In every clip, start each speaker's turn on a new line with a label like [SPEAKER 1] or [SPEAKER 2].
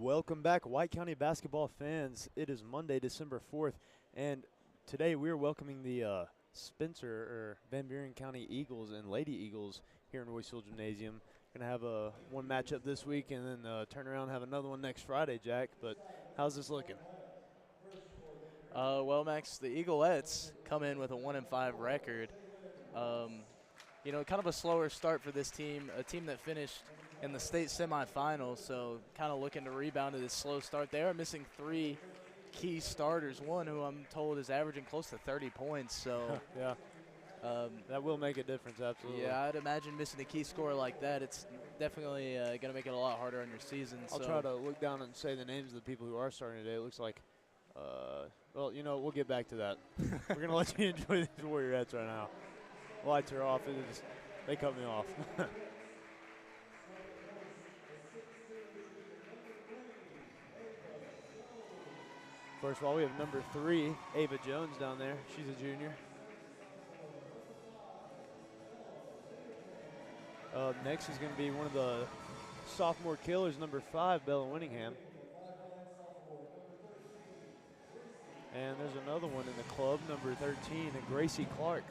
[SPEAKER 1] Welcome back, White County basketball fans. It is Monday, December 4th, and today we are welcoming the Van Buren County Eagles and Lady Eagles here in Royceville Gymnasium. Going to have one matchup this week and then turn around and have another one next Friday, Jack. But how's this looking?
[SPEAKER 2] Well, Max, the Eagleettes come in with a 1-5 record. Kind of a slower start for this team, a team that finished in the state semifinals, so kind of looking to rebound to this slow start. They are missing 3 key starters, one who I'm told is averaging close to 30 points. So
[SPEAKER 1] yeah, that will make a difference, absolutely.
[SPEAKER 2] Yeah, I'd imagine missing a key scorer like that, it's definitely going to make it a lot harder on your season.
[SPEAKER 1] I'll try to look down and say the names of the people who are starting today. It looks like, well, we'll get back to that. We're going to let you enjoy these Warriorettes right now. Lights are off. They cut me off. First of all, we have number 3, Ava Jones down there. She's a junior. Next is going to be one of the sophomore killers, number 5, Bella Winningham. And there's another one in the club, number 13, Gracie Clark.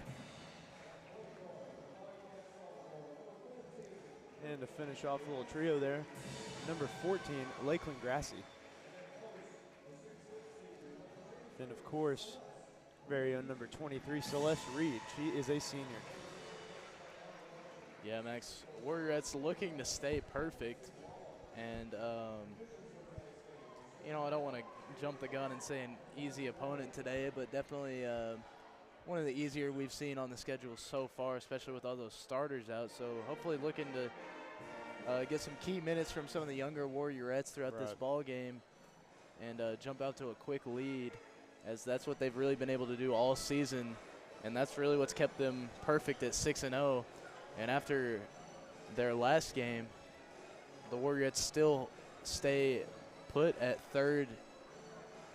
[SPEAKER 1] And to finish off the little trio there, number 14, Lakeland Grassy. Then, of course, very own number 23, Celeste Reed. She is a senior.
[SPEAKER 2] Yeah, Max, Warriorettes looking to stay perfect. And, I don't want to jump the gun and say an easy opponent today, but definitely one of the easier we've seen on the schedule so far, especially with all those starters out. So hopefully looking to get some key minutes from some of the younger Warriorettes throughout this ball game and jump out to a quick lead, as that's what they've really been able to do all season, and that's really what's kept them perfect at 6-0. And after their last game, the Warriorettes still stay put at third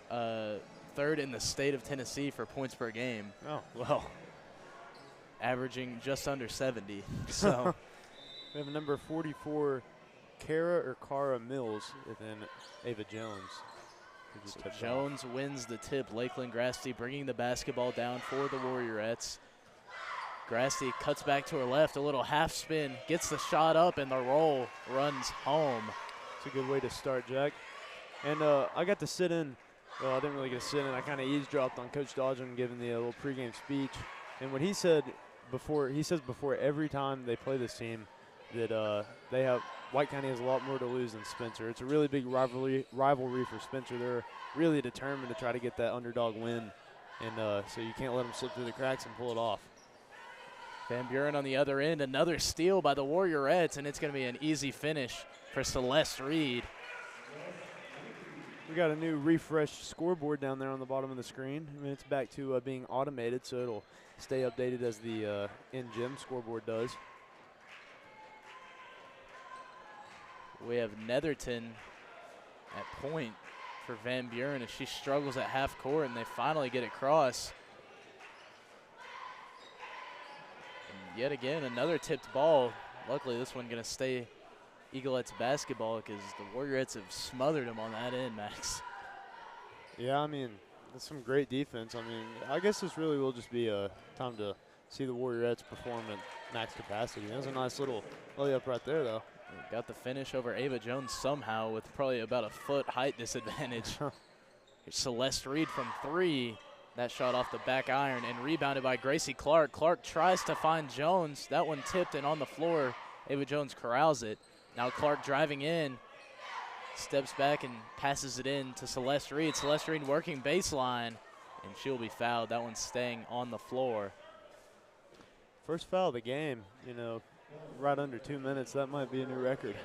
[SPEAKER 2] in the state of Tennessee for points per game.
[SPEAKER 1] Oh, well.
[SPEAKER 2] Averaging just under 70. So
[SPEAKER 1] we have number 44, Cara Mills, and then Ava Jones.
[SPEAKER 2] So Jones wins the tip. Lakeland Grassy bringing the basketball down for the Warriorettes. Grassy cuts back to her left, a little half spin, gets the shot up, and the roll runs home.
[SPEAKER 1] It's a good way to start, Jack. And I got to sit in. Well, I didn't really get to sit in. I kind of eavesdropped on Coach Dodgen giving the little pregame speech. And what he said before, before every time they play this team that White County has a lot more to lose than Spencer. It's a really big rivalry for Spencer. They're really determined to try to get that underdog win. And so you can't let them slip through the cracks and pull it off.
[SPEAKER 2] Van Buren on the other end, another steal by the Warriorettes, and it's going to be an easy finish for Celeste Reed.
[SPEAKER 1] We got a new refreshed scoreboard down there on the bottom of the screen. I mean, it's back to being automated, so it'll stay updated as the in-gym scoreboard does.
[SPEAKER 2] We have Netherton at point for Van Buren as she struggles at half court, and they finally get it across. And yet again, another tipped ball. Luckily, this one going to stay Eaglettes basketball because the Warriorettes have smothered them on that end, Max.
[SPEAKER 1] Yeah, I mean, that's some great defense. I mean, I guess this really will just be a time to see the Warriorettes perform at max capacity. That was a nice little layup right there, though.
[SPEAKER 2] Got the finish over Ava Jones somehow with probably about a foot height disadvantage. Here's Celeste Reed from three. That shot off the back iron and rebounded by Gracie Clark. Clark tries to find Jones. That one tipped and on the floor. Ava Jones corrals it. Now Clark driving in, steps back and passes it in to Celeste Reed. Celeste Reed working baseline, and she'll be fouled. That one's staying on the floor.
[SPEAKER 1] First foul of the game, you know, right under 2 minutes. That might be a new record.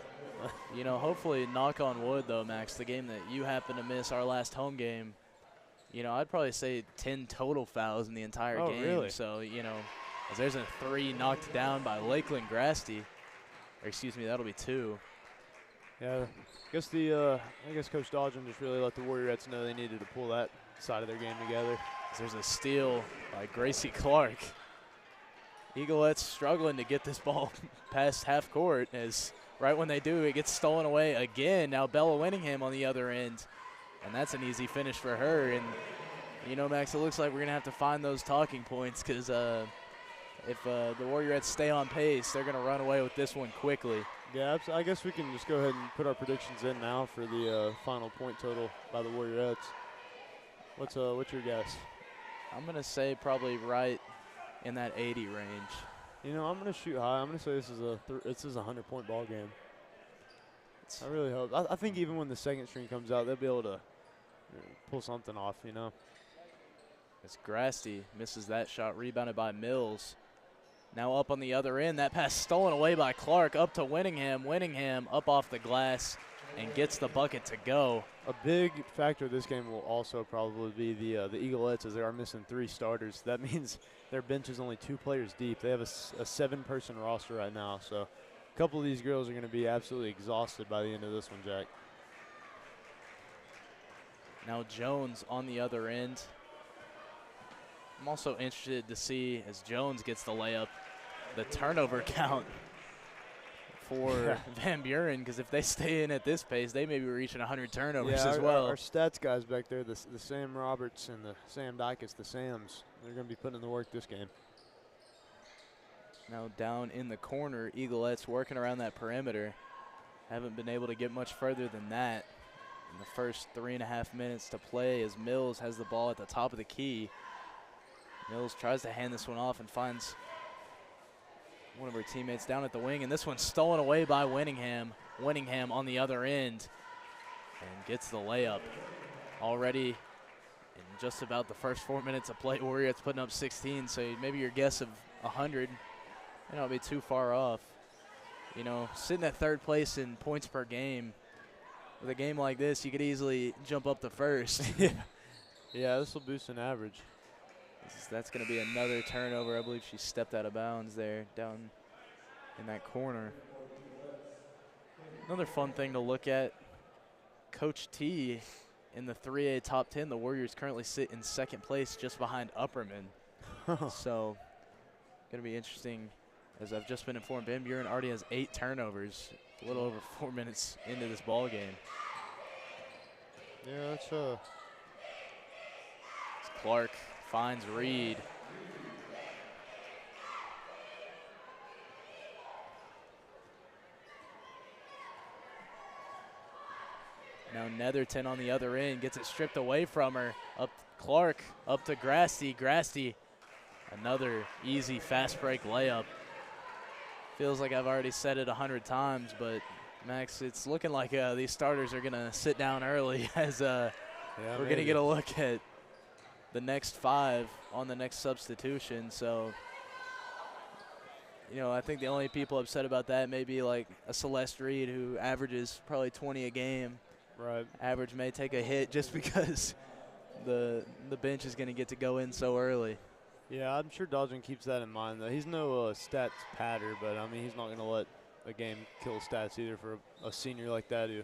[SPEAKER 2] You know, hopefully, knock on wood, though, Max, the game that you happened to miss, our last home game, you know, I'd probably say 10 total fouls in the entire game.
[SPEAKER 1] Really?
[SPEAKER 2] So, you know, as there's a 3 knocked down by Lakeland Grasty. Or excuse me, that'll be 2.
[SPEAKER 1] Yeah, I guess Coach Dodgen just really let the Warriorettes know they needed to pull that side of their game together.
[SPEAKER 2] There's a steal by Gracie Clark. Eaglettes struggling to get this ball past half court as right when they do, it gets stolen away again. Now Bella Winningham on the other end, and that's an easy finish for her. And, you know, Max, it looks like we're going to have to find those talking points because if the Warriorettes stay on pace, they're going to run away with this one quickly.
[SPEAKER 1] Yeah, I guess we can just go ahead and put our predictions in now for the final point total by the Warriorettes. What's your guess?
[SPEAKER 2] I'm going to say probably right in that 80 range.
[SPEAKER 1] You know, I'm going to shoot high. I'm going to say this is a 100-point ball game. I really hope. I think even when the second string comes out, they'll be able to pull something off, you know.
[SPEAKER 2] As Grasty misses that shot, rebounded by Mills. Now up on the other end, that pass stolen away by Clark, up to Winningham. Winningham up off the glass and gets the bucket to go.
[SPEAKER 1] A big factor of this game will also probably be the Eaglettes, as they are missing 3 starters. That means their bench is only 2 players deep. They have a 7-person roster right now, so a couple of these girls are going to be absolutely exhausted by the end of this one, Jack.
[SPEAKER 2] Now Jones on the other end. I'm also interested to see, as Jones gets the layup, the turnover count for Van Buren, because if they stay in at this pace, they may be reaching 100 turnovers as well.
[SPEAKER 1] Our stats guys back there, the Sam Roberts and the Sam Dykes, the Sams, they're going to be putting in the work this game.
[SPEAKER 2] Now down in the corner, Eaglettes working around that perimeter. Haven't been able to get much further than that in the first 3.5 minutes to play as Mills has the ball at the top of the key. Mills tries to hand this one off and finds one of her teammates down at the wing, and this one's stolen away by Winningham. Winningham on the other end and gets the layup. Already in just about the first 4 minutes of play, Warriorettes putting up 16, so maybe your guess of 100 may not be too far off. You know, sitting at third place in points per game, with a game like this, you could easily jump up to first.
[SPEAKER 1] Yeah, this will boost an average.
[SPEAKER 2] That's going to be another turnover. I believe she stepped out of bounds there down in that corner. Another fun thing to look at, Coach T in the 3A top 10, the Warriors currently sit in second place just behind Upperman. So going to be interesting. As I've just been informed, Van Buren already has 8 turnovers, a little over 4 minutes into this ball game.
[SPEAKER 1] Yeah, that's
[SPEAKER 2] Clark finds Reed. Now Netherton on the other end gets it stripped away from her. Up Clark, up to Grasty. Grasty, another easy fast break layup. Feels like I've already said it 100 times, but Max, it's looking like these starters are gonna sit down early as we're gonna get a look at the next 5 on the next substitution. So, you know, I think the only people upset about that may be like a Celeste Reed, who averages probably 20 a game.
[SPEAKER 1] Right.
[SPEAKER 2] Average may take a hit just because the bench is going to get to go in so early.
[SPEAKER 1] Yeah, I'm sure Dodgen keeps that in mind, though. He's no stats patter, but, I mean, he's not going to let a game kill stats either for a senior like that who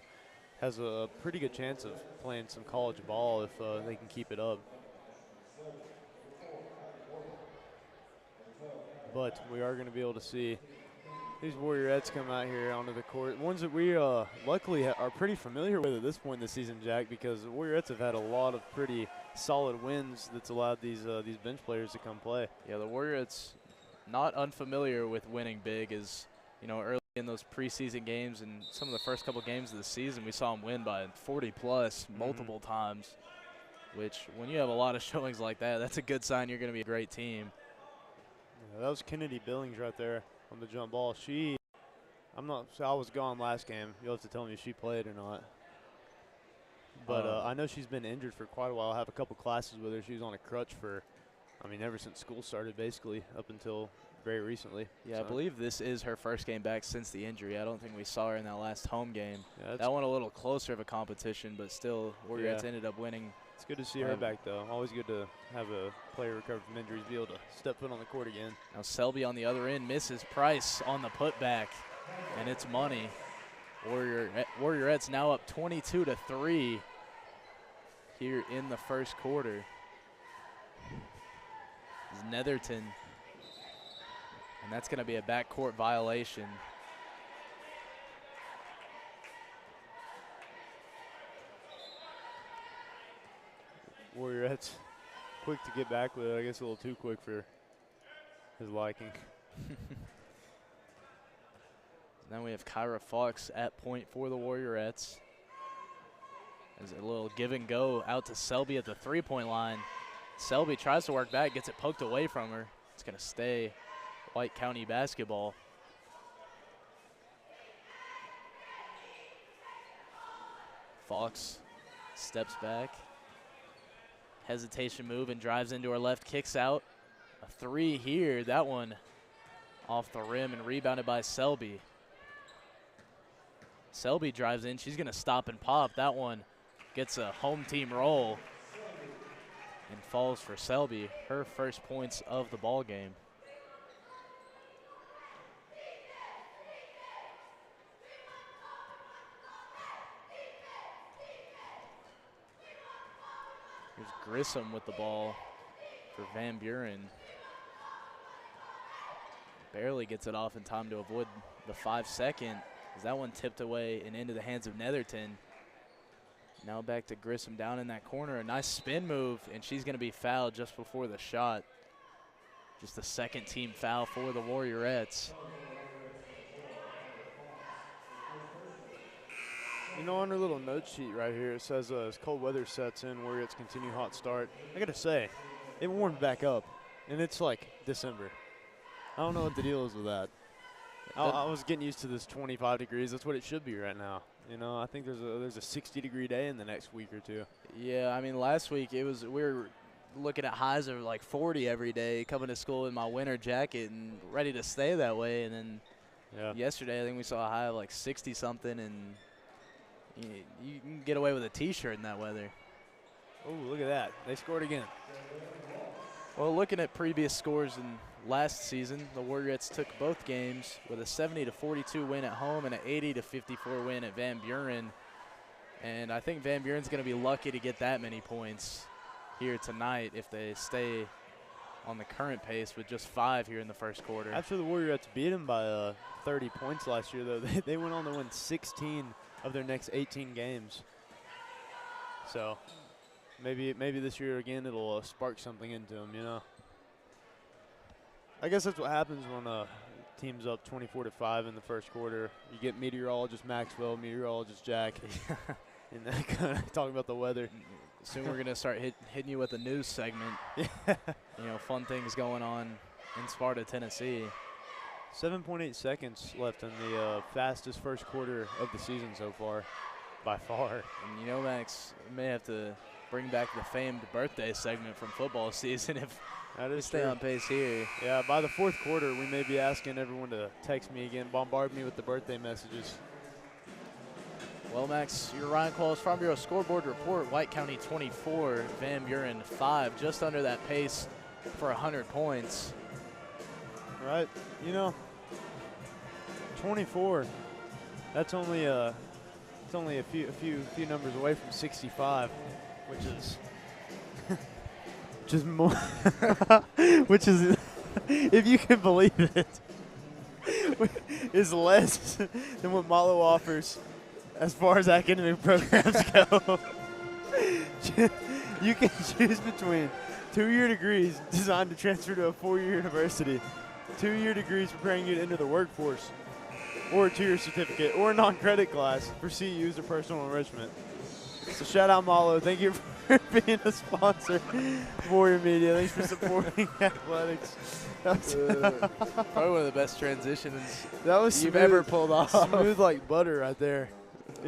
[SPEAKER 1] has a pretty good chance of playing some college ball if they can keep it up. But we are going to be able to see these Warriorettes come out here onto the court. Ones that we luckily are pretty familiar with at this point in the season, Jack, because the Warriorettes have had a lot of pretty solid wins that's allowed these bench players to come play.
[SPEAKER 2] Yeah, the Warriorettes not unfamiliar with winning big. As you know, early in those preseason games and some of the first couple games of the season, we saw them win by 40+ multiple times, which when you have a lot of showings like that, that's a good sign you're going to be a great team.
[SPEAKER 1] Yeah, that was Kennedy Billings right there on the jump ball. I was gone last game. You'll have to tell me if she played or not. But I know she's been injured for quite a while. I have a couple classes with her. She was on a crutch for, I mean, ever since school started, basically, up until very recently.
[SPEAKER 2] Yeah,
[SPEAKER 1] so.
[SPEAKER 2] I believe this is her first game back since the injury. I don't think we saw her in that last home game.
[SPEAKER 1] Yeah,
[SPEAKER 2] that one a little closer of a competition, but still, Warriorettes ended up winning.
[SPEAKER 1] It's good to see her back, though. Always good to have a player recover from injuries, be able to step foot on the court again.
[SPEAKER 2] Now Selby on the other end misses Price on the putback, and it's money. Warriorettes now up 22-3 here in the first quarter. This is Netherton, and that's going to be a backcourt violation.
[SPEAKER 1] Warriorettes quick to get back with it. I guess a little too quick for his liking.
[SPEAKER 2] Then we have Kyra Fox at point for the Warriorettes. There's a little give and go out to Selby at the three-point line. Selby tries to work back, gets it poked away from her. It's going to stay White County basketball. Fox steps back. Hesitation move and drives into her left, kicks out. A three here. That one off the rim and rebounded by Selby. Selby drives in. She's going to stop and pop. That one gets a home team roll and falls for Selby, her first points of the ball game. Here's Grissom with the ball for Van Buren. Barely gets it off in time to avoid the 5-second, as that one tipped away and into the hands of Netherton. Now back to Grissom down in that corner. A nice spin move, and she's going to be fouled just before the shot. Just a second team foul for the Warriorettes.
[SPEAKER 1] You know, on her little note sheet right here, it says as cold weather sets in, Warriorettes continue hot start. I got to say, it warmed back up, and it's like December. I don't know what the deal is with that. I was getting used to this 25 degrees. That's what it should be right now. You know, I think there's a 60-degree day in the next week or two.
[SPEAKER 2] Yeah, I mean, last week we were looking at highs of like 40 every day, coming to school in my winter jacket and ready to stay that way. And then yesterday I think we saw a high of like 60-something, and you can get away with a T-shirt in that weather.
[SPEAKER 1] Oh, look at that. They scored again.
[SPEAKER 2] Well, looking at previous scores in last season, the Warriorettes took both games with a 70-42 win at home and an 80-54 win at Van Buren. And I think Van Buren's going to be lucky to get that many points here tonight if they stay on the current pace with just 5 here in the first quarter.
[SPEAKER 1] After the Warriorettes beat them by 30 points last year, though, they went on to win 16 of their next 18 games. So maybe this year again it'll spark something into them, you know. I guess that's what happens when a team's up 24-5 in the first quarter. You get meteorologist Maxwell, meteorologist Jack. And that kind of talking about the weather.
[SPEAKER 2] Soon we're going to start hitting you with a news segment.
[SPEAKER 1] Yeah.
[SPEAKER 2] You know, fun things going on in Sparta, Tennessee.
[SPEAKER 1] 7.8 seconds left in the fastest first quarter of the season so far, by far.
[SPEAKER 2] And you know, Max, we may have to bring back the famed birthday segment from football season if we stay on pace here.
[SPEAKER 1] Yeah, by the fourth quarter, we may be asking everyone to text me again, bombard me with the birthday messages.
[SPEAKER 2] Well, Max, your Ryan Qualls Farm Bureau scoreboard report: White County 24, Van Buren 5, just under that pace for 100 points.
[SPEAKER 1] Right, you know, 24. That's only it's only a few numbers away from 65, which is just more, which is, if you can believe it, is less than what Malo offers as far as academic programs go. You can choose between 2-year degrees designed to transfer to a 4-year university, 2-year degrees preparing you to enter the workforce, or a 2-year certificate, or a non-credit class for CUs or personal enrichment. So shout out Malo. Thank you for being a sponsor. Warrior Media. Thanks for supporting athletics.
[SPEAKER 2] Probably one of the best transitions
[SPEAKER 1] that was
[SPEAKER 2] you've ever pulled off.
[SPEAKER 1] Smooth like butter right there.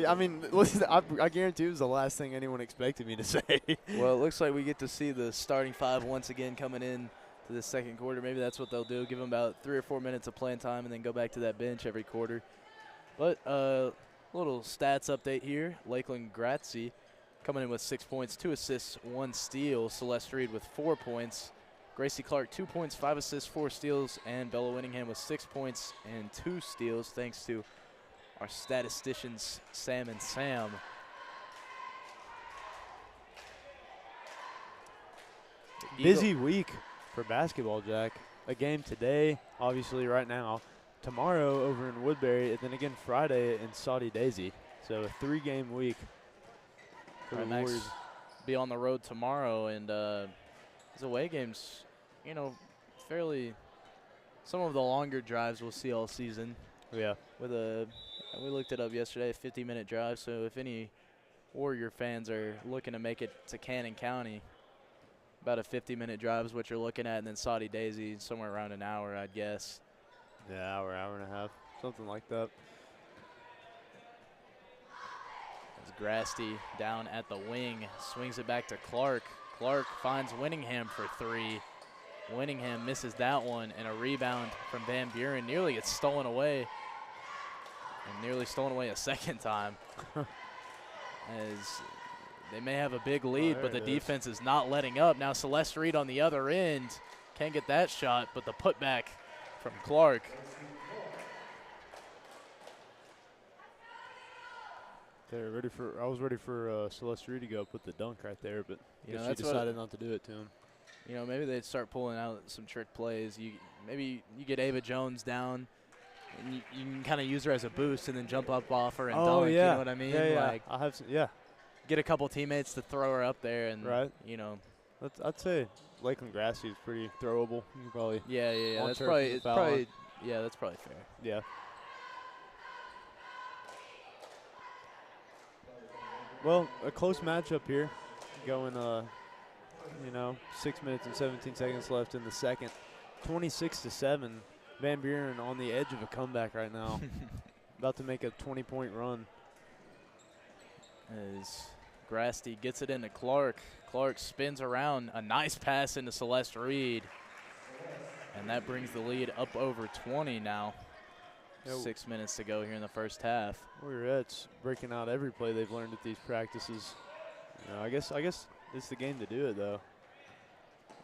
[SPEAKER 1] I mean, listen, I guarantee it was the last thing anyone expected me to say.
[SPEAKER 2] Well, it looks like we get to see the starting five once again coming in to the second quarter. Maybe that's what they'll do, give them about 3 or 4 minutes of playing time and then go back to that bench every quarter. But little stats update here. Lakeland Gratzy coming in with 6 points, 2 assists, 1 steal. Celeste Reed with 4 points. Gracie Clark, 2 points, 5 assists, 4 steals. And Bella Winningham with 6 points and 2 steals, thanks to our statisticians, Sam and Sam.
[SPEAKER 1] Busy week for basketball, Jack. A game today, obviously right now. Tomorrow over in Woodbury, and then again Friday in Saudi Daisy. So a 3-game week for the Warriors.
[SPEAKER 2] Be on the road tomorrow, and these away games, you know, fairly some of the longer drives we'll see all season.
[SPEAKER 1] Yeah.
[SPEAKER 2] We looked it up yesterday, a 50-minute drive. So if any Warrior fans are looking to make it to Cannon County, about a 50-minute drive is what you're looking at, and then Saudi Daisy somewhere around an hour, I'd guess.
[SPEAKER 1] Yeah, hour and a half, something like that.
[SPEAKER 2] As Grasty down at the wing, swings it back to Clark. Clark finds Winningham for 3. Winningham misses that one, and a rebound from Van Buren nearly gets stolen away, and nearly stolen away a second time. As they may have a big lead, but the defense is not letting up. Now Celeste Reed on the other end can't get that shot, but the putback from Clark.
[SPEAKER 1] I was ready for Celeste Reed to go put the dunk right there, but she decided not to do it to him.
[SPEAKER 2] You know, maybe they'd start pulling out some trick plays. Maybe you get Ava Jones down, and you can kind of use her as a boost and then jump up off her and dunk.
[SPEAKER 1] Yeah.
[SPEAKER 2] You know what I mean?
[SPEAKER 1] Yeah,
[SPEAKER 2] Like,
[SPEAKER 1] I have some, yeah.
[SPEAKER 2] Get a couple teammates to throw her up there, and you know.
[SPEAKER 1] I'd say Lakeland Grassy is pretty throwable. You can probably
[SPEAKER 2] yeah. That's probably that's probably fair.
[SPEAKER 1] Yeah. Well, a close matchup here, going 6 minutes and 17 seconds left in the second. 26-7. Van Buren on the edge of a comeback right now. About to make a 20-point run.
[SPEAKER 2] As Grasty gets it into Clark. Clark spins around. A nice pass into Celeste Reed. And that brings the lead up over 20 now. 6 minutes to go here in the first half.
[SPEAKER 1] Warriorettes breaking out every play they've learned at these practices. I guess it's the game to do it, though.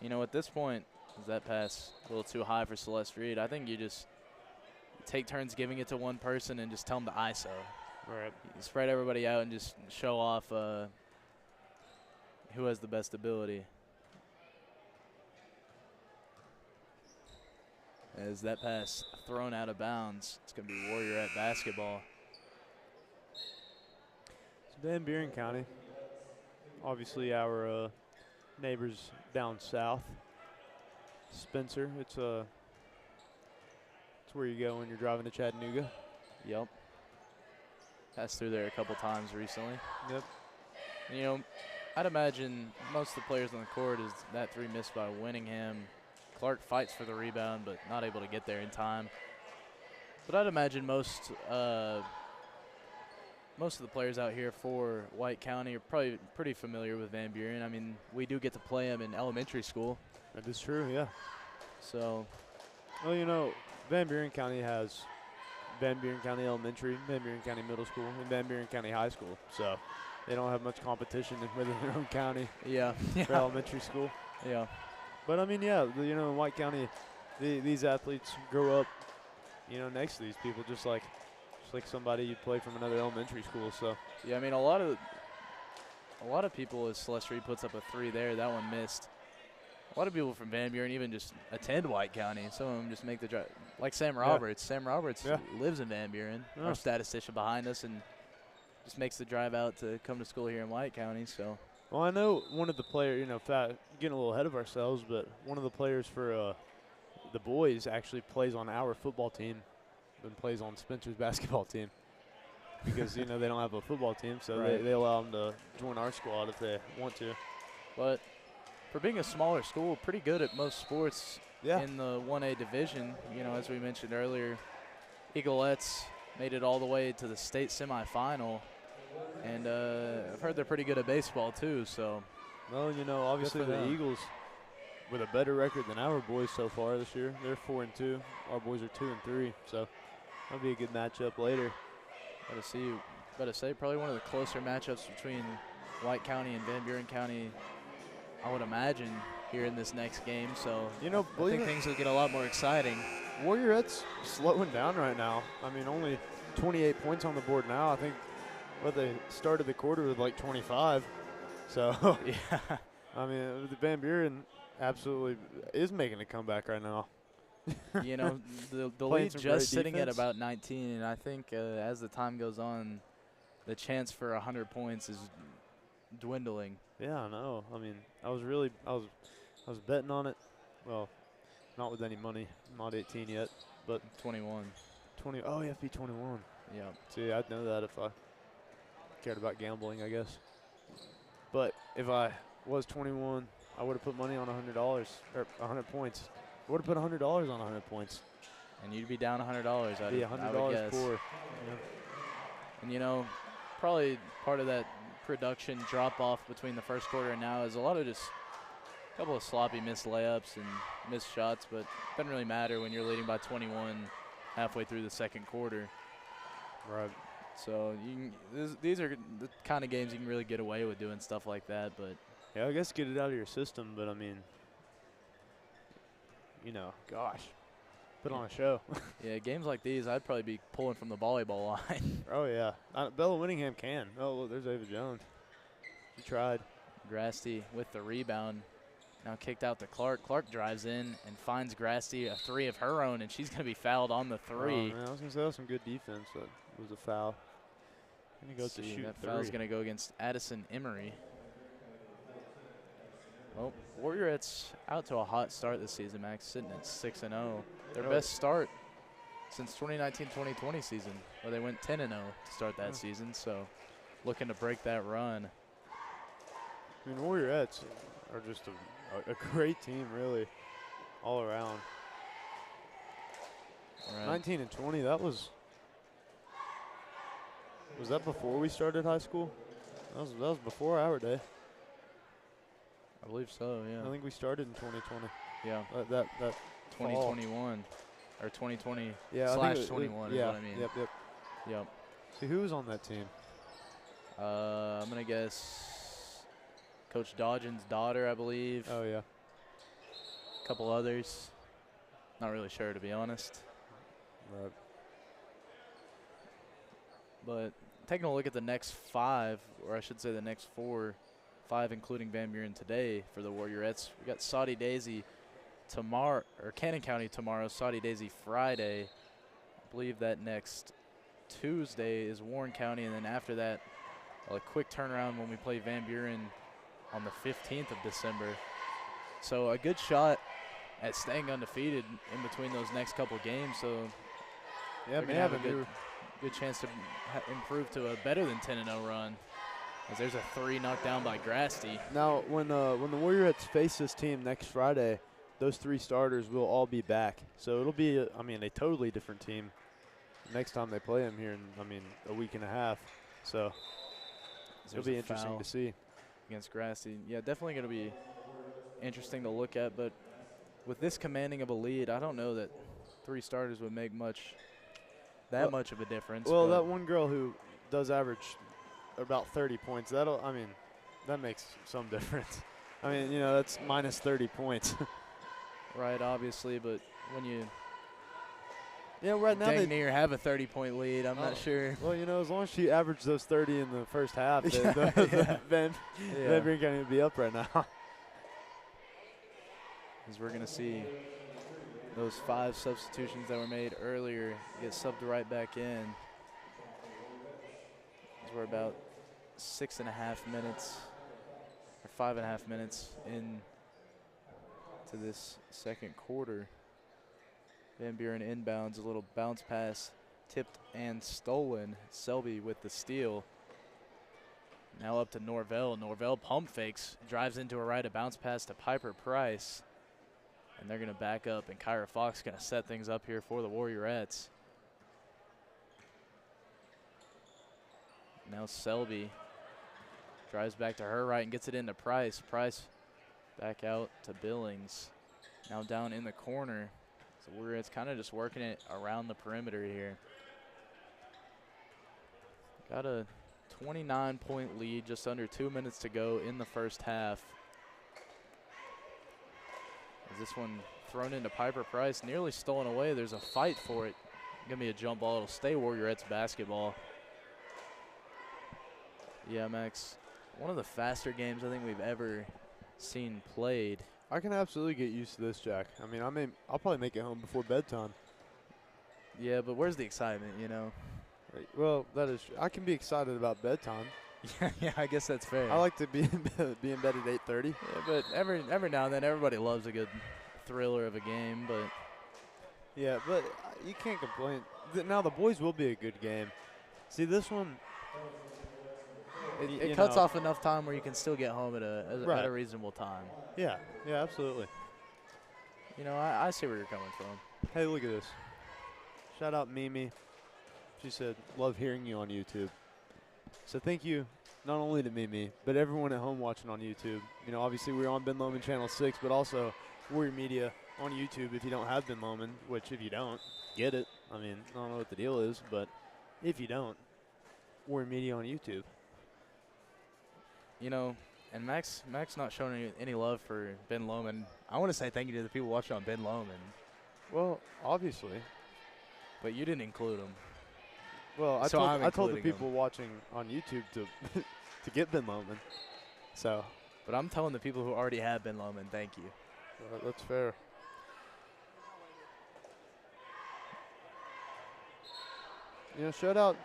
[SPEAKER 2] You know, at this point, is that pass a little too high for Celeste Reed? I think you just take turns giving it to one person and just tell them to ISO.
[SPEAKER 1] Right.
[SPEAKER 2] You spread everybody out and just show off who has the best ability. As that pass thrown out of bounds, it's going to be Warriorette basketball.
[SPEAKER 1] It's Van Buren County. Obviously our neighbors down south. Spencer, it's where you go when you're driving to Chattanooga.
[SPEAKER 2] Yep. Passed through there a couple times recently.
[SPEAKER 1] Yep.
[SPEAKER 2] And, you know, I'd imagine most of the players on the court is that three missed by Winningham. Clark fights for the rebound, but not able to get there in time. But I'd imagine most of the players out here for White County are probably pretty familiar with Van Buren. I mean, we do get to play them in elementary school.
[SPEAKER 1] That is true, yeah.
[SPEAKER 2] So,
[SPEAKER 1] well, you know, Van Buren County has Van Buren County Elementary, Van Buren County Middle School, and Van Buren County High School. So they don't have much competition within their own county for elementary school.
[SPEAKER 2] Yeah.
[SPEAKER 1] But, I mean, yeah, you know, in White County, these athletes grow up, you know, next to these people just like somebody you'd play from another elementary school. So
[SPEAKER 2] yeah, I mean, a lot of people, as Celeste Reed puts up a three there, that one missed. A lot of people from Van Buren even just attend White County. Some of them just make the drive. Like Sam Roberts.
[SPEAKER 1] Yeah.
[SPEAKER 2] Sam Roberts lives in Van Buren, our statistician behind us, and just makes the drive out to come to school here in White County. So,
[SPEAKER 1] well, I know one of the players, you know, getting a little ahead of ourselves, but one of the players for the boys actually plays on our football team and plays on Spencer's basketball team because, you know, they don't have a football team, so they allow them to join our squad if they want to.
[SPEAKER 2] But for being a smaller school, pretty good at most sports in the 1A division. You know, as we mentioned earlier, Eagleettes made it all the way to the state semifinal, and I've heard they're pretty good at baseball too. So,
[SPEAKER 1] well, you know, obviously the Eagles with a better record than our boys so far this year. They're 4-2. Our boys are 2-3. So that'll be a good matchup later.
[SPEAKER 2] Better say probably one of the closer matchups between White County and Van Buren County, I would imagine, here in this next game. So,
[SPEAKER 1] you know,
[SPEAKER 2] I think things will get a lot more exciting.
[SPEAKER 1] Warriorettes slowing down right now. I mean, only 28 points on the board now. I think they started the quarter with like 25. So,
[SPEAKER 2] yeah.
[SPEAKER 1] I mean, the Van Buren absolutely is making a comeback right now.
[SPEAKER 2] You know, the lead just sitting at about 19, and I think as the time goes on, the chance for 100 points is dwindling.
[SPEAKER 1] Yeah, I know. I mean, I was betting on it. Well, not with any money. I'm not 18 yet, but
[SPEAKER 2] 21.
[SPEAKER 1] 20. Oh, you have to be 21.
[SPEAKER 2] Yeah.
[SPEAKER 1] See, I'd know that if I cared about gambling, I guess. But if I was 21, I would have put money on $100 or 100 points. I would have put $100 on 100 points.
[SPEAKER 2] And you'd be down $100. I'd
[SPEAKER 1] be $100 poor. Yeah.
[SPEAKER 2] And, you know, probably part of that production drop-off between the first quarter and now is a lot of just a couple of sloppy missed layups and missed shots, but it doesn't really matter when you're leading by 21 halfway through the second quarter.
[SPEAKER 1] Right.
[SPEAKER 2] So these are the kind of games you can really get away with doing stuff like that. But
[SPEAKER 1] yeah, I guess get it out of your system. But, I mean, you know, gosh, put on a show.
[SPEAKER 2] Yeah, games like these, I'd probably be pulling from the volleyball line.
[SPEAKER 1] Oh, yeah. Bella Winningham can. Oh, look, there's Ava Jones. She tried.
[SPEAKER 2] Grasty with the rebound. Now kicked out to Clark. Clark drives in and finds Grasty a three of her own, and she's going to be fouled on the three.
[SPEAKER 1] Oh, man, I was going to say that was some good defense, but it was a foul. Going to go to shoot
[SPEAKER 2] that
[SPEAKER 1] three.
[SPEAKER 2] foul's going to go against Addison Emery. Well, Warriorettes out to a hot start this season, Max, sitting at 6-0. Their best start since 2019-2020 season, where they went 10-0 to start that season. So, looking to break that run.
[SPEAKER 1] I mean, Warriorettes are just a great team, really, all around. Right. 19-20, that was that before we started high school? That was before our day.
[SPEAKER 2] I believe so, yeah.
[SPEAKER 1] I think we started in 2020.
[SPEAKER 2] Yeah.
[SPEAKER 1] That
[SPEAKER 2] 2021 or 2020
[SPEAKER 1] /
[SPEAKER 2] 21
[SPEAKER 1] is
[SPEAKER 2] what I mean.
[SPEAKER 1] Yep. See, who was on that team?
[SPEAKER 2] I'm going to guess Coach Dodgen's daughter, I believe.
[SPEAKER 1] Oh, yeah.
[SPEAKER 2] A couple others. Not really sure, to be honest.
[SPEAKER 1] Right.
[SPEAKER 2] But taking a look at the next five, or I should say the next 5, including Van Buren today for the Warriorettes. We got Saudi Daisy tomorrow, or Cannon County tomorrow, Saudi Daisy Friday. I believe that next Tuesday is Warren County, and then after that, a quick turnaround when we play Van Buren on the 15th of December. So a good shot at staying undefeated in between those next couple games. So
[SPEAKER 1] yeah,
[SPEAKER 2] good chance to improve to a better than 10-0 run. As there's a 3 knocked down by Grasty.
[SPEAKER 1] Now, when the Warriorettes face this team next Friday, those 3 starters will all be back. So it'll be, a totally different team next time they play them here in, a week and a half. So it'll be interesting to see.
[SPEAKER 2] Against Grasty. Yeah, definitely going to be interesting to look at. But with this commanding of a lead, I don't know that 3 starters would make much of a difference.
[SPEAKER 1] Well, that one girl who does average about 30 points, that makes some difference. That's minus 30 points.
[SPEAKER 2] Right, obviously, but when you
[SPEAKER 1] right now
[SPEAKER 2] dang near have a 30-point lead, I'm not sure.
[SPEAKER 1] Well, as long as she averaged those 30 in the first half, Van Buren County would be up right now.
[SPEAKER 2] As we're going to see those 5 substitutions that were made earlier get subbed right back in. As we're about 6.5 minutes or 5.5 minutes in to this second quarter. Van Buren inbounds, a little bounce pass, tipped and stolen. Selby with the steal. Now up to Norvell. Norvell pump fakes, drives into a right, a bounce pass to Piper Price. And they're going to back up, and Kyra Fox going to set things up here for the Warriorettes. Now Selby drives back to her right and gets it into Price. Price back out to Billings. Now down in the corner. So Warriorettes kind of just working it around the perimeter here. Got a 29-point lead, just under 2 minutes to go in the first half. As this one thrown into Piper Price, nearly stolen away. There's a fight for it. Gonna be a jump ball. It'll stay Warriorettes basketball. Yeah, Max, one of the faster games I think we've ever seen played.
[SPEAKER 1] I can absolutely get used to this, Jack. I'll probably make it home before bedtime.
[SPEAKER 2] Yeah, but where's the excitement,
[SPEAKER 1] Right. Well, that is. I can be excited about bedtime.
[SPEAKER 2] Yeah, I guess that's fair.
[SPEAKER 1] I like to be in bed at 8:30.
[SPEAKER 2] Yeah, but every now and then, everybody loves a good thriller of a game. But
[SPEAKER 1] yeah, but you can't complain. Now the boys will be a good game. See, this one.
[SPEAKER 2] It cuts off enough time where you can still get home at a reasonable time.
[SPEAKER 1] Yeah, absolutely.
[SPEAKER 2] I see where you're coming from.
[SPEAKER 1] Hey, look at this. Shout out Mimi. She said, love hearing you on YouTube. So thank you not only to Mimi, but everyone at home watching on YouTube. Obviously we're on Ben Lomond Channel 6, but also Warrior Media on YouTube if you don't have Ben Lomond, which if you don't, get it. I don't know what the deal is, but if you don't, Warrior Media on YouTube.
[SPEAKER 2] And Max not showing any love for Ben Lomond. I want to say thank you to the people watching on Ben Lomond.
[SPEAKER 1] Well, obviously.
[SPEAKER 2] But you didn't include him.
[SPEAKER 1] Well, I told the people watching on YouTube to to get Ben Lomond. So.
[SPEAKER 2] But I'm telling the people who already have Ben Lomond, thank you.
[SPEAKER 1] That's fair. Shout out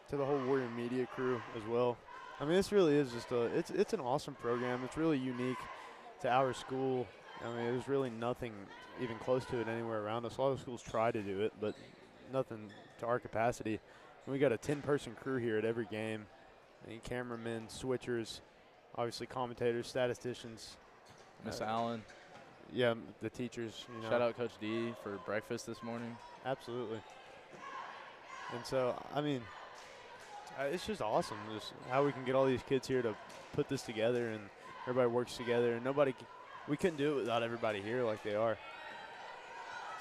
[SPEAKER 1] to the whole Warrior Media crew as well. This really is just it's an awesome program. It's really unique to our school. There's really nothing even close to it anywhere around us. A lot of schools try to do it, but nothing to our capacity. And we got a 10-person crew here at every game. Cameramen, switchers, obviously commentators, statisticians.
[SPEAKER 2] Miss Allen.
[SPEAKER 1] Yeah, the teachers.
[SPEAKER 2] Shout out Coach D for breakfast this morning.
[SPEAKER 1] Absolutely. And so, it's just awesome, just how we can get all these kids here to put this together, and everybody works together. And we couldn't do it without everybody here like they are.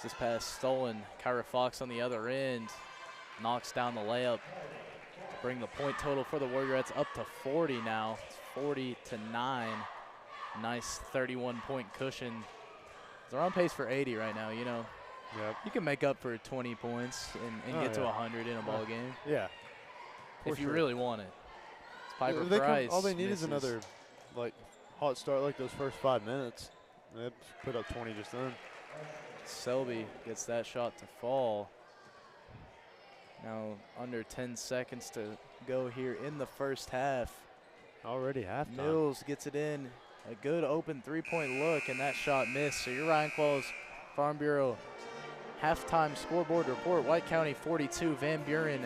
[SPEAKER 2] This pass stolen. Kyra Fox on the other end knocks down the layup to bring the point total for the Warriorettes up to 40 now. It's 40-9. Nice 31-point cushion. They're on pace for 80 right now.
[SPEAKER 1] Yep.
[SPEAKER 2] You can make up for 20 points and get to 100 in a ball game.
[SPEAKER 1] Yeah.
[SPEAKER 2] If you really want it. It's Piper Price.
[SPEAKER 1] All they need is another hot start like those first 5 minutes. They put up 20 just then.
[SPEAKER 2] Selby gets that shot to fall. Now under 10 seconds to go here in the first half.
[SPEAKER 1] Already halftime.
[SPEAKER 2] Mills gets it in. A good open 3-point look, and that shot missed. So your Ryan Qualls Farm Bureau halftime scoreboard report. White County 42, Van Buren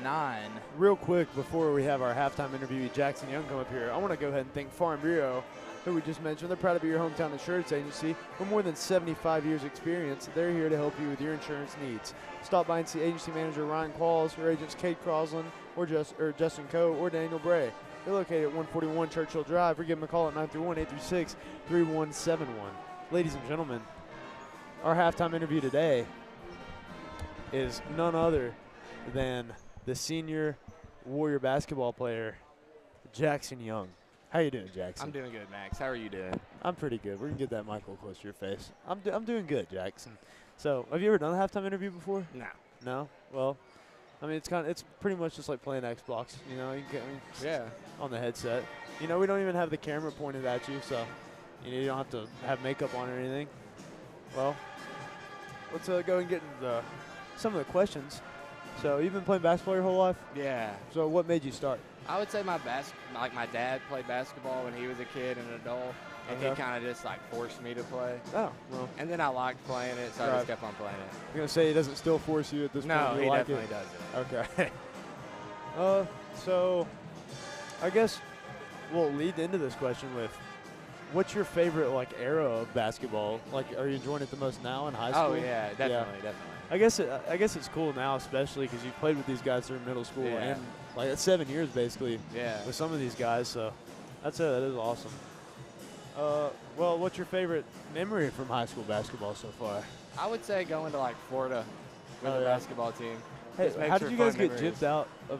[SPEAKER 2] 9.
[SPEAKER 1] Real quick, before we have our halftime interviewee Jackson Young come up here, I want to go ahead and thank Farm Bureau, who we just mentioned. They're proud to be your hometown insurance agency. For more than 75 years experience, they're here to help you with your insurance needs. Stop by and see agency manager Ryan Qualls, or agents Kate Crosland, or Justin Coe, or Daniel Bray. They're located at 141 Churchill Drive, or give them a call at 931-836-3171. Ladies and gentlemen, our halftime interview today is none other than the senior Warrior basketball player, Jackson Young. How you doing, Jackson?
[SPEAKER 3] I'm doing good, Max. How are you doing?
[SPEAKER 1] I'm pretty good. We're going to get that mic a little close to your face. I'm doing good, Jackson. So, have you ever done a halftime interview before?
[SPEAKER 3] No.
[SPEAKER 1] No? Well, I mean, it's pretty much just like playing Xbox, you know?
[SPEAKER 3] Yeah.
[SPEAKER 1] On the headset. You know, we don't even have the camera pointed at you, so you don't have to have makeup on or anything. Well, let's go and get into some of the questions. So, you've been playing basketball your whole life?
[SPEAKER 3] Yeah.
[SPEAKER 1] So, what made you start?
[SPEAKER 3] I would say my dad played basketball when he was a kid and an adult, and he kind of just like forced me to play.
[SPEAKER 1] Oh, well.
[SPEAKER 3] And then I liked playing it, so I just kept on playing it.
[SPEAKER 1] You're going to say he doesn't still force you at this point?
[SPEAKER 3] No, he
[SPEAKER 1] like
[SPEAKER 3] definitely
[SPEAKER 1] doesn't. Okay. So, I guess we'll lead into this question with, what's your favorite era of basketball? Are you enjoying it the most now in high school?
[SPEAKER 3] Oh yeah, definitely.
[SPEAKER 1] I guess it's cool now, especially because you've played with these guys through middle school and it's 7 years basically.
[SPEAKER 3] Yeah.
[SPEAKER 1] With some of these guys, so that is awesome. Well, what's your favorite memory from high school basketball so far?
[SPEAKER 3] I would say going to Florida with the basketball team.
[SPEAKER 1] Hey, how did you guys get gypped out of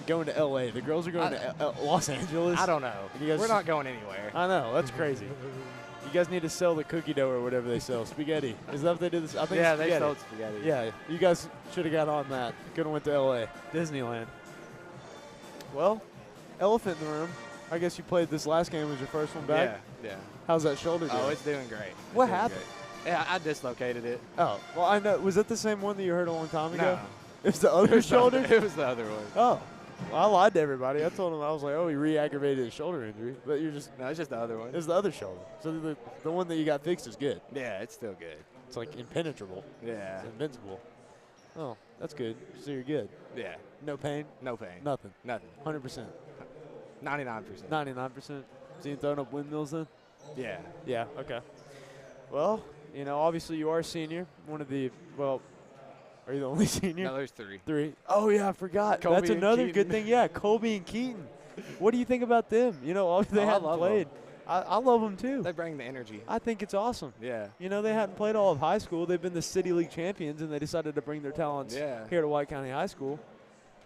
[SPEAKER 1] going to L.A.? The girls are going to Los Angeles.
[SPEAKER 3] I don't know. We're not going anywhere.
[SPEAKER 1] I know, that's crazy. You guys need to sell the cookie dough or whatever they sell. Spaghetti. Is that what they do? I think
[SPEAKER 3] they sold spaghetti.
[SPEAKER 1] Yeah, you guys should have got on that. Could have went to L.A. Disneyland. Well, elephant in the room. I guess you played this last game. Was your first one back?
[SPEAKER 3] Yeah.
[SPEAKER 1] How's that shoulder doing?
[SPEAKER 3] Oh, it's doing great.
[SPEAKER 1] What happened?
[SPEAKER 3] Yeah, I dislocated it.
[SPEAKER 1] Oh, well, I know. Was it the same one that you heard a long time ago?
[SPEAKER 3] No.
[SPEAKER 1] It was the other shoulder?
[SPEAKER 3] It was the other one.
[SPEAKER 1] Oh. Well, I lied to everybody. I told him, I was like, oh, he re-aggravated his shoulder injury. But you're just...
[SPEAKER 3] No, it's just the other one.
[SPEAKER 1] It's the other shoulder. So the one that you got fixed is good.
[SPEAKER 3] Yeah, it's still good.
[SPEAKER 1] It's impenetrable.
[SPEAKER 3] Yeah.
[SPEAKER 1] It's invincible. Oh, that's good. So you're good.
[SPEAKER 3] Yeah.
[SPEAKER 1] No pain?
[SPEAKER 3] No pain.
[SPEAKER 1] Nothing.
[SPEAKER 3] 100%. 99%.
[SPEAKER 1] 99%. So you throwing up windmills then?
[SPEAKER 3] Yeah.
[SPEAKER 1] Yeah, okay. Well, obviously you are a senior. One of the, are you the only senior?
[SPEAKER 3] No, there's 3.
[SPEAKER 1] 3. Oh, yeah, I forgot.
[SPEAKER 3] Colby
[SPEAKER 1] That's another
[SPEAKER 3] and
[SPEAKER 1] good thing. Yeah, Colby and Keaton. What do you think about them? They hadn't played. I love them too.
[SPEAKER 3] They bring the energy.
[SPEAKER 1] I think it's awesome.
[SPEAKER 3] Yeah.
[SPEAKER 1] They hadn't played all of high school. They've been the City League champions, and they decided to bring their talents here to White County High School.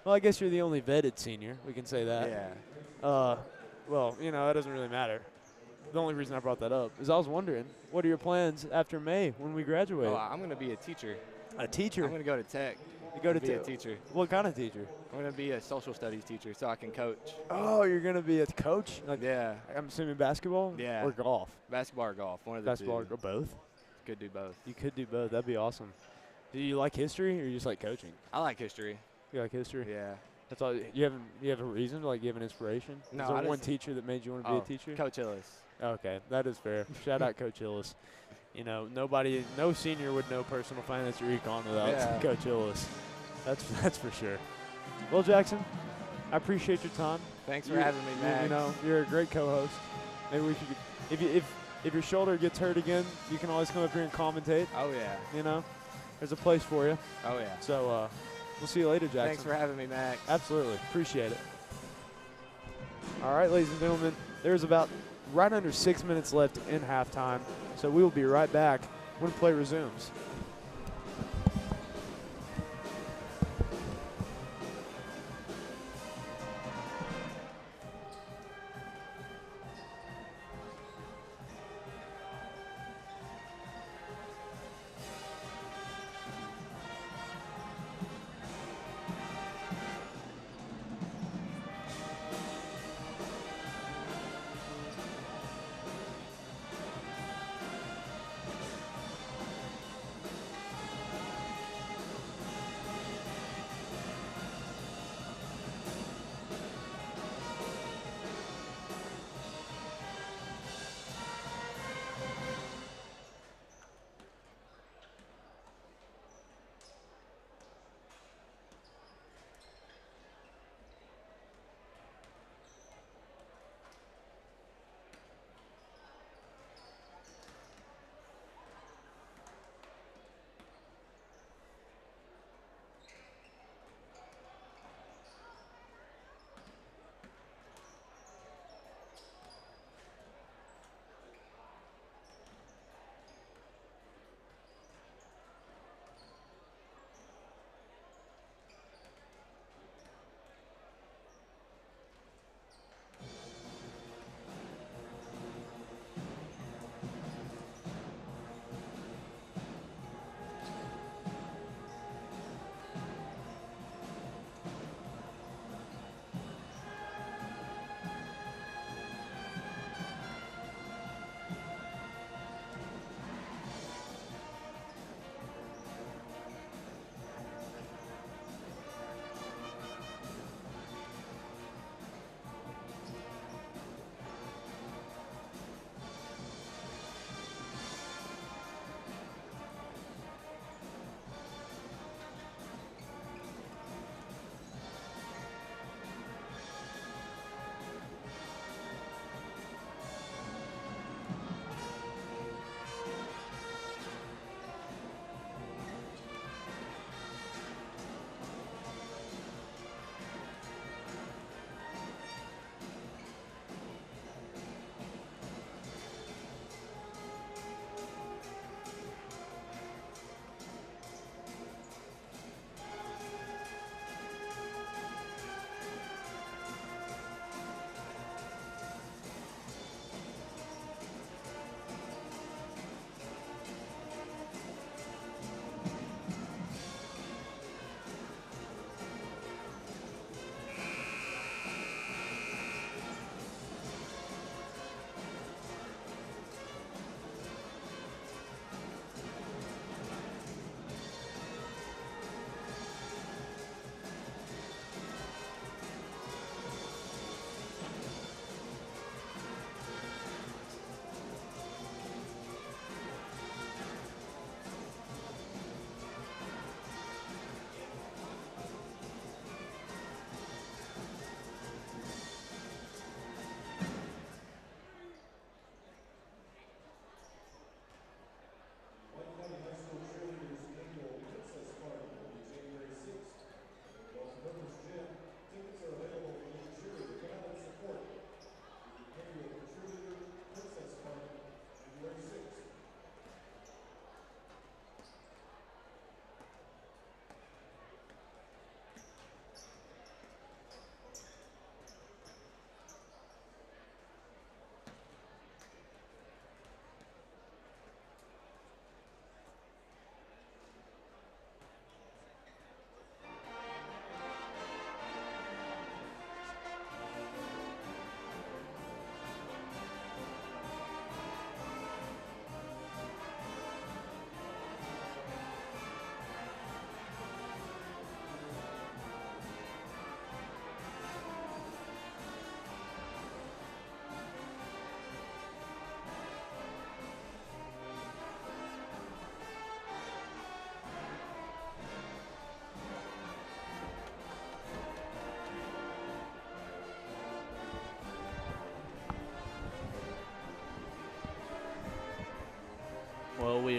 [SPEAKER 1] Well, I guess you're the only vetted senior. We can say that.
[SPEAKER 3] Yeah.
[SPEAKER 1] Well, that doesn't really matter. The only reason I brought that up is I was wondering, what are your plans after May when we graduate?
[SPEAKER 3] Oh, I'm going to be a teacher.
[SPEAKER 1] A teacher?
[SPEAKER 3] I'm going to go to Tech.
[SPEAKER 1] You go to
[SPEAKER 3] be a teacher.
[SPEAKER 1] What kind of teacher?
[SPEAKER 3] I'm going to be a social studies teacher so I can coach.
[SPEAKER 1] Oh, you're going to be a coach?
[SPEAKER 3] Yeah.
[SPEAKER 1] I'm assuming basketball?
[SPEAKER 3] Yeah.
[SPEAKER 1] Or golf?
[SPEAKER 3] Basketball or golf. One of the
[SPEAKER 1] basketball
[SPEAKER 3] two.
[SPEAKER 1] or both?
[SPEAKER 3] Could do both.
[SPEAKER 1] You could do both. That'd be awesome. Do you like history or you just like coaching?
[SPEAKER 3] I like history.
[SPEAKER 1] You like history?
[SPEAKER 3] Yeah.
[SPEAKER 1] That's all. You have a reason? You have an inspiration?
[SPEAKER 3] No.
[SPEAKER 1] Is there one teacher that made you want to be a teacher?
[SPEAKER 3] Coach Hillis.
[SPEAKER 1] Okay, that is fair. Shout out Coach Hillis. No senior would know personal finance or econ without Coach Hillis. That's for sure. Well, Jackson, I appreciate your time.
[SPEAKER 3] Thanks for having me, Max.
[SPEAKER 1] You're a great co-host. Maybe we should. If your shoulder gets hurt again, you can always come up here and commentate.
[SPEAKER 3] Oh yeah.
[SPEAKER 1] There's a place for you.
[SPEAKER 3] Oh yeah.
[SPEAKER 1] So we'll see you later, Jackson.
[SPEAKER 3] Thanks for having me, Max.
[SPEAKER 1] Absolutely, appreciate it. All right, ladies and gentlemen, there's about right under 6 minutes left in halftime, so we will be right back when play resumes.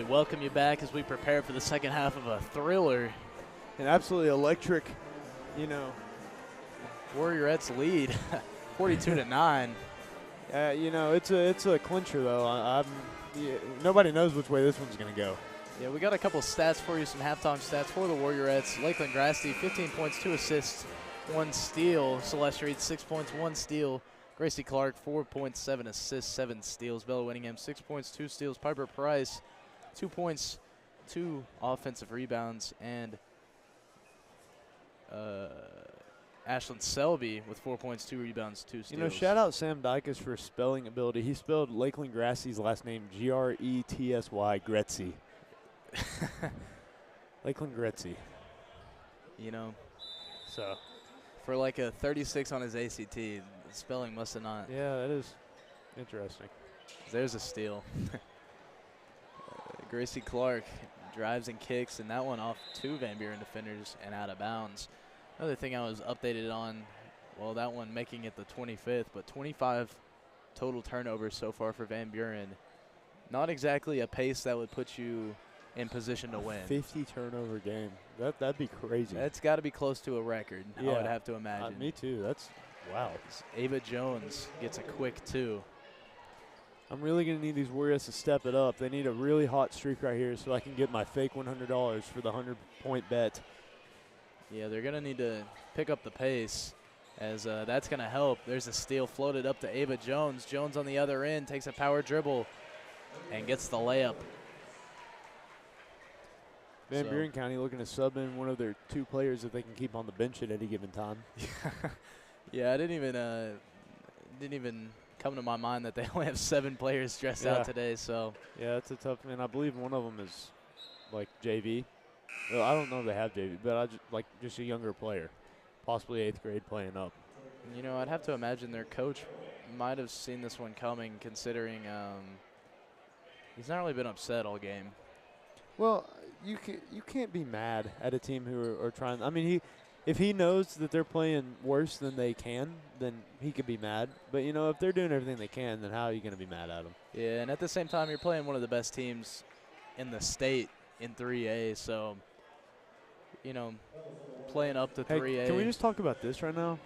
[SPEAKER 2] welcome you back as we prepare for the second half of a thriller.
[SPEAKER 1] An absolutely electric, you know.
[SPEAKER 2] Warriorettes lead 42-9.
[SPEAKER 1] You know, it's a clincher, though. Nobody knows which way this one's going to go.
[SPEAKER 2] Yeah, we got a couple stats for you, some halftime stats for the Warriorettes. Lakeland Grassley, 15 points, 2 assists, 1 steal. Celeste Reed, 6 points, 1 steal. Gracie Clark, 4 points, 7 assists, 7 steals. Bella Winningham, 6 points, 2 steals. Piper Price, 2 points, 2 offensive rebounds. And Ashlyn Selby with 4 points, 2 rebounds, 2 steals.
[SPEAKER 1] You know, shout out Sam Dykus for spelling ability. He spelled Lakeland Grassy's last name Gretsy, Gretzy. Lakeland Gretzy.
[SPEAKER 2] You know,
[SPEAKER 1] so
[SPEAKER 2] for like a 36 on his ACT, the spelling must have not.
[SPEAKER 1] Yeah, that is interesting.
[SPEAKER 2] There's a steal. Gracie Clark drives and kicks, and that one off 2 Van Buren defenders and out of bounds. Another thing I was updated on, well, that one making it the 25th, but 25 total turnovers so far for Van Buren. Not exactly a pace that would put you in position to win.
[SPEAKER 1] 50 turnover game. That'd be crazy.
[SPEAKER 2] That's got to be close to a record,
[SPEAKER 1] yeah.
[SPEAKER 2] I would have to imagine.
[SPEAKER 1] Me too. That's wow.
[SPEAKER 2] Ava Jones gets a quick 2.
[SPEAKER 1] I'm really going to need these Warriors to step it up. They need a really hot streak right here so I can get my fake $100 for the 100-point bet.
[SPEAKER 2] Yeah, they're going to need to pick up the pace as that's going to help. There's a steal floated up to Ava Jones. Jones on the other end takes a power dribble and gets the layup.
[SPEAKER 1] Van Buren County looking to sub in one of their 2 players that they can keep on the bench at any given time.
[SPEAKER 2] Yeah, I didn't even come to my mind that they only have 7 players dressed out today. So
[SPEAKER 1] yeah, it's a tough. And I believe one of them is like JV. Well, I don't know if they have JV, but just a younger player, possibly 8th grade playing up.
[SPEAKER 2] You know, I'd have to imagine their coach might have seen this one coming, considering he's not really been upset all game.
[SPEAKER 1] Well, you can't be mad at a team who are trying. I mean, if he knows that they're playing worse than they can, then he could be mad. But, you know, if they're doing everything they can, then how are you going to be mad at them?
[SPEAKER 2] Yeah, and at the same time, you're playing one of the best teams in the state in 3A. So, you know, playing up to 3A.
[SPEAKER 1] Can we just talk about this right now?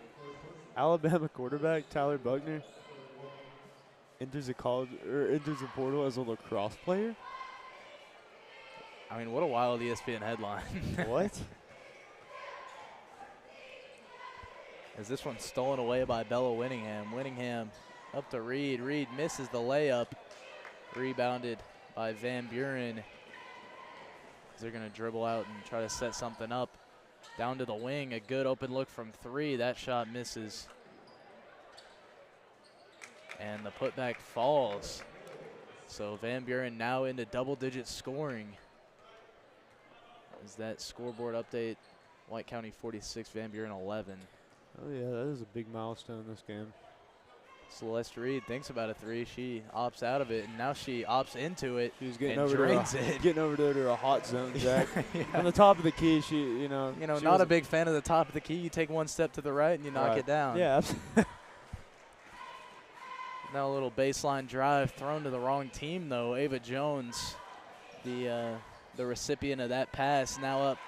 [SPEAKER 1] Alabama quarterback Tyler Buckner enters the portal as a lacrosse player.
[SPEAKER 2] I mean, what a wild ESPN headline.
[SPEAKER 1] What?
[SPEAKER 2] As this one's stolen away by Bella Winningham. Winningham up to Reed. Reed misses the layup. Rebounded by Van Buren. They're going to dribble out and try to set something up. Down to the wing. A good open look from 3. That shot misses. And the putback falls. So Van Buren now into double-digit scoring. Is that scoreboard update? White County 46, Van Buren 11.
[SPEAKER 1] Oh, yeah, that is a big milestone in this game.
[SPEAKER 2] Celeste Reed thinks about a 3. She opts out of it, and now she opts into it.
[SPEAKER 1] She's getting
[SPEAKER 2] and drains
[SPEAKER 1] it. Getting over there to a hot zone, Zach.
[SPEAKER 2] Yeah.
[SPEAKER 1] On the top of the key, she
[SPEAKER 2] not a big fan of the top of the key. You take one step to the right, and you knock it down.
[SPEAKER 1] Yeah, absolutely.
[SPEAKER 2] Now a little baseline drive thrown to the wrong team, though. Ava Jones, the recipient of that pass, now up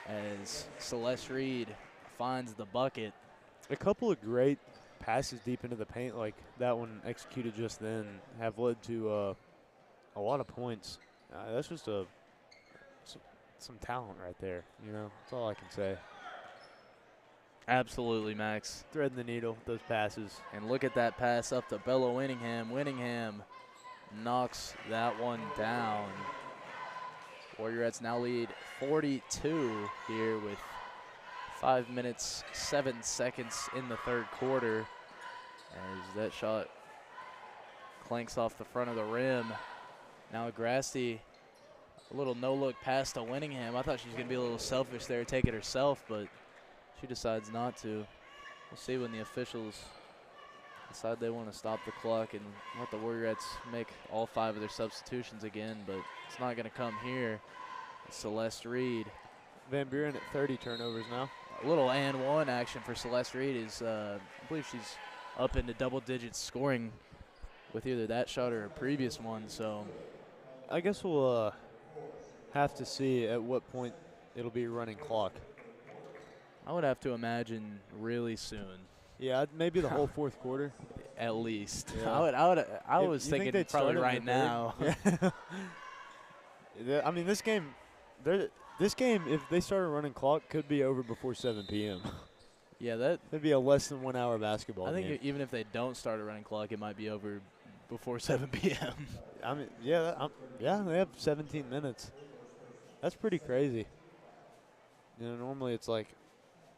[SPEAKER 2] as Celeste Reed finds the bucket.
[SPEAKER 1] A couple of great passes deep into the paint like that one executed just then have led to a lot of points. That's just some talent right there, you know. That's all I can say.
[SPEAKER 2] Absolutely, Max.
[SPEAKER 1] Threading the needle with those passes.
[SPEAKER 2] And look at that pass up to Bella Winningham. Winningham knocks that one down. Warriorettes now lead 42 here with 5 minutes, 7 seconds in the third quarter. As that shot clanks off the front of the rim. Now Grasty, a little no-look pass to Winningham. I thought she was going to be a little selfish there, take it herself, but she decides not to. We'll see when the officials decide they want to stop the clock and let the Warriorettes make all 5 of their substitutions again, but it's not going to come here. Celeste Reed.
[SPEAKER 1] Van Buren at 30 turnovers now.
[SPEAKER 2] A little and one action for Celeste Reed is, I believe she's up into double digits scoring with either that shot or a previous one. So
[SPEAKER 1] I guess we'll have to see at what point it'll be a running clock.
[SPEAKER 2] I would have to imagine really soon.
[SPEAKER 1] Yeah, maybe the whole fourth quarter.
[SPEAKER 2] At least.
[SPEAKER 1] Yeah.
[SPEAKER 2] I was
[SPEAKER 1] You think
[SPEAKER 2] thinking
[SPEAKER 1] they'd
[SPEAKER 2] probably
[SPEAKER 1] start in
[SPEAKER 2] right
[SPEAKER 1] the third?
[SPEAKER 2] now.
[SPEAKER 1] Yeah. I mean, this game, if they start a running clock, could be over before 7 p.m.
[SPEAKER 2] Yeah, that.
[SPEAKER 1] It'd be a less than 1 hour basketball
[SPEAKER 2] I think
[SPEAKER 1] game.
[SPEAKER 2] even if they don't start a running clock, it might be over before 7 p.m.
[SPEAKER 1] I mean, yeah, they have 17 minutes. That's pretty crazy. You know, normally it's like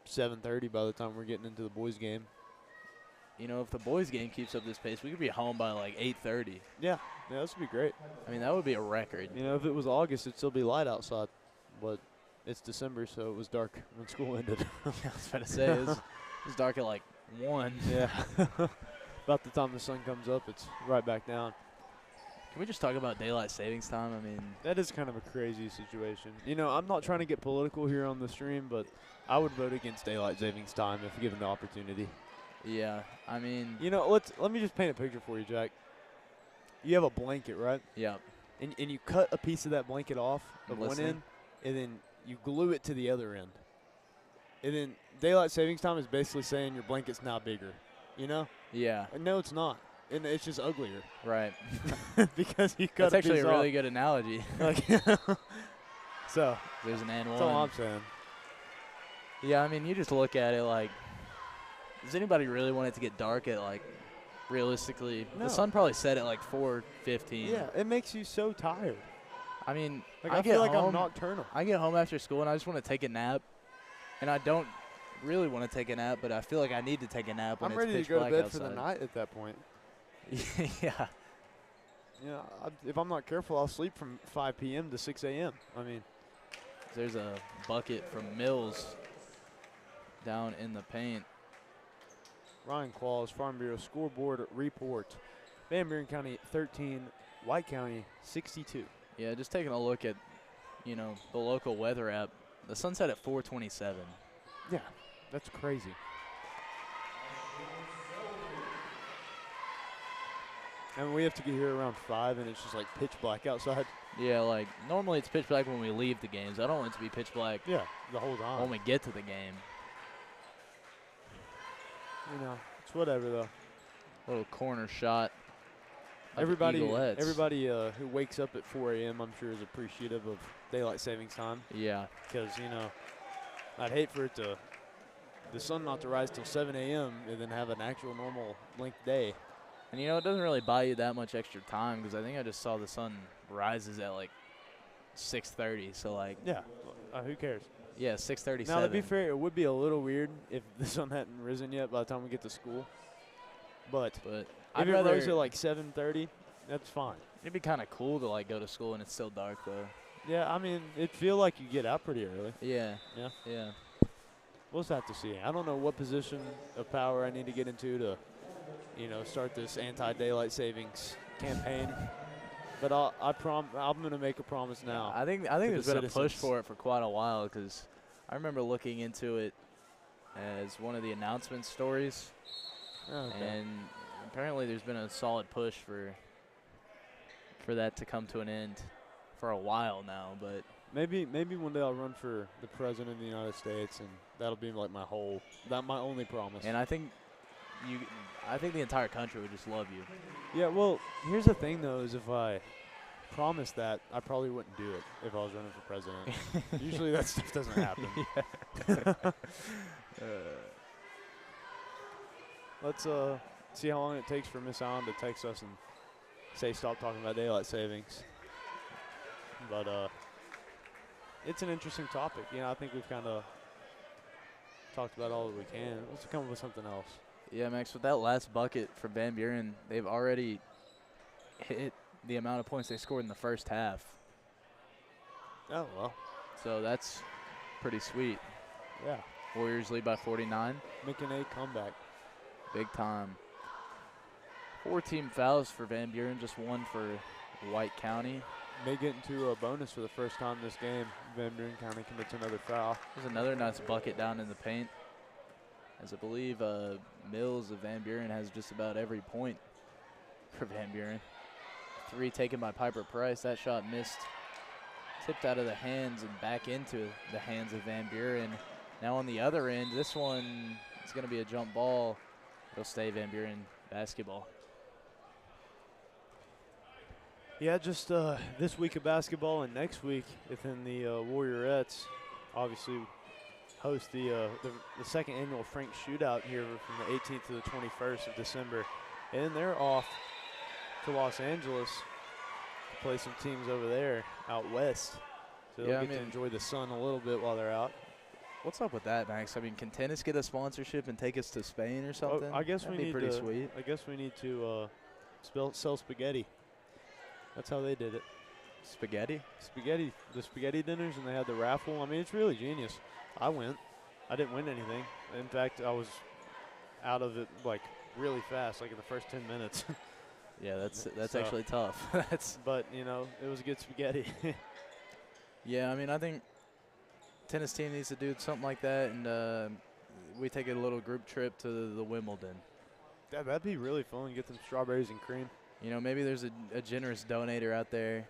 [SPEAKER 1] 7:30 by the time we're getting into the boys' game.
[SPEAKER 2] You know, if the boys' game keeps up this pace, we could be home by like 8:30.
[SPEAKER 1] Yeah, this would be great.
[SPEAKER 2] I mean, that would be a record.
[SPEAKER 1] You know, if it was August, it'd still be light outside, but it's December, so it was dark when school ended.
[SPEAKER 2] I was about to say, it was dark at like 1.
[SPEAKER 1] Yeah. About the time the sun comes up, it's right back down.
[SPEAKER 2] Can we just talk about daylight savings time? I mean,
[SPEAKER 1] That is kind of a crazy situation. You know, I'm not trying to get political here on the stream, but I would vote against daylight savings time if given the opportunity.
[SPEAKER 2] yeah, I mean,
[SPEAKER 1] You know, let me just paint a picture for you, Jack. You have a blanket, right?
[SPEAKER 2] yeah,
[SPEAKER 1] And you cut a piece of that blanket off of
[SPEAKER 2] I'm
[SPEAKER 1] one
[SPEAKER 2] listening.
[SPEAKER 1] end, and then you glue it to the other end. And then daylight savings time is basically saying your blanket's now bigger. You know?
[SPEAKER 2] yeah,
[SPEAKER 1] And no, it's not. And it's just uglier
[SPEAKER 2] right.
[SPEAKER 1] because you cut
[SPEAKER 2] That's actually
[SPEAKER 1] piece
[SPEAKER 2] a really
[SPEAKER 1] off.
[SPEAKER 2] good analogy.
[SPEAKER 1] Like, so
[SPEAKER 2] There's an and
[SPEAKER 1] that's all
[SPEAKER 2] one.
[SPEAKER 1] I'm saying.
[SPEAKER 2] Yeah, I mean, you just look at it like, does anybody really want it to get dark at like, realistically?
[SPEAKER 1] No.
[SPEAKER 2] The sun probably set at like 4:15.
[SPEAKER 1] Yeah, it makes you so tired.
[SPEAKER 2] I mean,
[SPEAKER 1] Like
[SPEAKER 2] I
[SPEAKER 1] I
[SPEAKER 2] get
[SPEAKER 1] feel like
[SPEAKER 2] home.
[SPEAKER 1] I'm nocturnal.
[SPEAKER 2] I get home after school and I just want to take a nap, and I don't really want to take a nap, but I feel like I need to take a nap when
[SPEAKER 1] I'm
[SPEAKER 2] it's
[SPEAKER 1] ready to
[SPEAKER 2] pitch
[SPEAKER 1] go to
[SPEAKER 2] black
[SPEAKER 1] bed
[SPEAKER 2] outside.
[SPEAKER 1] for the night at that point.
[SPEAKER 2] Yeah.
[SPEAKER 1] You know, if I'm not careful, I'll sleep from 5 p.m. to 6 a.m. I mean,
[SPEAKER 2] There's a bucket from Mills down in the paint.
[SPEAKER 1] Ryan Qualls, Farm Bureau scoreboard report. Van Buren County 13, White County 62.
[SPEAKER 2] Yeah, just taking a look at, you know, the local weather app. The sun set at 4:27.
[SPEAKER 1] Yeah, that's crazy. And we have to get here around 5, and it's just like pitch black outside.
[SPEAKER 2] Yeah, like normally it's pitch black when we leave the games. I don't want it to be pitch black
[SPEAKER 1] Yeah, the whole time.
[SPEAKER 2] when we get to the game.
[SPEAKER 1] You know, it's whatever though.
[SPEAKER 2] Little corner shot. of the
[SPEAKER 1] Everybody
[SPEAKER 2] Eaglettes.
[SPEAKER 1] who wakes up at 4 a.m. I'm sure is appreciative of daylight savings time
[SPEAKER 2] Yeah.
[SPEAKER 1] because, you know, I'd hate for the sun not to rise till 7 a.m. and then have an actual normal length day.
[SPEAKER 2] And, you know, it doesn't really buy you that much extra time because I think I just saw the sun rises at like 6:30. So, like,
[SPEAKER 1] Yeah, who cares?
[SPEAKER 2] yeah, 6:37.
[SPEAKER 1] Now, to be fair, it would be a little weird if the sun hadn't risen yet by the time we get to school. But
[SPEAKER 2] But
[SPEAKER 1] if
[SPEAKER 2] I'd
[SPEAKER 1] it
[SPEAKER 2] rather
[SPEAKER 1] rose at like 7:30, that's fine.
[SPEAKER 2] it'd be kind of cool to, like, go to school and it's still dark, though.
[SPEAKER 1] Yeah, I mean, it'd feel like you get out pretty early.
[SPEAKER 2] Yeah.
[SPEAKER 1] Yeah.
[SPEAKER 2] Yeah.
[SPEAKER 1] We'll just have to see. I don't know what position of power I need to get into to, you know, start this anti-daylight savings campaign. But I'm going to make a promise now.
[SPEAKER 2] I think
[SPEAKER 1] to
[SPEAKER 2] there's
[SPEAKER 1] the
[SPEAKER 2] been a push
[SPEAKER 1] citizens.
[SPEAKER 2] for it for quite a while because I remember looking into it as one of the announcement stories,
[SPEAKER 1] Okay.
[SPEAKER 2] and apparently there's been a solid push for that to come to an end for a while now. But
[SPEAKER 1] Maybe one day I'll run for the president of the United States, and that'll be like my only promise.
[SPEAKER 2] and I think the entire country would just love you.
[SPEAKER 1] Yeah, well, here's the thing though: is if I promised that, I probably wouldn't do it if I was running for president. Usually that stuff doesn't happen. Let's see how long it takes for Miss Allen to text us and say stop talking about daylight savings. But it's an interesting topic. You know, I think we've kind of talked about all that we can. Let's come up with something else.
[SPEAKER 2] Yeah, Max, with that last bucket for Van Buren, they've already hit the amount of points they scored in the first half.
[SPEAKER 1] Oh, well.
[SPEAKER 2] So that's pretty sweet.
[SPEAKER 1] Yeah.
[SPEAKER 2] Warriors lead by 49.
[SPEAKER 1] Making a comeback.
[SPEAKER 2] Big time. 4 team fouls for Van Buren, just 1 for White County.
[SPEAKER 1] May get into a bonus for the first time this game. Van Buren County commits another foul.
[SPEAKER 2] There's another nice bucket down in the paint. As I believe Mills of Van Buren has just about every point for Van Buren. three taken by Piper Price. That shot missed, tipped out of the hands and back into the hands of Van Buren. Now on the other end, this one is going to be a jump ball. It'll stay Van Buren basketball.
[SPEAKER 1] Yeah, just this week of basketball and next week within the Warriorettes, obviously host the second annual Frank Shootout here from the 18th to the 21st of December. And they're off to Los Angeles to play some teams over there out west. So they'll get to enjoy the sun a little bit while they're out.
[SPEAKER 2] What's up with that, Max? I mean, can tennis get a sponsorship and take us to Spain or something?
[SPEAKER 1] Well, I guess
[SPEAKER 2] That'd
[SPEAKER 1] we
[SPEAKER 2] be
[SPEAKER 1] need
[SPEAKER 2] pretty
[SPEAKER 1] to,
[SPEAKER 2] sweet.
[SPEAKER 1] I guess we need to sell spaghetti. That's how they did it.
[SPEAKER 2] Spaghetti?
[SPEAKER 1] The spaghetti dinners, and they had the raffle. I mean, it's really genius. I went. I didn't win anything. In fact, I was out of it like really fast, like in the first 10 minutes.
[SPEAKER 2] Yeah, that's
[SPEAKER 1] So-
[SPEAKER 2] actually tough.
[SPEAKER 1] But, you know, it was good spaghetti.
[SPEAKER 2] Yeah, I mean, I think tennis team needs to do something like that, and we take a little group trip to the Wimbledon.
[SPEAKER 1] Yeah, that'd be really fun. Get some strawberries and cream.
[SPEAKER 2] You know, maybe there's a generous donator out there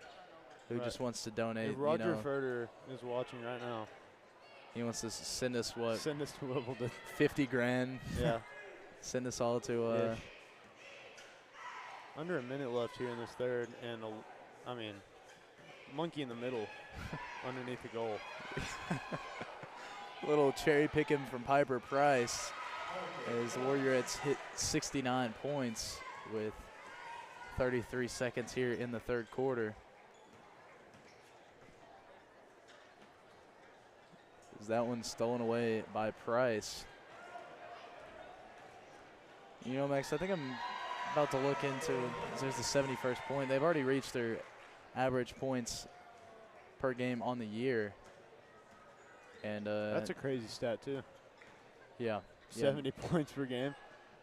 [SPEAKER 2] who
[SPEAKER 1] Right.
[SPEAKER 2] just wants to donate.
[SPEAKER 1] If Roger
[SPEAKER 2] you know,
[SPEAKER 1] Federer is watching right now,
[SPEAKER 2] he wants to send us what,
[SPEAKER 1] send us to Wimbledon.
[SPEAKER 2] 50 grand.
[SPEAKER 1] Yeah.
[SPEAKER 2] Send us all to.
[SPEAKER 1] Ish. Under a minute left here in this third, and I mean, monkey in the middle, underneath the goal.
[SPEAKER 2] Little cherry picking from Piper Price as the Warriorettes hit 69 points with 33 seconds here in the third quarter. Is that one stolen away by Price? You know, Max, I think I'm about to look into, there's the 71st point. They've already reached their average points per game on the year. And
[SPEAKER 1] That's a crazy stat, too.
[SPEAKER 2] yeah.
[SPEAKER 1] 70 points per game.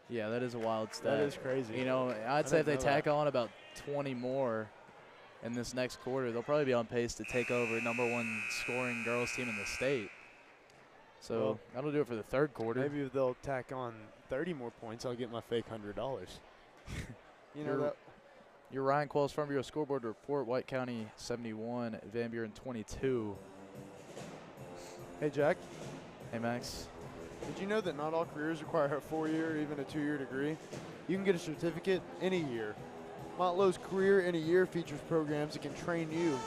[SPEAKER 2] Yeah, that is a wild stat.
[SPEAKER 1] That is crazy.
[SPEAKER 2] You know, I'd say if they tack on about 20 more in this next quarter, they'll probably be on pace to take over #1 scoring girls team in the state. So
[SPEAKER 1] Well,
[SPEAKER 2] that'll do it for the third quarter.
[SPEAKER 1] Maybe if they'll tack on 30 more points, I'll get my fake $100. You know that.
[SPEAKER 2] Your Ryan Qualls Farm Bureau scoreboard report: White County 71, Van Buren 22.
[SPEAKER 1] Hey, Jack,
[SPEAKER 2] Hey, Max.
[SPEAKER 1] did you know that not all careers require a 4-year or even a 2-year degree? You can get a certificate in a year. Motlow's Career in a Year features programs that can train you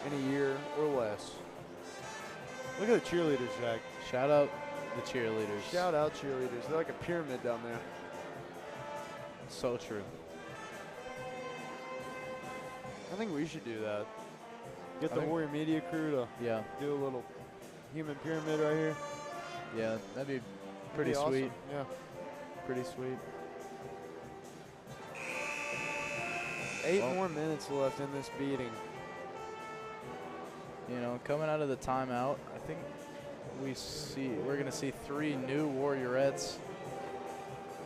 [SPEAKER 1] in a year or less. Look at the cheerleaders, Jack.
[SPEAKER 2] Shout out the cheerleaders.
[SPEAKER 1] Shout out cheerleaders. They're like a pyramid down there.
[SPEAKER 2] So true.
[SPEAKER 1] I think we should do that. Get
[SPEAKER 2] I
[SPEAKER 1] the
[SPEAKER 2] think-
[SPEAKER 1] Warrior Media crew to
[SPEAKER 2] Yeah,
[SPEAKER 1] do a little human pyramid right here.
[SPEAKER 2] yeah, that'd be
[SPEAKER 1] That'd
[SPEAKER 2] pretty
[SPEAKER 1] be awesome.
[SPEAKER 2] sweet.
[SPEAKER 1] Yeah.
[SPEAKER 2] Pretty sweet.
[SPEAKER 1] 8
[SPEAKER 2] Well-
[SPEAKER 1] more minutes left in this beating.
[SPEAKER 2] You know, coming out of the timeout, I think we're going to see 3 new Warriorettes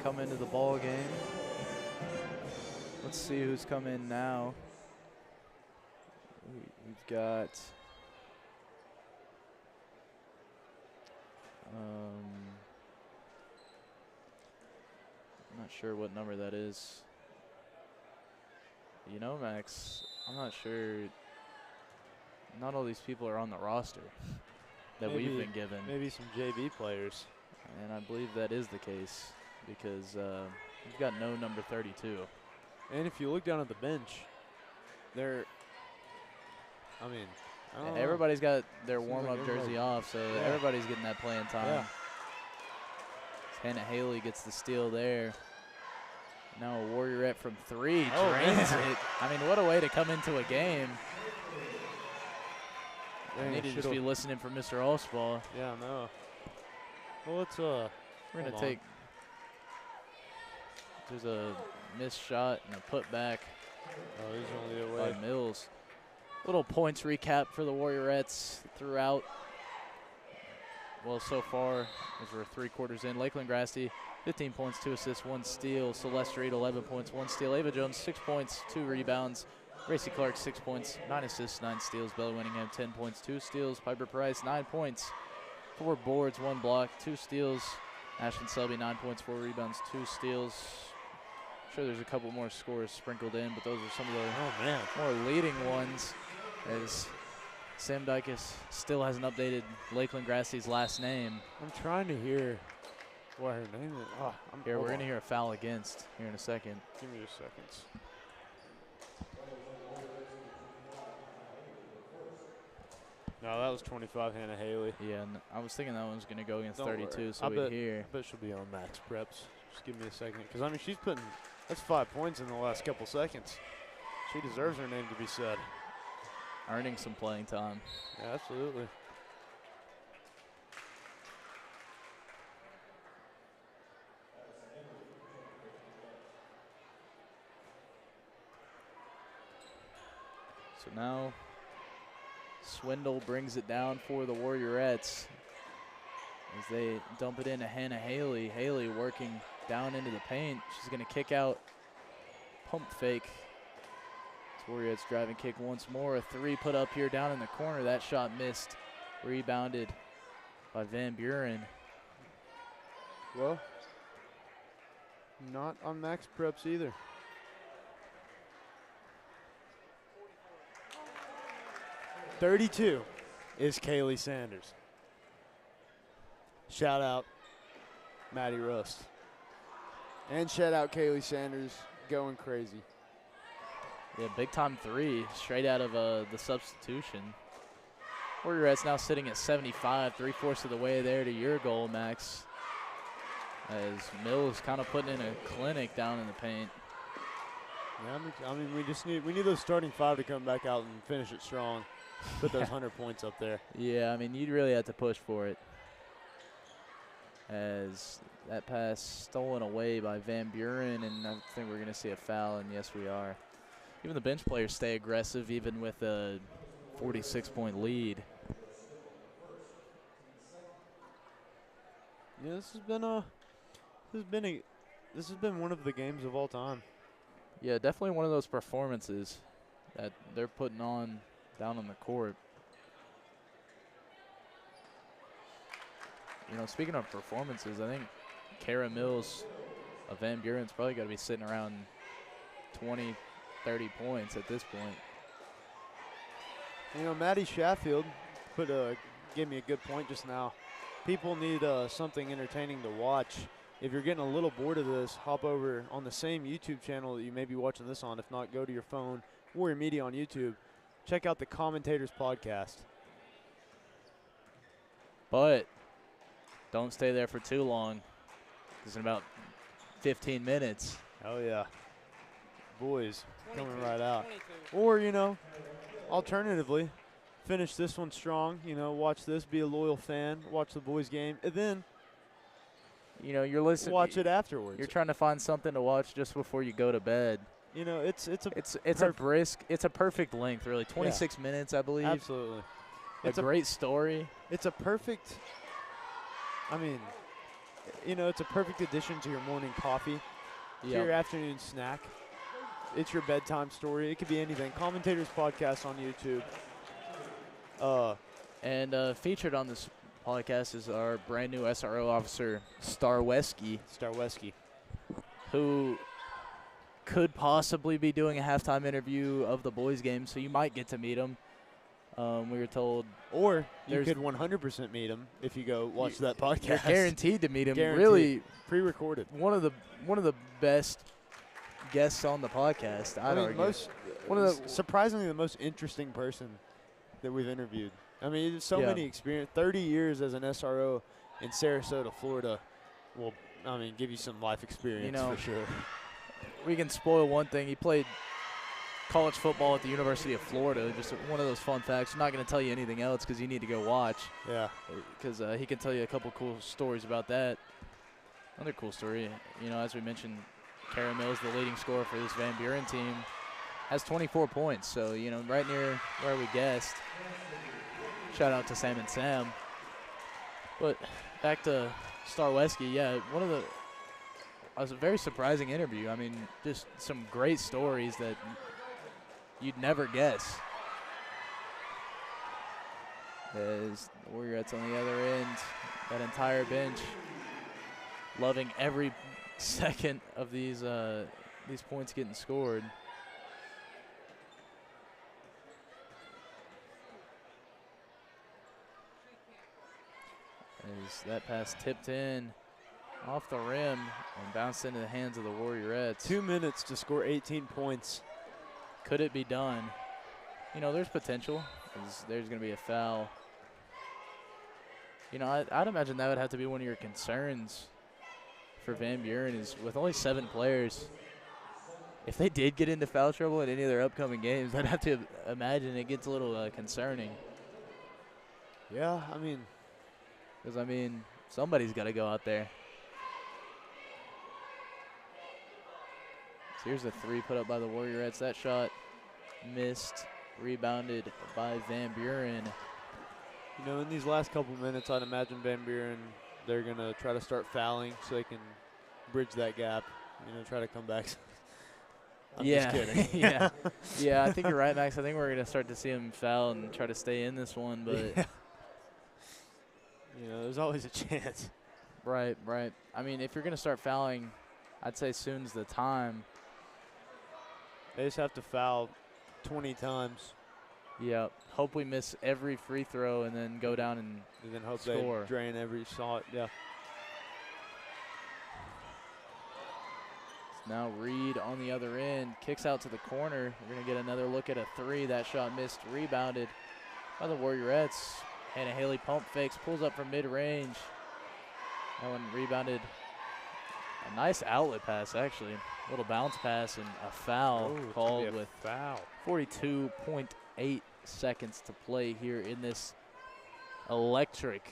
[SPEAKER 2] come into the ball game. Let's see who's come in now. We've got I'm not sure what number that is. You know, Max, I'm not sure. Not all these people are on the roster that we've
[SPEAKER 1] Maybe-
[SPEAKER 2] been given.
[SPEAKER 1] Maybe some JV players.
[SPEAKER 2] And I believe that is the case because we've got no number 32.
[SPEAKER 1] And if you look down at the bench, they're, I mean, I don't know.
[SPEAKER 2] Everybody's got their
[SPEAKER 1] Seems
[SPEAKER 2] warm-up
[SPEAKER 1] like
[SPEAKER 2] jersey off, so
[SPEAKER 1] Yeah.
[SPEAKER 2] everybody's getting that playing time.
[SPEAKER 1] Yeah.
[SPEAKER 2] Hannah Haley gets the steal there. Now a Warriorette from 3
[SPEAKER 1] Oh,
[SPEAKER 2] drains
[SPEAKER 1] man.
[SPEAKER 2] it. I mean, what a way to come into a game. I
[SPEAKER 1] Dang,
[SPEAKER 2] need to just
[SPEAKER 1] should've-
[SPEAKER 2] be listening for Mr. Allspaw.
[SPEAKER 1] Yeah, I know. Well, let's,
[SPEAKER 2] We're going
[SPEAKER 1] Hold
[SPEAKER 2] to
[SPEAKER 1] on.
[SPEAKER 2] take. There's a missed shot and a putback
[SPEAKER 1] oh, this is only the
[SPEAKER 2] by
[SPEAKER 1] way.
[SPEAKER 2] Mills. Little points recap for the Warriorettes throughout. Well, so far, as we're 3 quarters in, Lakeland Grassley, 15 points, 2 assists, 1 steal. Celeste Reed, 11 points, 1 steal. Ava Jones, 6 points, 2 rebounds. Gracie Clark, 6 points, 9 assists, 9 steals. Bella Winningham, 10 points, 2 steals. Piper Price, 9 points, 4 boards, 1 block, 2 steals. Ashton Selby, 9 points, 4 rebounds, 2 steals. sure there's a couple more scores sprinkled in, but those are some of the
[SPEAKER 1] Oh, man.
[SPEAKER 2] more leading ones, as Sam Dykes still hasn't updated Lakeland Grassie's last name.
[SPEAKER 1] I'm trying to hear what her name is. Oh,
[SPEAKER 2] Here, we're going to hear a foul against here in a second.
[SPEAKER 1] Give me 2 seconds. No, that was 25, Hannah Haley.
[SPEAKER 2] Yeah, and I was thinking that one was going to go against
[SPEAKER 1] Don't
[SPEAKER 2] 32,
[SPEAKER 1] worry.
[SPEAKER 2] so
[SPEAKER 1] I
[SPEAKER 2] we hear.
[SPEAKER 1] bet she'll be on max preps. Just give me a second. Because, I mean, she's putting – that's 5 points in the last couple seconds. She deserves her name to be said.
[SPEAKER 2] Earning some playing time.
[SPEAKER 1] Yeah, absolutely.
[SPEAKER 2] So now Swindle brings it down for the Warriorettes as they dump it into Hannah Haley. Haley working down into the paint. She's going to kick out, pump fake. Warriorettes driving kick once more. A three put up here down in the corner. That shot missed. Rebounded by Van Buren.
[SPEAKER 1] Well, not on max preps either. .32 is Kaylee Sanders. Shout out Maddie Rust. And shout out Kaylee Sanders going crazy.
[SPEAKER 2] Yeah, big time three straight out of the substitution. Warriorettes now sitting at 75, 3/4 of the way there to your goal, Max. As Mills kind of putting in a clinic down in the paint.
[SPEAKER 1] Yeah, I mean, we need those starting 5 to come back out and finish it strong. Put those 100 points up there.
[SPEAKER 2] Yeah, I mean, you'd really have to push for it. As that pass stolen away by Van Buren, and I think we're going to see a foul, and yes, we are. Even the bench players stay aggressive, even with a 46-point lead.
[SPEAKER 1] Yeah, this has been one of the games of all time.
[SPEAKER 2] Yeah, definitely one of those performances that they're putting on down on the court. You know, speaking of performances, I think Kara Mills of Van Buren's probably got to be sitting around 20, 30 points at this point.
[SPEAKER 1] You know, Maddie Sheffield gave me a good point just now. People need something entertaining to watch. If you're getting a little bored of this, hop over on the same YouTube channel that you may be watching this on. If not, go to your phone, Warrior Media on YouTube. Check out the Commentators Podcast.
[SPEAKER 2] But don't stay there for too long. It's in about 15 minutes.
[SPEAKER 1] Oh, yeah. Boys coming right out.
[SPEAKER 3] 22.
[SPEAKER 1] Or, you know, alternatively, finish this one strong. You know, watch this, be a loyal fan, watch the boys' game, and then
[SPEAKER 2] You know, you're listening.
[SPEAKER 1] watch it afterwards.
[SPEAKER 2] You're trying to find something to watch just before you go to bed.
[SPEAKER 1] You know, it's
[SPEAKER 2] a perfect length, really. 26 minutes, I believe.
[SPEAKER 1] absolutely.
[SPEAKER 2] It's a great story.
[SPEAKER 1] It's a perfect, I mean, you know, it's a perfect addition to your morning coffee, to your afternoon snack. It's your bedtime story. It could be anything. Commentators Podcast on YouTube.
[SPEAKER 2] And featured on this podcast is our brand new SRO officer, Starweski, who could possibly be doing a halftime interview of the boys' game, so you might get to meet him. We were told.
[SPEAKER 1] Or you could 100% meet him if you go watch that podcast.
[SPEAKER 2] You're guaranteed to meet him.
[SPEAKER 1] Guaranteed.
[SPEAKER 2] Really
[SPEAKER 1] Pre-recorded.
[SPEAKER 2] one of the best guests on the podcast. I'd argue.
[SPEAKER 1] Surprisingly the most interesting person that we've interviewed. I mean, so many experience. 30 years as an SRO in Sarasota, Florida will, I mean, give you some life experience for sure.
[SPEAKER 2] We can spoil one thing. He played college football at the University of Florida. Just one of those fun facts. I'm not going to tell you anything else because you need to go watch.
[SPEAKER 1] Yeah.
[SPEAKER 2] Because he can tell you a couple cool stories about that. Another cool story, you know, as we mentioned, Kara Mills, the leading scorer for this Van Buren team, has 24 points. So, you know, right near where we guessed. Shout out to Sam and Sam. But back to Starweski, yeah, it was a very surprising interview. I mean, just some great stories that you'd never guess. As the Warriorettes on the other end, that entire bench loving every second of these these points getting scored. As that pass tipped in off the rim and bounced into the hands of the Warriorettes.
[SPEAKER 1] 2 minutes to score 18 points.
[SPEAKER 2] Could it be done? You know, there's potential. There's going to be a foul. You know, I'd imagine that would have to be one of your concerns for Van Buren is with only 7 players. If they did get into foul trouble in any of their upcoming games, I'd have to imagine it gets a little concerning.
[SPEAKER 1] Yeah, I mean.
[SPEAKER 2] Because, I mean, somebody's got to go out there. So here's a 3 put up by the Warriorettes. That shot missed, rebounded by Van Buren.
[SPEAKER 1] You know, in these last couple minutes, I'd imagine Van Buren, they're going to try to start fouling so they can bridge that gap, you know, try to come back. I'm just kidding.
[SPEAKER 2] Yeah. Yeah, I think you're right, Max. I think we're going to start to see him foul and try to stay in this one. But,
[SPEAKER 1] yeah. You know, there's always a chance.
[SPEAKER 2] Right, right. I mean, if you're going to start fouling, I'd say soon's the time.
[SPEAKER 1] They just have to foul 20 times.
[SPEAKER 2] Yeah. Hope we miss every free throw and then go down and
[SPEAKER 1] then hope
[SPEAKER 2] score.
[SPEAKER 1] They drain every shot. Yeah.
[SPEAKER 2] Now Reed on the other end, kicks out to the corner. We're going to get another look at a 3. That shot missed, rebounded by the Warriorettes. Hannah Haley pump fakes, pulls up from mid-range. That one rebounded. A nice outlet pass, actually. A little bounce pass and a foul called with 42.8 seconds to play here in this electric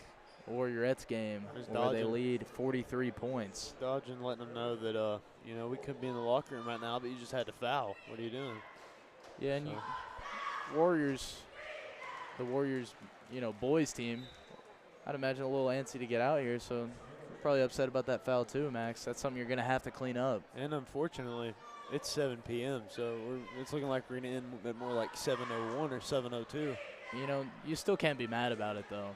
[SPEAKER 2] Warriorettes game where they lead 43 points.
[SPEAKER 1] Dodging, letting them know that, you know, we could be in the locker room right now, but you just had to foul. What are you doing?
[SPEAKER 2] Yeah, and the Warriors, you know, boys team, I'd imagine a little antsy to get out here, so probably upset about that foul too, Max. That's something you're going to have to clean up.
[SPEAKER 1] And unfortunately, it's 7 p.m., so it's looking like we're going to end at more like 7:01 or 7:02.
[SPEAKER 2] You know, you still can't be mad about it, though.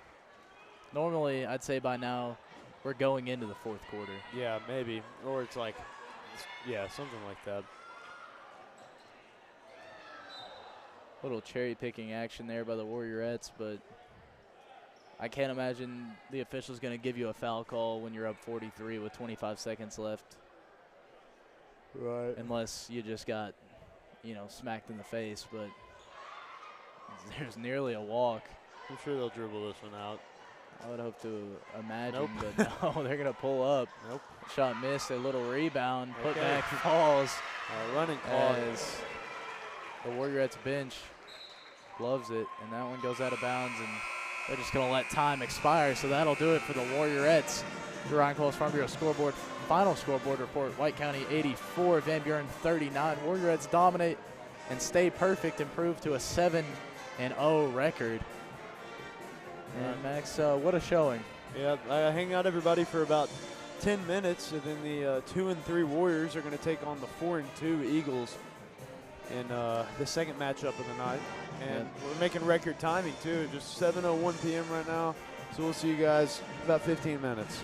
[SPEAKER 2] Normally, I'd say by now, we're going into the 4th quarter.
[SPEAKER 1] Yeah, maybe. Or it's like, yeah, something like that.
[SPEAKER 2] Little cherry-picking action there by the Warriorettes, but I can't imagine the official's going to give you a foul call when you're up 43 with 25 seconds left.
[SPEAKER 1] Right.
[SPEAKER 2] Unless you just got, you know, smacked in the face, but there's nearly a walk.
[SPEAKER 1] I'm sure they'll dribble this one out.
[SPEAKER 2] I would hope to imagine,
[SPEAKER 1] Nope.
[SPEAKER 2] but no, they're going to pull up.
[SPEAKER 1] Nope.
[SPEAKER 2] Shot missed, a little rebound, put
[SPEAKER 1] Okay.
[SPEAKER 2] back falls.
[SPEAKER 1] Running call.
[SPEAKER 2] As the Warriorettes bench loves it, and that one goes out of bounds, and they're just going to let time expire, so that'll do it for the Warriorettes. The Ryan Coles Farm Bureau scoreboard, final scoreboard report, White County 84, Van Buren 39. Warriorettes dominate and stay perfect, improve to a 7-0 record. And Max, what a showing.
[SPEAKER 1] Yeah, I hang out everybody for about 10 minutes, and then the 2-3 Warriors are going to take on the 4-2 Eagles in the second matchup of the night. And we're making record timing, too, just 7:01 p.m. right now. So we'll see you guys in about 15 minutes.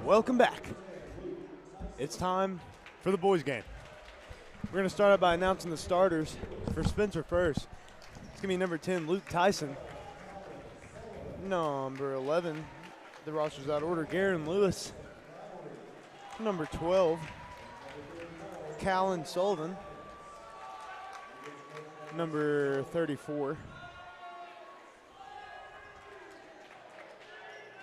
[SPEAKER 1] Welcome back. It's time for the boys' game. We're going to start out by announcing the starters. For Spencer first, it's going to be number 10, Luke Tyson. Number 11, the roster's out of order, Garen Lewis. Number 12, Callan Sullivan. Number 34,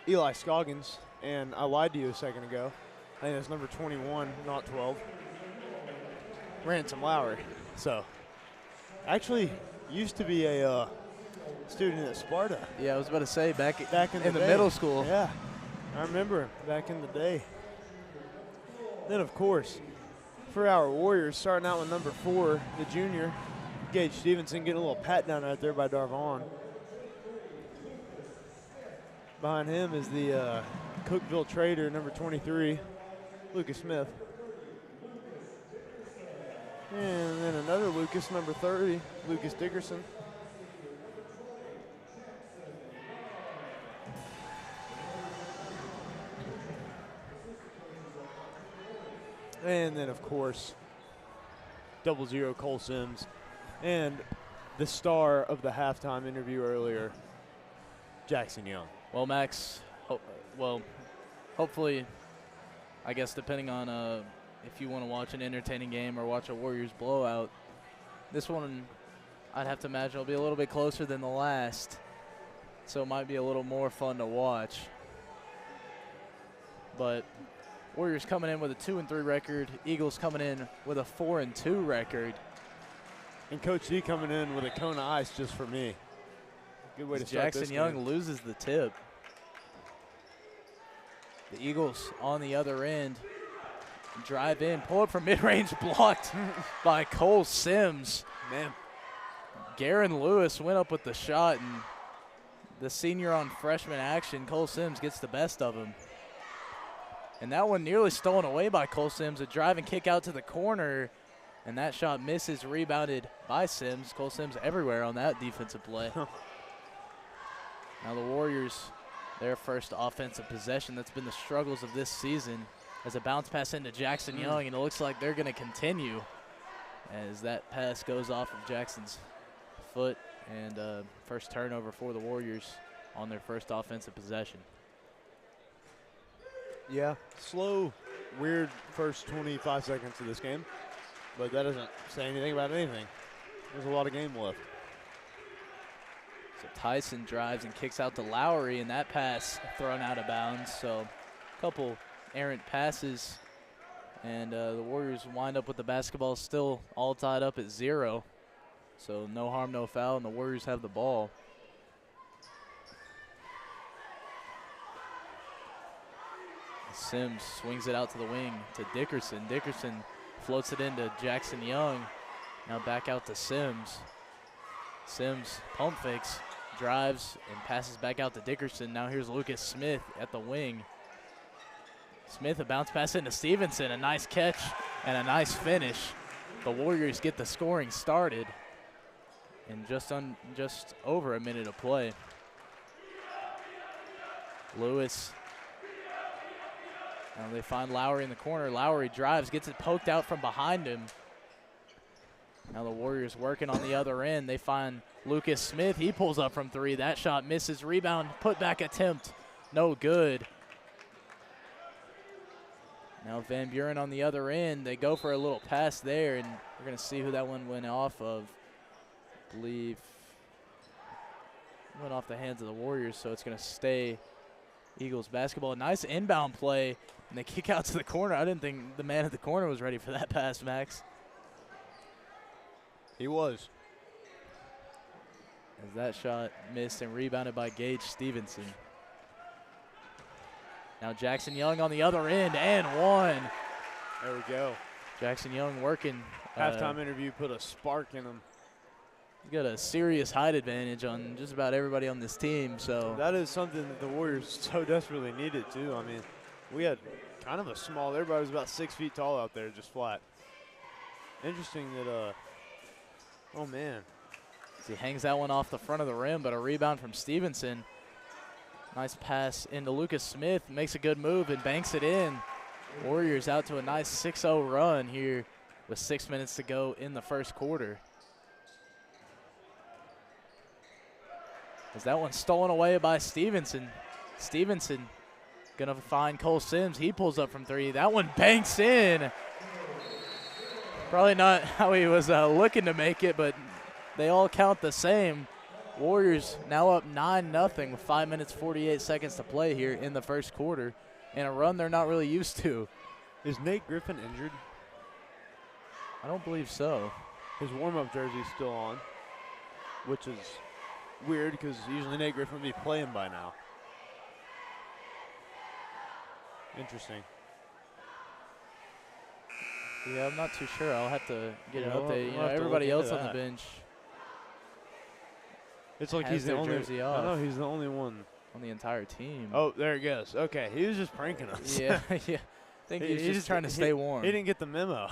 [SPEAKER 1] Eli Scoggins. And I lied to you a second ago. I think that's number 21, not 12. Ransom Lowry. So, actually used to be a student at Sparta.
[SPEAKER 2] Yeah, I was about to say back in the
[SPEAKER 1] day.
[SPEAKER 2] middle school.
[SPEAKER 1] Yeah, I remember back in the day. Then, of course, for our Warriors, starting out with number 4, the junior, Gage Stevenson, getting a little pat down right there by Darvon. Behind him is the Cookeville Trader, number 23, Lucas Smith. And then another Lucas, number 30, Lucas Dickerson. And then, of course, 00 Cole Sims. And the star of the halftime interview earlier, Jackson Young.
[SPEAKER 2] Well, Max, hopefully, I guess depending on if you want to watch an entertaining game or watch a Warriors blowout, this one I'd have to imagine will be a little bit closer than the last, so it might be a little more fun to watch. But Warriors coming in with a 2-3 record, Eagles coming in with a 4-2 record.
[SPEAKER 1] And Coach D coming in with a cone of ice just for me. Good way to start this
[SPEAKER 2] Jackson Young
[SPEAKER 1] game.
[SPEAKER 2] loses the tip. The Eagles on the other end drive in, pull up from mid-range, blocked by Cole Sims.
[SPEAKER 1] Man,
[SPEAKER 2] Garen Lewis went up with the shot, and the senior on freshman action, Cole Sims, gets the best of him. And that one nearly stolen away by Cole Sims. A drive and kick out to the corner, and that shot misses, rebounded by Sims. Cole Sims everywhere on that defensive play. Now the Warriors, their first offensive possession. That's been the struggles of this season, as a bounce pass into Jackson Young, and it looks like they're going to continue as that pass goes off of Jackson's foot, and first turnover for the Warriors on their first offensive possession.
[SPEAKER 1] yeah, slow, weird first 25 seconds of this game, but that doesn't say anything about anything. There's a lot of game left.
[SPEAKER 2] So Tyson drives and kicks out to Lowry, and that pass thrown out of bounds. So a couple errant passes, and the Warriors wind up with the basketball still all tied up at 0. So no harm, no foul, and the Warriors have the ball. Sims swings it out to the wing to Dickerson. Dickerson floats it into Jackson Young. Now back out to Sims. Sims pump fakes, drives, and passes back out to Dickerson. Now here's Lucas Smith at the wing. Smith, a bounce pass into Stevenson. A nice catch and a nice finish. The Warriors get the scoring started in just over a minute of play. Lewis. Now they find Lowry in the corner. Lowry drives, gets it poked out from behind him. Now the Warriors working on the other end. They find Lucas Smith. He pulls up from 3. That shot misses. Rebound, put back attempt, no good. Now Van Buren on the other end. They go for a little pass there, and we're going to see who that one went off of. I believe went off the hands of the Warriors, so it's going to stay Eagles basketball. Nice inbound play, and they kick out to the corner. I didn't think the man at the corner was ready for that pass, Max.
[SPEAKER 1] He was.
[SPEAKER 2] As that shot missed and rebounded by Gage Stevenson. Now Jackson Young on the other end, and one.
[SPEAKER 1] There we go.
[SPEAKER 2] Jackson Young working.
[SPEAKER 1] Halftime interview put a spark in him.
[SPEAKER 2] He's got a serious height advantage on just about everybody on this team. So
[SPEAKER 1] that is something that the Warriors so desperately needed, too. I mean, we had kind of a small, everybody was about 6 feet tall out there, just flat. Interesting that, oh, man.
[SPEAKER 2] he hangs that one off the front of the rim, but a rebound from Stevenson. Nice pass into Lucas Smith, makes a good move and banks it in. Warriors out to a nice 6-0 run here with 6 minutes to go in the first quarter. As that one's stolen away by Stevenson. Stevenson gonna find Cole Sims. He pulls up from three. That one banks in. Probably not how he was looking to make it, but they all count the same. Warriors now up 9-0 with 5 minutes 48 seconds to play here in the first quarter, and a run they're not really used to.
[SPEAKER 1] Is Nate Griffin injured?
[SPEAKER 2] I don't believe so.
[SPEAKER 1] His warm-up jersey's still on, which is weird because usually Nate Griffin would be playing by now. Interesting.
[SPEAKER 2] Yeah, I'm not too sure. I'll have to get an
[SPEAKER 1] Yeah,
[SPEAKER 2] update.
[SPEAKER 1] we'll have to
[SPEAKER 2] Everybody
[SPEAKER 1] look
[SPEAKER 2] else
[SPEAKER 1] into
[SPEAKER 2] on the
[SPEAKER 1] that.
[SPEAKER 2] bench
[SPEAKER 1] It's like
[SPEAKER 2] has
[SPEAKER 1] he's the
[SPEAKER 2] their
[SPEAKER 1] only.
[SPEAKER 2] jersey
[SPEAKER 1] I
[SPEAKER 2] off.
[SPEAKER 1] know he's the only one.
[SPEAKER 2] on the entire team.
[SPEAKER 1] Oh, there he goes. Okay, he was just pranking us.
[SPEAKER 2] Yeah, yeah. I think he's just trying to stay warm.
[SPEAKER 1] He didn't get the memo.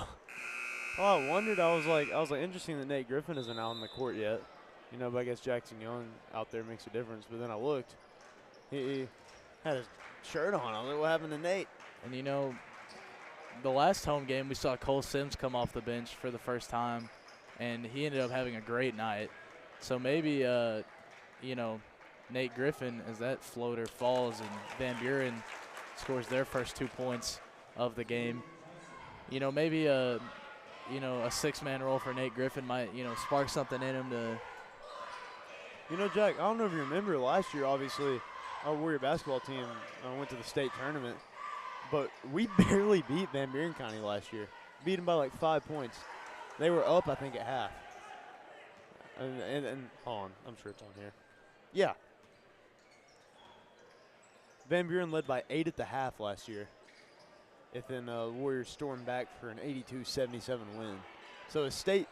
[SPEAKER 1] Oh, I wondered. I was like, interesting that Nate Griffin isn't out on the court yet. You know, but I guess Jackson Young out there makes a difference. But then I looked. He had his shirt on. I was like, what happened to Nate?
[SPEAKER 2] And, you know, the last home game, we saw Cole Sims come off the bench for the first time, and he ended up having a great night. So maybe, you know, Nate Griffin, as that floater falls and Van Buren scores their first 2 points of the game. You know, maybe a six-man role for Nate Griffin might, you know, spark something in him to.
[SPEAKER 1] You know, Jack, I don't know if you remember last year, obviously, our Warrior basketball team went to the state tournament, but we barely beat Van Buren County last year. Beat them by like 5 points. They were up, I think, at half. And hold on, I'm sure it's on here. Yeah. Van Buren led by 8 at the half last year. And then Warriors stormed back for an 82-77 win. So a state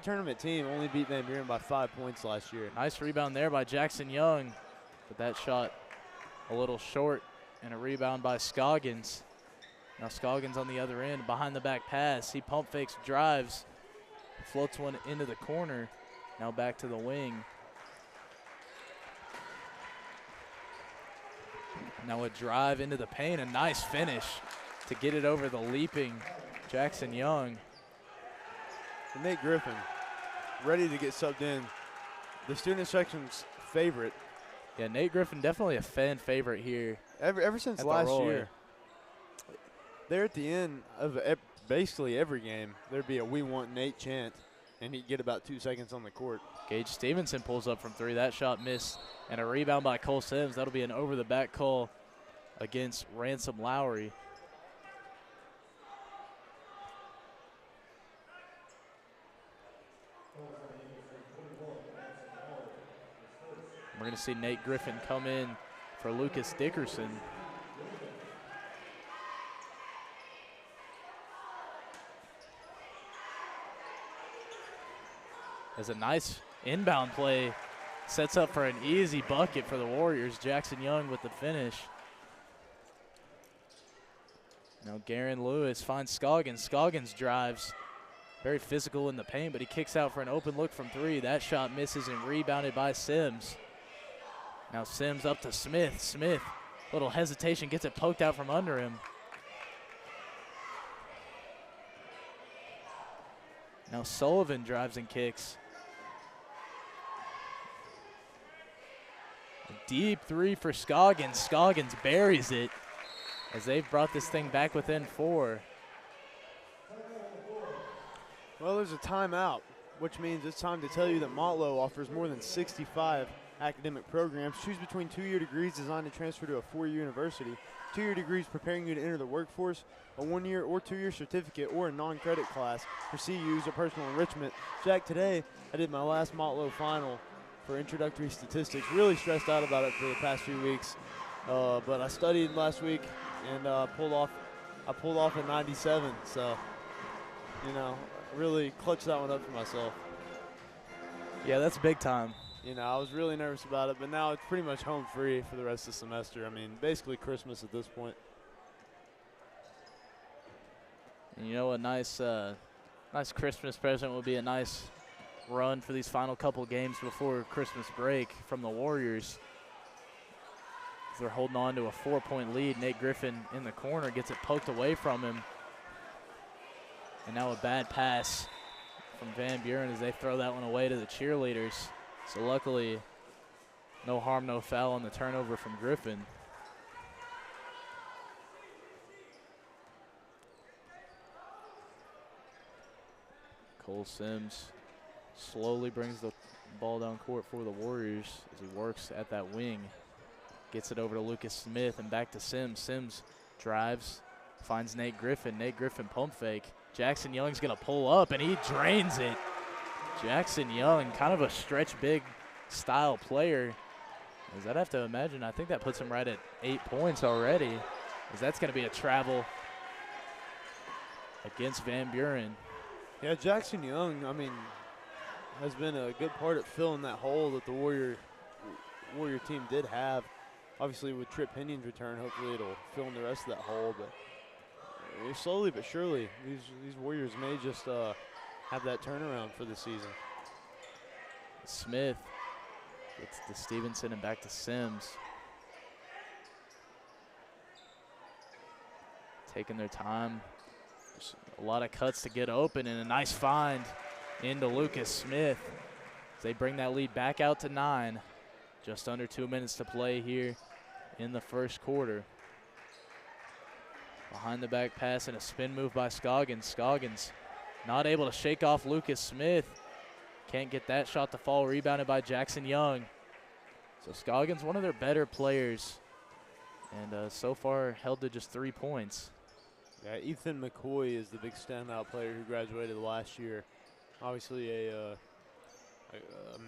[SPEAKER 1] tournament team only beat Van Buren by 5 points last year.
[SPEAKER 2] Nice rebound there by Jackson Young, but that shot a little short, and a rebound by Scoggins. Now Scoggins on the other end, behind the back pass. He pump fakes, drives, floats one into the corner. Now back to the wing. Now a drive into the paint, a nice finish to get it over the leaping Jackson Young.
[SPEAKER 1] And Nate Griffin, ready to get subbed in. The student section's favorite.
[SPEAKER 2] Yeah, Nate Griffin definitely a fan favorite here.
[SPEAKER 1] Ever since last year. There at the end of basically every game, there'd be a "We Want Nate" chant, and he'd get about 2 seconds on the court.
[SPEAKER 2] Gage Stevenson pulls up from three. That shot missed, and a rebound by Cole Sims. That'll be an over-the-back call against Ransom Lowry. We're going to see Nate Griffin come in for Lucas Dickerson. As a nice inbound play sets up for an easy bucket for the Warriors. Jackson Young with the finish. Now Garen Lewis finds Scoggins. Scoggins drives. Very physical in the paint, but he kicks out for an open look from three. That shot misses and rebounded by Sims. Now Sims up to Smith. Smith, little hesitation, gets it poked out from under him. Now Sullivan drives and kicks. A deep three for Scoggins. Scoggins buries it as they've brought this thing back within 4.
[SPEAKER 1] Well, there's a timeout, which means it's time to tell you that Motlow offers more than 65 academic programs. Choose between 2-year degrees designed to transfer to a 4-year university, 2-year degrees preparing you to enter the workforce, a 1-year or 2-year certificate, or a non-credit class for CUs or personal enrichment. Jack, today I did my last Motlow final for introductory statistics. Really stressed out about it for the past few weeks, but I studied last week and pulled off a 97. So, you know, really clutched that one up for myself.
[SPEAKER 2] Yeah, that's big time.
[SPEAKER 1] You know, I was really nervous about it, but now it's pretty much home free for the rest of the semester. I mean, basically Christmas at this point.
[SPEAKER 2] And you know, a nice Christmas present would be a nice run for these final couple games before Christmas break from the Warriors. they're holding on to a 4-point lead. Nate Griffin in the corner gets it poked away from him. And now a bad pass from Van Buren as they throw that one away to the cheerleaders. So luckily, no harm, no foul on the turnover from Griffin. Cole Sims slowly brings the ball down court for the Warriors as he works at that wing. Gets it over to Lucas Smith and back to Sims. Sims drives, finds Nate Griffin. Nate Griffin pump fake. Jackson Young's going to pull up, and he drains it. Jackson Young, kind of a stretch big style player. As I'd have to imagine, I think that puts him right at 8 points already. As that's going to be a travel against Van Buren.
[SPEAKER 1] Yeah, Jackson Young, I mean, has been a good part of filling that hole that the Warrior team did have. Obviously, with Trip Pinion's return, hopefully it'll fill in the rest of that hole. But slowly but surely, these Warriors may just have that turnaround for the season.
[SPEAKER 2] Smith gets to Stevenson and back to Sims. Taking their time. There's a lot of cuts to get open, and a nice find into Lucas Smith. As they bring that lead back out to 9. Just under 2 minutes to play here in the first quarter. Behind the back pass and a spin move by Scoggins. Scoggins not able to shake off Lucas Smith. Can't get that shot to fall, rebounded by Jackson Young. So Scoggins, one of their better players, and so far held to just 3 points.
[SPEAKER 1] Yeah, Ethan McCoy is the big standout player who graduated last year. Obviously a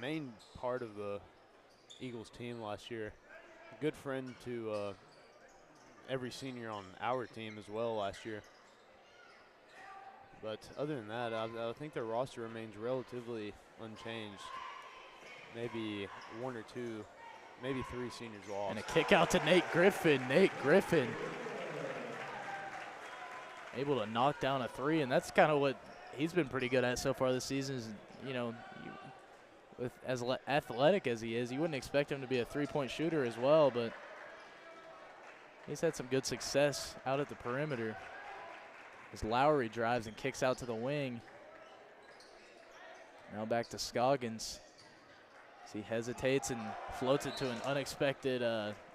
[SPEAKER 1] main part of the Eagles team last year. A good friend to every senior on our team as well last year. But other than that, I think their roster remains relatively unchanged. Maybe 1 or 2, maybe 3 seniors lost.
[SPEAKER 2] And a kick out to Nate Griffin. Nate Griffin able to knock down a 3, and that's kind of what he's been pretty good at so far this season. Is, you know, with as athletic as he is, you wouldn't expect him to be a 3-point shooter as well, but he's had some good success out at the perimeter. As Lowry drives and kicks out to the wing. Now back to Scoggins. As he hesitates and floats it to an unexpected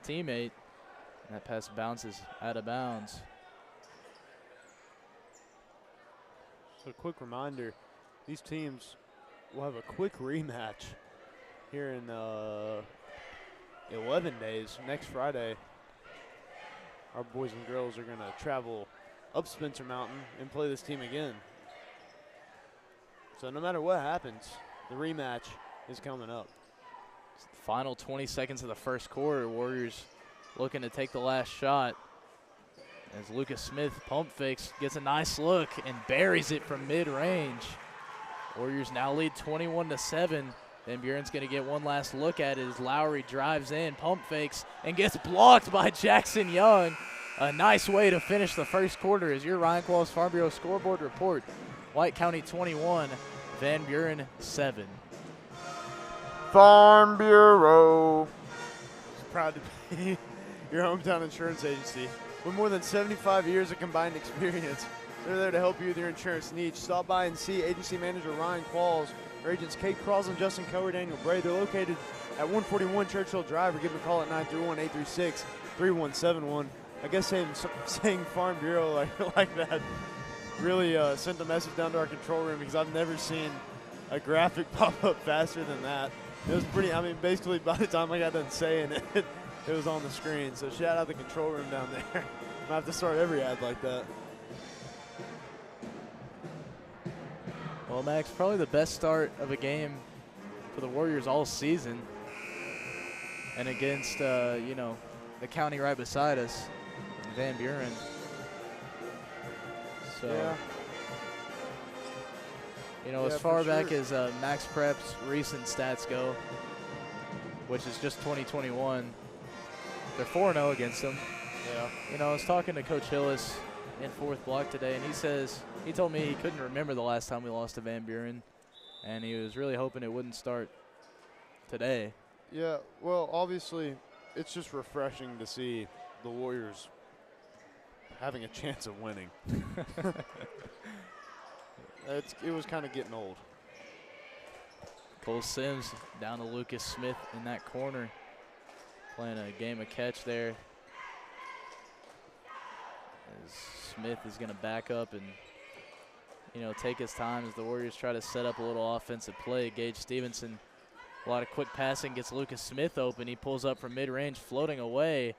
[SPEAKER 2] teammate. And that pass bounces out of bounds.
[SPEAKER 1] So a quick reminder, these teams will have a quick rematch here in 11 days. Next Friday, our boys and girls are going to travel up Spencer Mountain and play this team again. So no matter what happens, the rematch is coming up.
[SPEAKER 2] It's the final 20 seconds of the first quarter. Warriors looking to take the last shot. As Lucas Smith pump fakes, gets a nice look and buries it from mid-range. Warriors now lead 21-7. Van Buren's going to get one last look at it as Lowry drives in, pump fakes, and gets blocked by Jackson Young. A nice way to finish the first quarter is your Ryan Qualls Farm Bureau scoreboard report. White County 21, Van Buren 7.
[SPEAKER 1] Farm Bureau. Proud to be your hometown insurance agency. With more than 75 years of combined experience, they're there to help you with your insurance needs. Stop by and see agency manager Ryan Qualls or agents Kate Crosland, Justin Coher, Daniel Bray. They're located at 141 Churchill Drive, or give them a call at 931-836-3171. I guess saying Farm Bureau like that really sent the message down to our control room, because I've never seen a graphic pop up faster than that. It was pretty, I mean, basically by the time I got done saying it, it was on the screen. So shout out the control room down there. I have to start every ad like that.
[SPEAKER 2] Well, Max, probably the best start of a game for the Warriors all season. And against, you know, the county right beside us, Van Buren. So,
[SPEAKER 1] yeah.
[SPEAKER 2] You know, as far back as Max Prep's recent stats go, which is just 2021, they're 4-0 against them.
[SPEAKER 1] Yeah.
[SPEAKER 2] You know, I was talking to Coach Hillis in fourth block today, and he told me he couldn't remember the last time we lost to Van Buren, and he was really hoping it wouldn't start today.
[SPEAKER 1] Yeah, well, obviously, it's just refreshing to see the Warriors having a chance of winning. It was kind of getting old.
[SPEAKER 2] Cole Sims down to Lucas Smith in that corner, playing a game of catch there. As Smith is going to back up and, you know, take his time as the Warriors try to set up a little offensive play. Gage Stevenson, a lot of quick passing, gets Lucas Smith open. He pulls up from mid-range, floating away,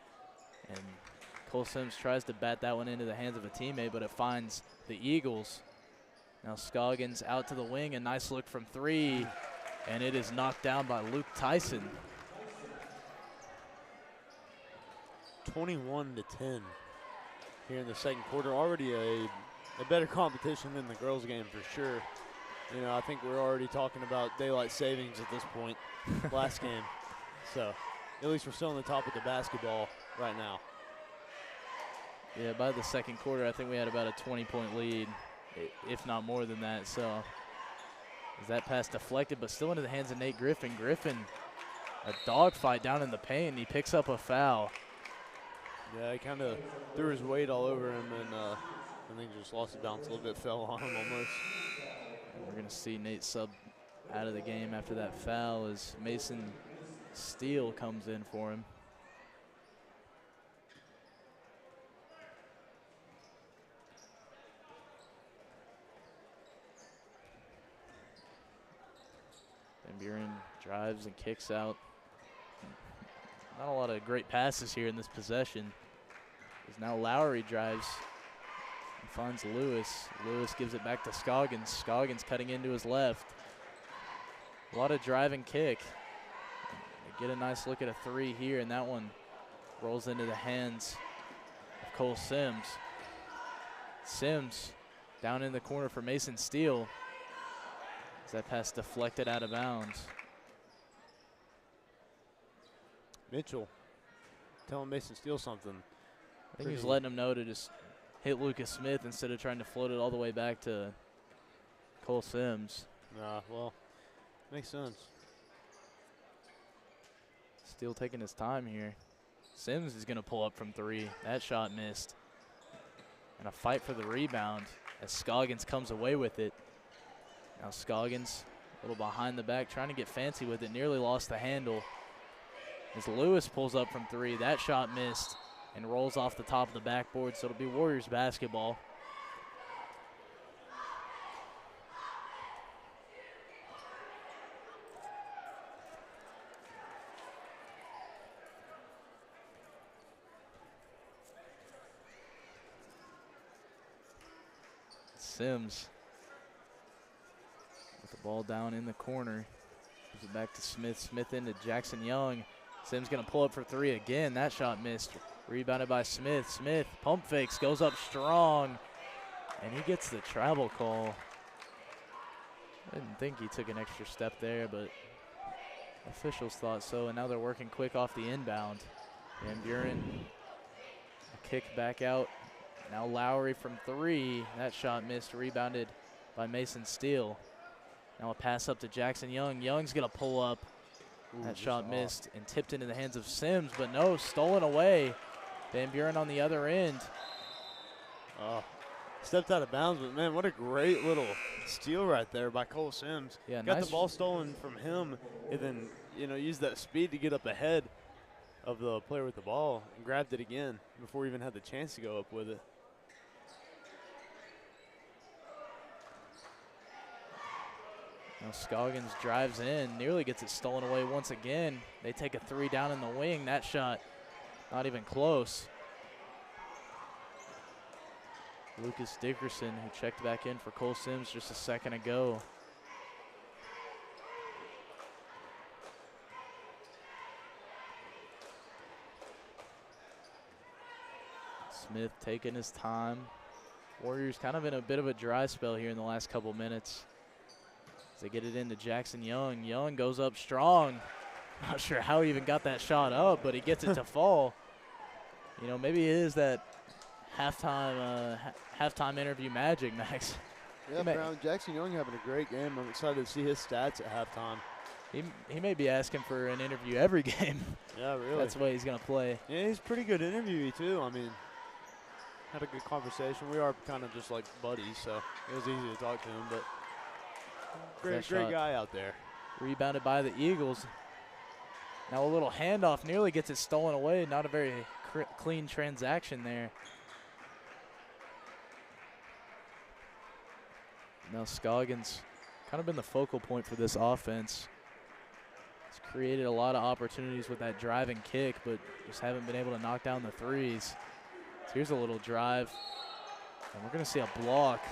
[SPEAKER 2] and Cole Sims tries to bat that one into the hands of a teammate, but it finds the Eagles. Now Scoggins out to the wing, a nice look from three, and it is knocked down by Luke Tyson.
[SPEAKER 1] 21-10 here in the second quarter. Already a better competition than the girls' game for sure. You know, I think we're already talking about daylight savings at this point, last game. So at least we're still on the top of the basketball right now.
[SPEAKER 2] Yeah, by the second quarter, I think we had about a 20-point lead, if not more than that. So as that pass deflected, but still into the hands of Nate Griffin. Griffin, a dogfight down in the paint. He picks up a foul.
[SPEAKER 1] Yeah, he kind of threw his weight all over him, and I think just lost his balance a little bit, fell on him almost.
[SPEAKER 2] We're going to see Nate sub out of the game after that foul as Mason Steele comes in for him. And Buren drives and kicks out. Not a lot of great passes here in this possession. As now Lowry drives and finds Lewis. Lewis gives it back to Scoggins. Scoggins cutting into his left. A lot of drive and kick. They get a nice look at a three here, and that one rolls into the hands of Cole Sims. Sims down in the corner for Mason Steele. As that pass deflected out of bounds.
[SPEAKER 1] Mitchell telling Mason Steele something.
[SPEAKER 2] I think he's letting him know to just hit Lucas Smith instead of trying to float it all the way back to Cole Sims.
[SPEAKER 1] Well, makes sense.
[SPEAKER 2] Steele taking his time here. Sims is going to pull up from three. That shot missed. And a fight for the rebound as Scoggins comes away with it. Now Scoggins a little behind the back, trying to get fancy with it. Nearly lost the handle. As Lewis pulls up from three, that shot missed and rolls off the top of the backboard, so it'll be Warriors basketball. Sims with the ball down in the corner. Gives it back to Smith. Smith into Jackson Young. Sims going to pull up for three again. That shot missed. Rebounded by Smith. Smith pump fakes, goes up strong, and he gets the travel call. I didn't think he took an extra step there, but officials thought so, and now they're working quick off the inbound. And Buren, a kick back out. Now Lowry from three. That shot missed, rebounded by Mason Steele. Now a pass up to Jackson Young. Young's going to pull up. That shot missed and tipped into the hands of Sims, but no, stolen away. Van Buren on the other end.
[SPEAKER 1] Stepped out of bounds, but man, what a great little steal right there by Cole Sims.
[SPEAKER 2] Yeah,
[SPEAKER 1] got
[SPEAKER 2] nice.
[SPEAKER 1] The ball stolen from him, and then used that speed to get up ahead of the player with the ball and grabbed it again before he even had the chance to go up with it.
[SPEAKER 2] Now Scoggins drives in, nearly gets it stolen away once again. They take a three down in the wing. That shot not even close. Lucas Dickerson, who checked back in for Cole Sims just a second ago. Smith taking his time. Warriors kind of in a bit of a dry spell here in the last couple minutes. As they get it into Jackson Young. Young goes up strong. Not sure how he even got that shot up, but he gets it to fall. Maybe it is that halftime interview magic, Max.
[SPEAKER 1] Yeah, Brown, Jackson Young having a great game. I'm excited to see his stats at halftime.
[SPEAKER 2] He may be asking for an interview every game.
[SPEAKER 1] Yeah, really.
[SPEAKER 2] That's the way he's going to play.
[SPEAKER 1] Yeah, he's a pretty good interviewee, too. I mean, had a good conversation. We are kind of just like buddies, so it was easy to talk to him. But great guy out there.
[SPEAKER 2] Rebounded by the Eagles. Now a little handoff nearly gets it stolen away. Not a very clean transaction there. Now Scoggins kind of been the focal point for this offense. He's created a lot of opportunities with that driving kick, but just haven't been able to knock down the threes. So here's a little drive, and we're going to see a block.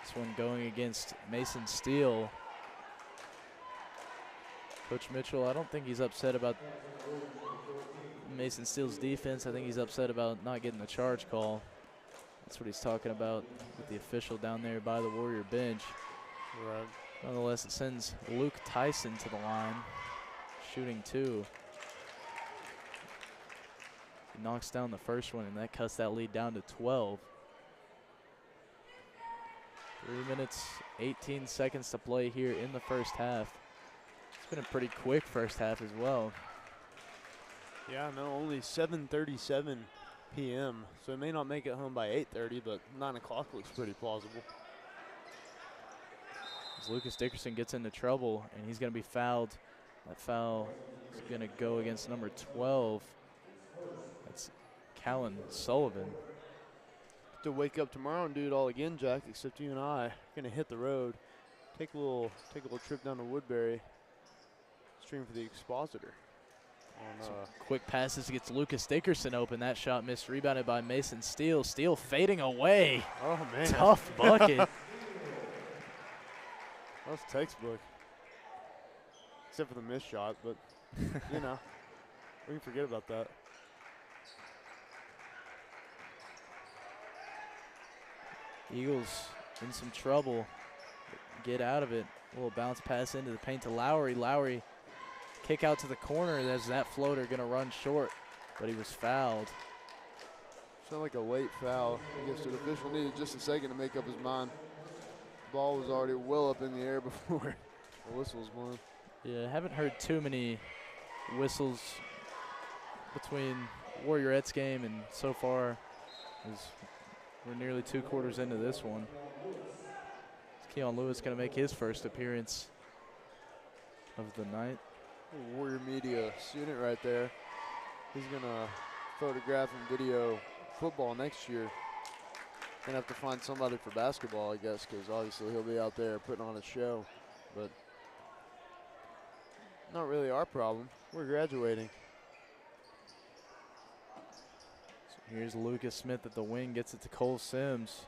[SPEAKER 2] This one going against Mason Steele. Coach Mitchell, I don't think he's upset about Mason Steele's defense. I think he's upset about not getting the charge call. That's what he's talking about with the official down there by the Warrior bench.
[SPEAKER 1] Right.
[SPEAKER 2] Nonetheless, it sends Luke Tyson to the line, shooting 2. He knocks down the first one, and that cuts that lead down to 12. 3 minutes, 18 seconds to play here in the first half. It's been a pretty quick first half as well.
[SPEAKER 1] Yeah, no, only 7:37 p.m., so it may not make it home by 8:30, but 9 o'clock looks pretty plausible.
[SPEAKER 2] As Lucas Dickerson gets into trouble, and he's going to be fouled. That foul is going to go against number 12. That's Callan Sullivan.
[SPEAKER 1] To wake up tomorrow and do it all again, Jack, except you and I are going to hit the road, take a little trip down to Woodbury, stream for the Expositor.
[SPEAKER 2] Quick passes gets Lucas Dickerson open. That shot missed, rebounded by Mason Steele. Steele fading away.
[SPEAKER 1] Oh, man.
[SPEAKER 2] Tough bucket.
[SPEAKER 1] That was textbook. Except for the missed shot, but, you know, we can forget about that.
[SPEAKER 2] Eagles in some trouble. Get out of it. A little bounce pass into the paint to Lowry. Lowry kick out to the corner as that floater going to run short, but he was fouled.
[SPEAKER 4] Sounded like a late foul. I guess the official needed just a second to make up his mind. The ball was already well up in the air before the whistle was blown.
[SPEAKER 2] Yeah, I haven't heard too many whistles between Warriorettes game and so far as we're nearly 2 quarters into this one. Keon Lewis going to make his first appearance of the night.
[SPEAKER 4] Warrior Media student right there. He's going to photograph and video football next year. Going to have to find somebody for basketball, I guess, because obviously he'll be out there putting on a show. But not really our problem. We're graduating.
[SPEAKER 2] So here's Lucas Smith at the wing, gets it to Cole Sims.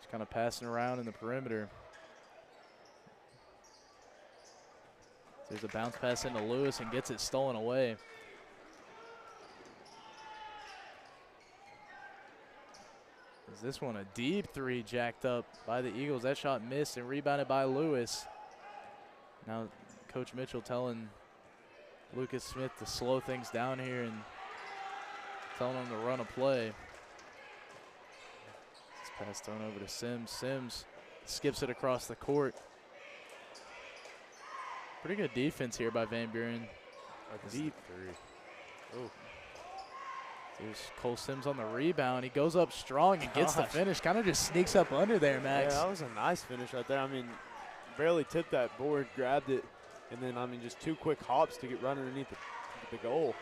[SPEAKER 2] He's kind of passing around in the perimeter. There's a bounce pass into Lewis and gets it stolen away. Is this one a deep 3 jacked up by the Eagles? That shot missed and rebounded by Lewis. Now Coach Mitchell telling Lucas Smith to slow things down here and telling him to run a play. This pass thrown over to Sims. Sims skips it across the court. Pretty good defense here by Van Buren.
[SPEAKER 1] A deep 3. Oh.
[SPEAKER 2] There's Cole Sims on the rebound. He goes up strong and gets the finish. Kind of just sneaks up under there, Max.
[SPEAKER 1] Yeah, that was a nice finish right there. I mean, barely tipped that board, grabbed it, and then, I mean, just 2 quick hops to get right underneath the goal.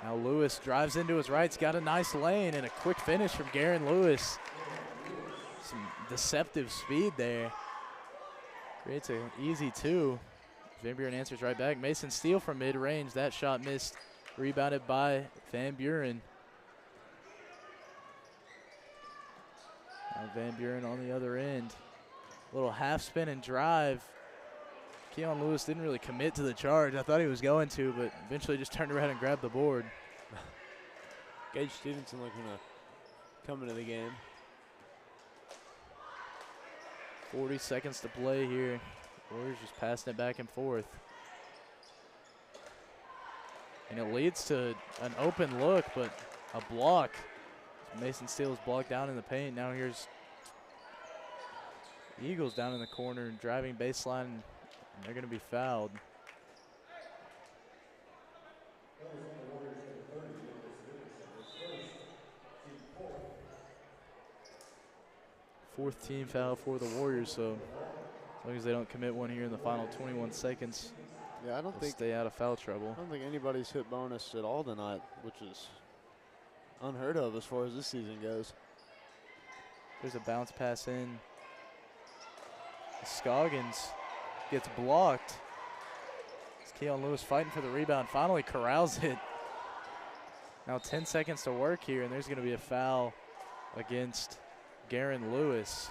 [SPEAKER 2] Now Lewis drives into his right. He's got a nice lane and a quick finish from Garen Lewis. Some deceptive speed there. Creates an easy 2. Van Buren answers right back. Mason Steele from mid-range. That shot missed. Rebounded by Van Buren. Now Van Buren on the other end. Little half spin and drive. Keon Lewis didn't really commit to the charge. I thought he was going to, but eventually just turned around and grabbed the board.
[SPEAKER 1] Gage Stevenson looking to come into the game.
[SPEAKER 2] 40 seconds to play here. Warriors just passing it back and forth. And it leads to an open look, but a block. Mason Steele is blocked down in the paint. Now here's Eagles down in the corner, driving baseline, and they're going to be fouled. Fourth team foul for the Warriors, so as long as they don't commit one here in the final 21 seconds,
[SPEAKER 4] Yeah, I don't
[SPEAKER 2] they'll
[SPEAKER 4] think
[SPEAKER 2] stay out of foul trouble.
[SPEAKER 4] I don't think anybody's hit bonus at all tonight, which is unheard of as far as this season goes.
[SPEAKER 2] There's a bounce pass in. Scoggins gets blocked. It's Keon Lewis fighting for the rebound, finally corrals it. Now 10 seconds to work here, and there's going to be a foul against Garen Lewis.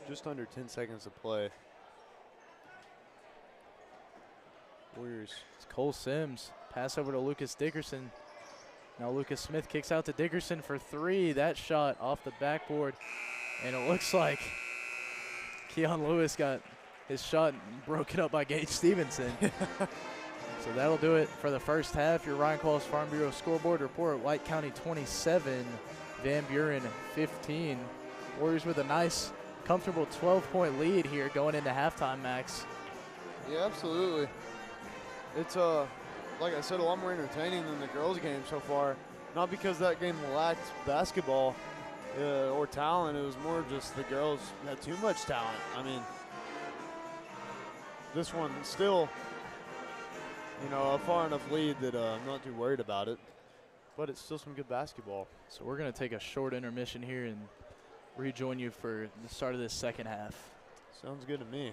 [SPEAKER 4] Just under 10 seconds to play. Warriors.
[SPEAKER 2] It's Cole Sims. Pass over to Lucas Dickerson. Now Lucas Smith kicks out to Dickerson for three. That shot off the backboard. And it looks like Keon Lewis got his shot broken up by Gage Stevenson. So that'll do it for the first half. Your Ryan Qualls Farm Bureau scoreboard report: White County 27, Van Buren 15. Warriors with a nice, comfortable 12-point lead here going into halftime, Max.
[SPEAKER 4] Yeah, absolutely. It's like I said, a lot more entertaining than the girls' game so far. Not because that game lacked basketball or talent. It was more just the girls had too much talent. I mean, this one still, you know, a far enough lead that I'm not too worried about it. But it's still some good basketball.
[SPEAKER 2] So we're going to take a short intermission here and rejoin you for the start of this second half.
[SPEAKER 4] Sounds good to me.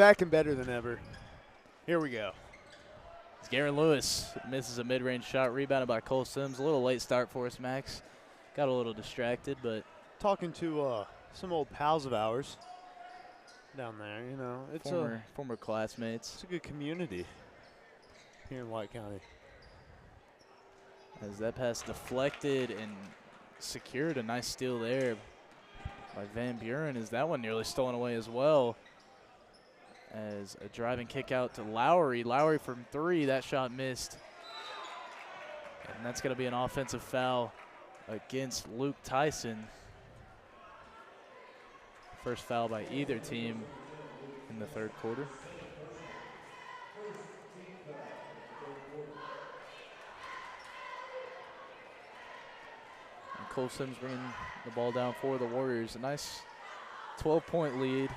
[SPEAKER 1] back and better than ever. Here we go.
[SPEAKER 2] Garen Lewis misses a mid-range shot, rebounded by Cole Sims. A little late start for us, Max. Got a little distracted, but
[SPEAKER 1] Talking to some old pals of ours down there, you know, it's
[SPEAKER 2] former classmates.
[SPEAKER 1] It's a good community here in White County.
[SPEAKER 2] As that pass deflected and secured, a nice steal there by Van Buren. Is that one nearly stolen away as well? As a driving kick out to Lowry. Lowry from 3, that shot missed. And that's going to be an offensive foul against Luke Tyson. First foul by either team in the third quarter. And Cole Sims bringing the ball down for the Warriors. A nice 12-point lead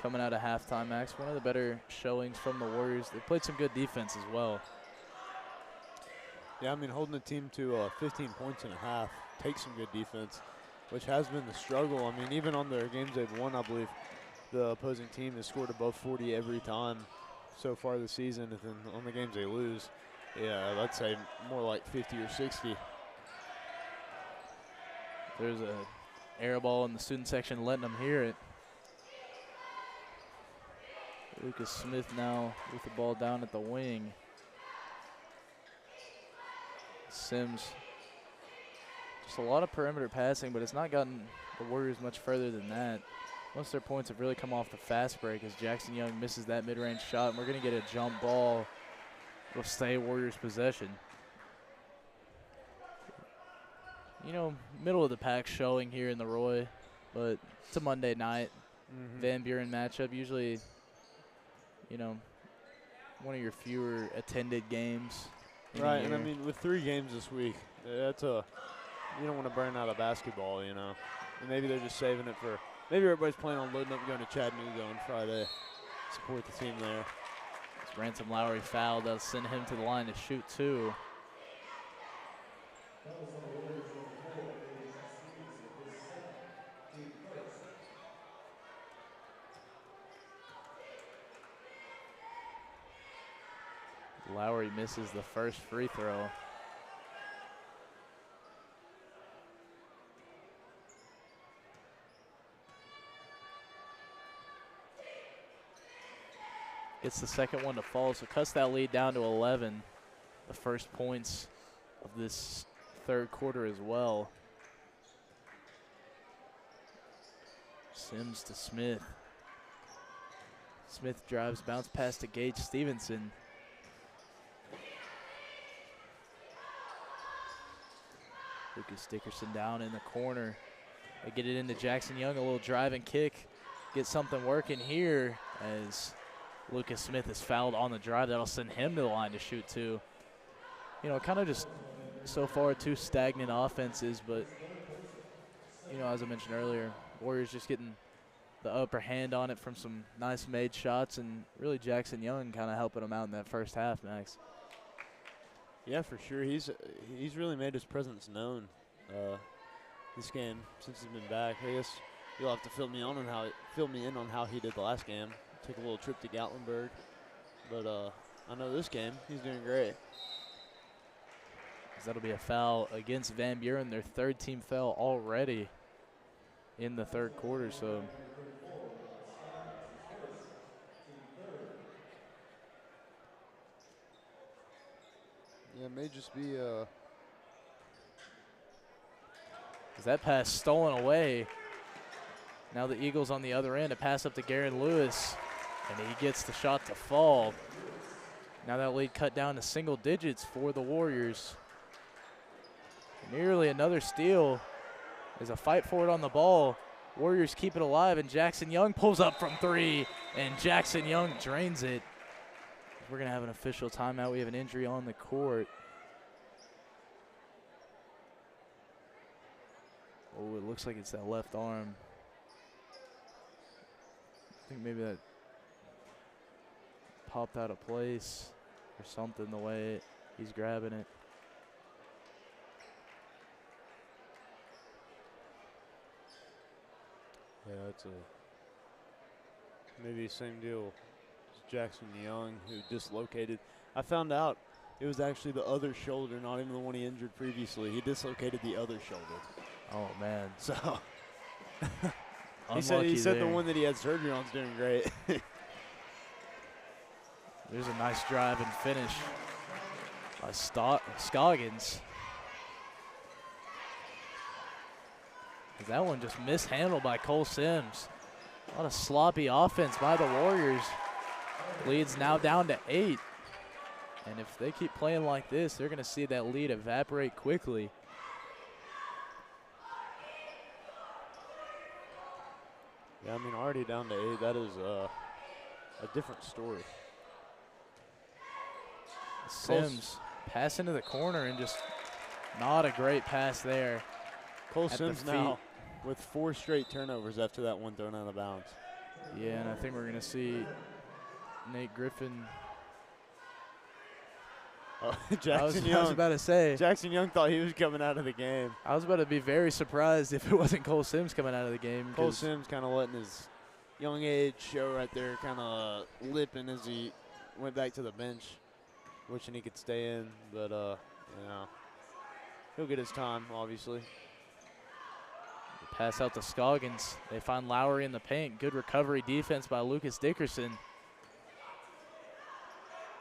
[SPEAKER 2] coming out of halftime, Max. One of the better showings from the Warriors. They played some good defense as well.
[SPEAKER 1] Yeah, I mean, holding the team to 15 points and a half takes some good defense, which has been the struggle. I mean, even on their games they've won, I believe the opposing team has scored above 40 every time so far this season. And then on the games they lose, yeah, I'd say more like 50 or 60.
[SPEAKER 2] There's a air ball in the student section letting them hear it. Lucas Smith now with the ball down at the wing. Sims, just a lot of perimeter passing, but it's not gotten the Warriors much further than that. Most of their points have really come off the fast break as Jackson Young misses that mid-range shot, and we're going to get a jump ball. It'll stay Warriors possession. You know, middle of the pack showing here in the Roy, but it's a Monday night. Van Buren matchup, usually, you know, one of your fewer attended games.
[SPEAKER 1] Right, and I mean, with 3 games this week, that's you don't want to burn out a basketball, you know. And maybe they're just saving it for, maybe everybody's planning on loading up going to Chattanooga on Friday. Support the team there.
[SPEAKER 2] As Ransom Lowry fouled, that'll send him to the line to shoot 2. Lowry misses the first free throw. Gets the second one to fall, so cuts that lead down to 11. The first points of this third quarter as well. Sims to Smith. Smith drives, bounce pass to Gage Stevenson. Lucas Dickerson down in the corner. They get it into Jackson Young, a little drive and kick. Get something working here as Lucas Smith is fouled on the drive. That'll send him to the line to shoot 2. You know, kind of just so far 2 stagnant offenses, but, you know, as I mentioned earlier, Warriors just getting the upper hand on it from some nice made shots, and really Jackson Young kind of helping them out in that first half, Max.
[SPEAKER 1] Yeah, for sure. He's really made his presence known this game since he's been back. I guess you'll have to fill me in on how he did the last game. Took a little trip to Gatlinburg, but I know this game he's doing great.
[SPEAKER 2] That'll be a foul against Van Buren, their 3rd team foul already in the third quarter. So
[SPEAKER 4] yeah, it may just be
[SPEAKER 2] is that pass stolen away. Now the Eagles on the other end, a pass up to Garen Lewis, and he gets the shot to fall. Now that lead cut down to single digits for the Warriors. Nearly another steal. There's a fight for it on the ball. Warriors keep it alive, and Jackson Young pulls up from 3, and Jackson Young drains it. We're going to have an official timeout. We have an injury on the court. Oh, it looks like it's that left arm. I think maybe that popped out of place or something, the way he's grabbing it.
[SPEAKER 1] Yeah, that's maybe same deal as Jackson Young, who dislocated. I found out it was actually the other shoulder, not even the one he injured previously. He dislocated the other shoulder.
[SPEAKER 2] Oh, man.
[SPEAKER 1] So he
[SPEAKER 2] Unlucky
[SPEAKER 1] said
[SPEAKER 2] there.
[SPEAKER 1] the one that he had surgery on is doing great.
[SPEAKER 2] There's a nice drive and finish by Scoggins. That one just mishandled by Cole Sims. A lot of sloppy offense by the Warriors. Lead's now down to 8. And if they keep playing like this, they're going to see that lead evaporate quickly.
[SPEAKER 1] Yeah, I mean, already down to 8. That is a different story.
[SPEAKER 2] Sims pass into the corner and just not a great pass there.
[SPEAKER 1] Cole Sims now with 4 straight turnovers after that one thrown out of bounds.
[SPEAKER 2] Yeah, and I think we're going to see Nate Griffin.
[SPEAKER 1] Oh,
[SPEAKER 2] I was about to say.
[SPEAKER 1] Jackson Young thought he was coming out of the game.
[SPEAKER 2] I was about to be very surprised if it wasn't Cole Sims coming out of the game.
[SPEAKER 1] Cole Sims kind of letting his young age show right there, kind of lipping as he went back to the bench, wishing he could stay in. But, you know, he'll get his time, obviously.
[SPEAKER 2] Pass out to Scoggins. They find Lowry in the paint. Good recovery defense by Lucas Dickerson.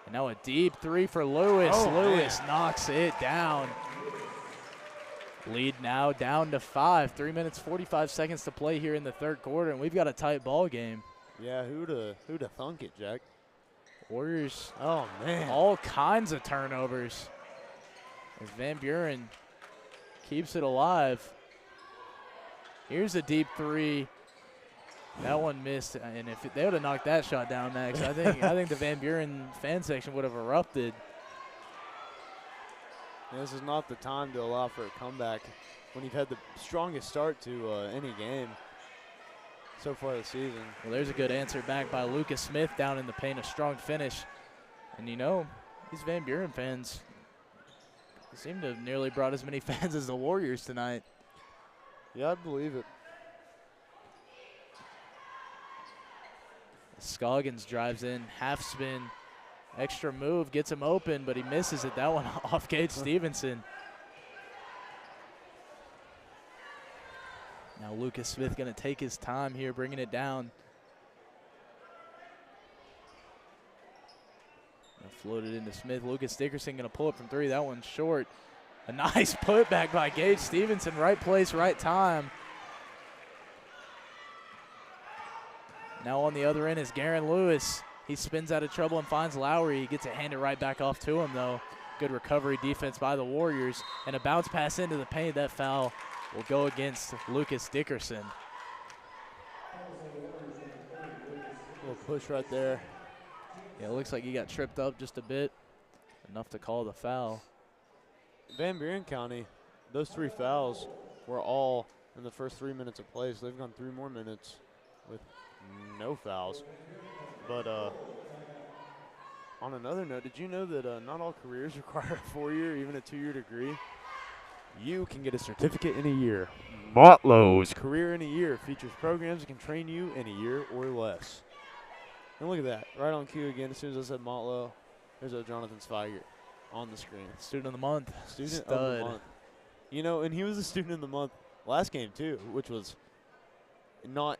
[SPEAKER 2] And now a deep 3 for Lewis.
[SPEAKER 1] Oh,
[SPEAKER 2] Lewis knocks it down. Lead now down to 5. 3 minutes, 45 seconds to play here in the third quarter, and we've got a tight ball game.
[SPEAKER 1] Yeah, who'da thunk it, Jack?
[SPEAKER 2] Warriors,
[SPEAKER 1] oh, man.
[SPEAKER 2] all kinds of turnovers. As Van Buren keeps it alive. Here's a deep 3. That one missed, and if they would have knocked that shot down, Max, I think the Van Buren fan section would have erupted.
[SPEAKER 1] And this is not the time to allow for a comeback when you've had the strongest start to any game so far this season.
[SPEAKER 2] Well, there's a good answer back by Lucas Smith down in the paint, a strong finish. And you know, these Van Buren fans seem to have nearly brought as many fans as the Warriors tonight.
[SPEAKER 1] Yeah, I believe it.
[SPEAKER 2] Scoggins drives in, half spin, extra move, gets him open, but he misses it. That one off Gage Stevenson. Now Lucas Smith going to take his time here, bringing it down. Floated into Smith. Lucas Dickerson going to pull it from 3. That one's short. A nice putback by Gage Stevenson. Right place, right time. Now on the other end is Garen Lewis. He spins out of trouble and finds Lowry. He gets it handed right back off to him, though. Good recovery defense by the Warriors. And a bounce pass into the paint. That foul will go against Lucas Dickerson.
[SPEAKER 1] Little push right there.
[SPEAKER 2] Yeah, it looks like he got tripped up just a bit. Enough to call the foul.
[SPEAKER 1] Van Buren County, those 3 fouls were all in the first 3 minutes of play, so they've gone 3 more minutes with no fouls. But on another note, did you know that not all careers require a 4-year, even a 2-year degree? You can get a certificate in a year. Motlow's Career in a Year features programs that can train you in a year or less. And look at that, right on cue again. As soon as I said Motlow, there's a Jonathan Zweigert on the screen.
[SPEAKER 2] Student of the month.
[SPEAKER 1] Student of the month. You know, and he was a student of the month last game too, which was not,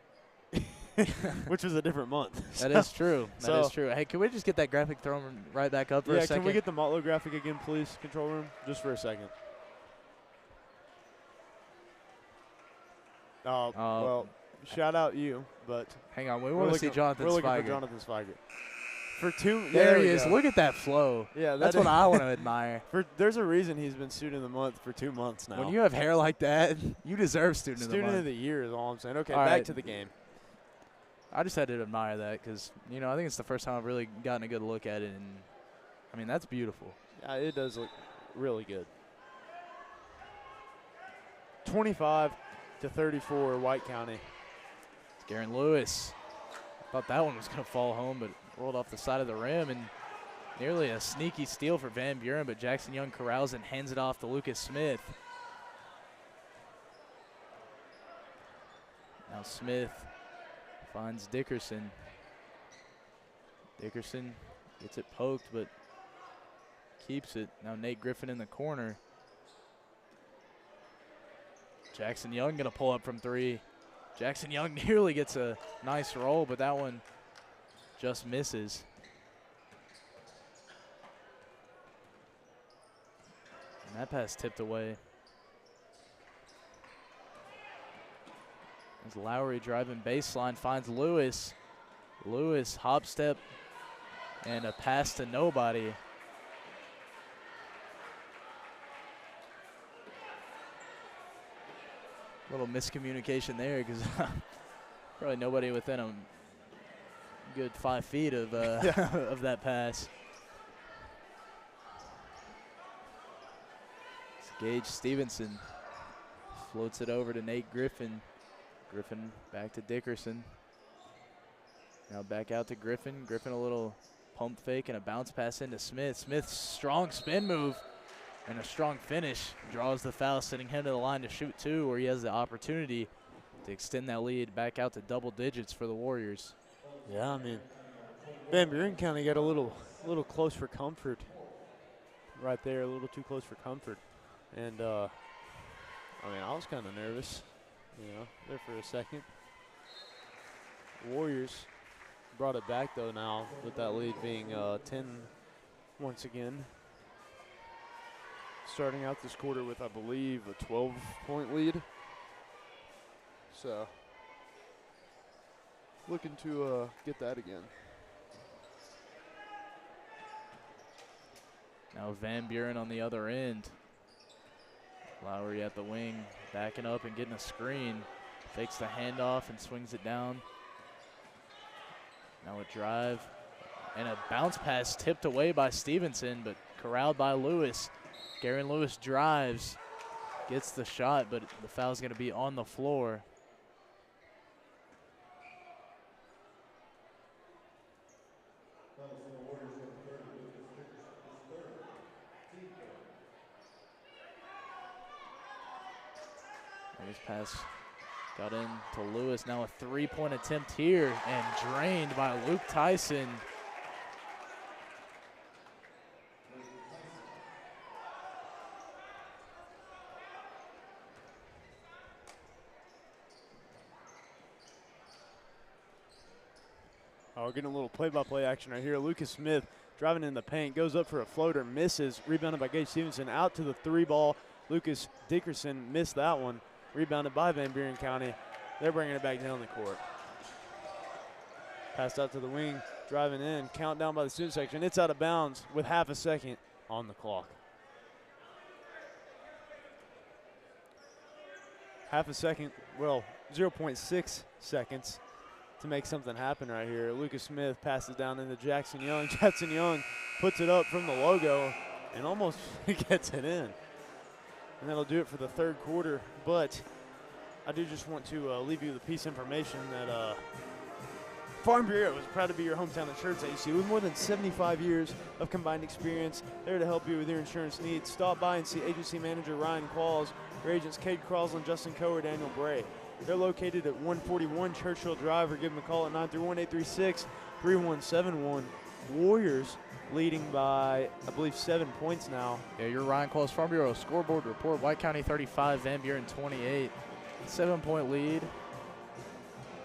[SPEAKER 1] which was a different month.
[SPEAKER 2] That is true. That is true. Hey, can we just get that graphic thrown right back up for a second?
[SPEAKER 1] Yeah, can we get the Motlow graphic again, please, control room, just for a second? Oh, well, shout out you, but
[SPEAKER 2] hang on, we want to see Jonathan Zweigert.
[SPEAKER 1] We're looking for Jonathan Zweigert. For 2,
[SPEAKER 2] there he is. Look at that flow.
[SPEAKER 1] Yeah,
[SPEAKER 2] that's what I want to admire.
[SPEAKER 1] There's a reason he's been student of the month for 2 months now.
[SPEAKER 2] When you have hair like that, you deserve student of the month.
[SPEAKER 1] Student of the year is all I'm saying. Okay,
[SPEAKER 2] all
[SPEAKER 1] back
[SPEAKER 2] right.
[SPEAKER 1] to the game.
[SPEAKER 2] I just had to admire that because, you know, I think it's the first time I've really gotten a good look at it, and I mean, that's beautiful.
[SPEAKER 1] Yeah, it does look really good. 25-34, White County.
[SPEAKER 2] It's Garen Lewis. Thought that one was going to fall home, but rolled off the side of the rim, and nearly a sneaky steal for Van Buren, but Jackson Young corrals and hands it off to Lucas Smith. Now Smith finds Dickerson. Dickerson gets it poked, but keeps it. Now Nate Griffin in the corner. Jackson Young going to pull up from 3. Jackson Young nearly gets a nice roll, but that one just misses. And that pass tipped away. As Lowry driving baseline finds Lewis. Lewis hop step and a pass to nobody. A little miscommunication there because probably nobody within a good 5 feet of of that pass. It's Gage Stevenson floats it over to Nate Griffin. Griffin back to Dickerson. Now back out to Griffin. Griffin a little pump fake and a bounce pass into Smith. Smith's strong spin move and a strong finish draws the foul, sending him to the line to shoot 2, where he has the opportunity to extend that lead back out to double digits for the Warriors.
[SPEAKER 1] Yeah, I mean, Van Buren County got a little close for comfort right there, a little too close for comfort. And, I mean, I was kind of nervous, there for a second. Warriors brought it back, though, now with that lead being 10 once again. Starting out this quarter with, I believe, a 12-point lead. So, looking to get that again.
[SPEAKER 2] Now Van Buren on the other end. Lowry at the wing, backing up and getting a screen. Fakes the handoff and swings it down. Now a drive and a bounce pass tipped away by Stevenson, but corralled by Lewis. Garen Lewis drives, gets the shot, but the foul's going to be on the floor. And this pass got in to Lewis. Now a 3-point attempt here and drained by Luke Tyson.
[SPEAKER 1] We're getting a little play-by-play action right here. Lucas Smith driving in the paint, goes up for a floater, misses, rebounded by Gage Stevenson, out to the 3-ball. Lucas Dickerson missed that one, rebounded by Van Buren County. They're bringing it back down the court. Passed out to the wing, driving in, countdown by the student section. It's out of bounds with half a second on the clock. Half a second, well, 0.6 seconds to make something happen right here. Lucas Smith passes down into Jackson Young. Jackson Young puts it up from the logo and almost gets it in. And that'll do it for the third quarter. But I do just want to leave you the piece of information that Farm Bureau is proud to be your hometown insurance agency with more than 75 years of combined experience. There to help you with your insurance needs. Stop by and see agency manager Ryan Qualls, your agents Cade Crosland, Justin Coe, or Daniel Bray. They're located at 141 Churchill Drive, or give them a call at 931-836-3171. Warriors leading by, I believe, 7 points now.
[SPEAKER 2] Yeah, your Ryan Qualls Farm Bureau scoreboard report. White County 35, Van Buren 28. 7-point lead.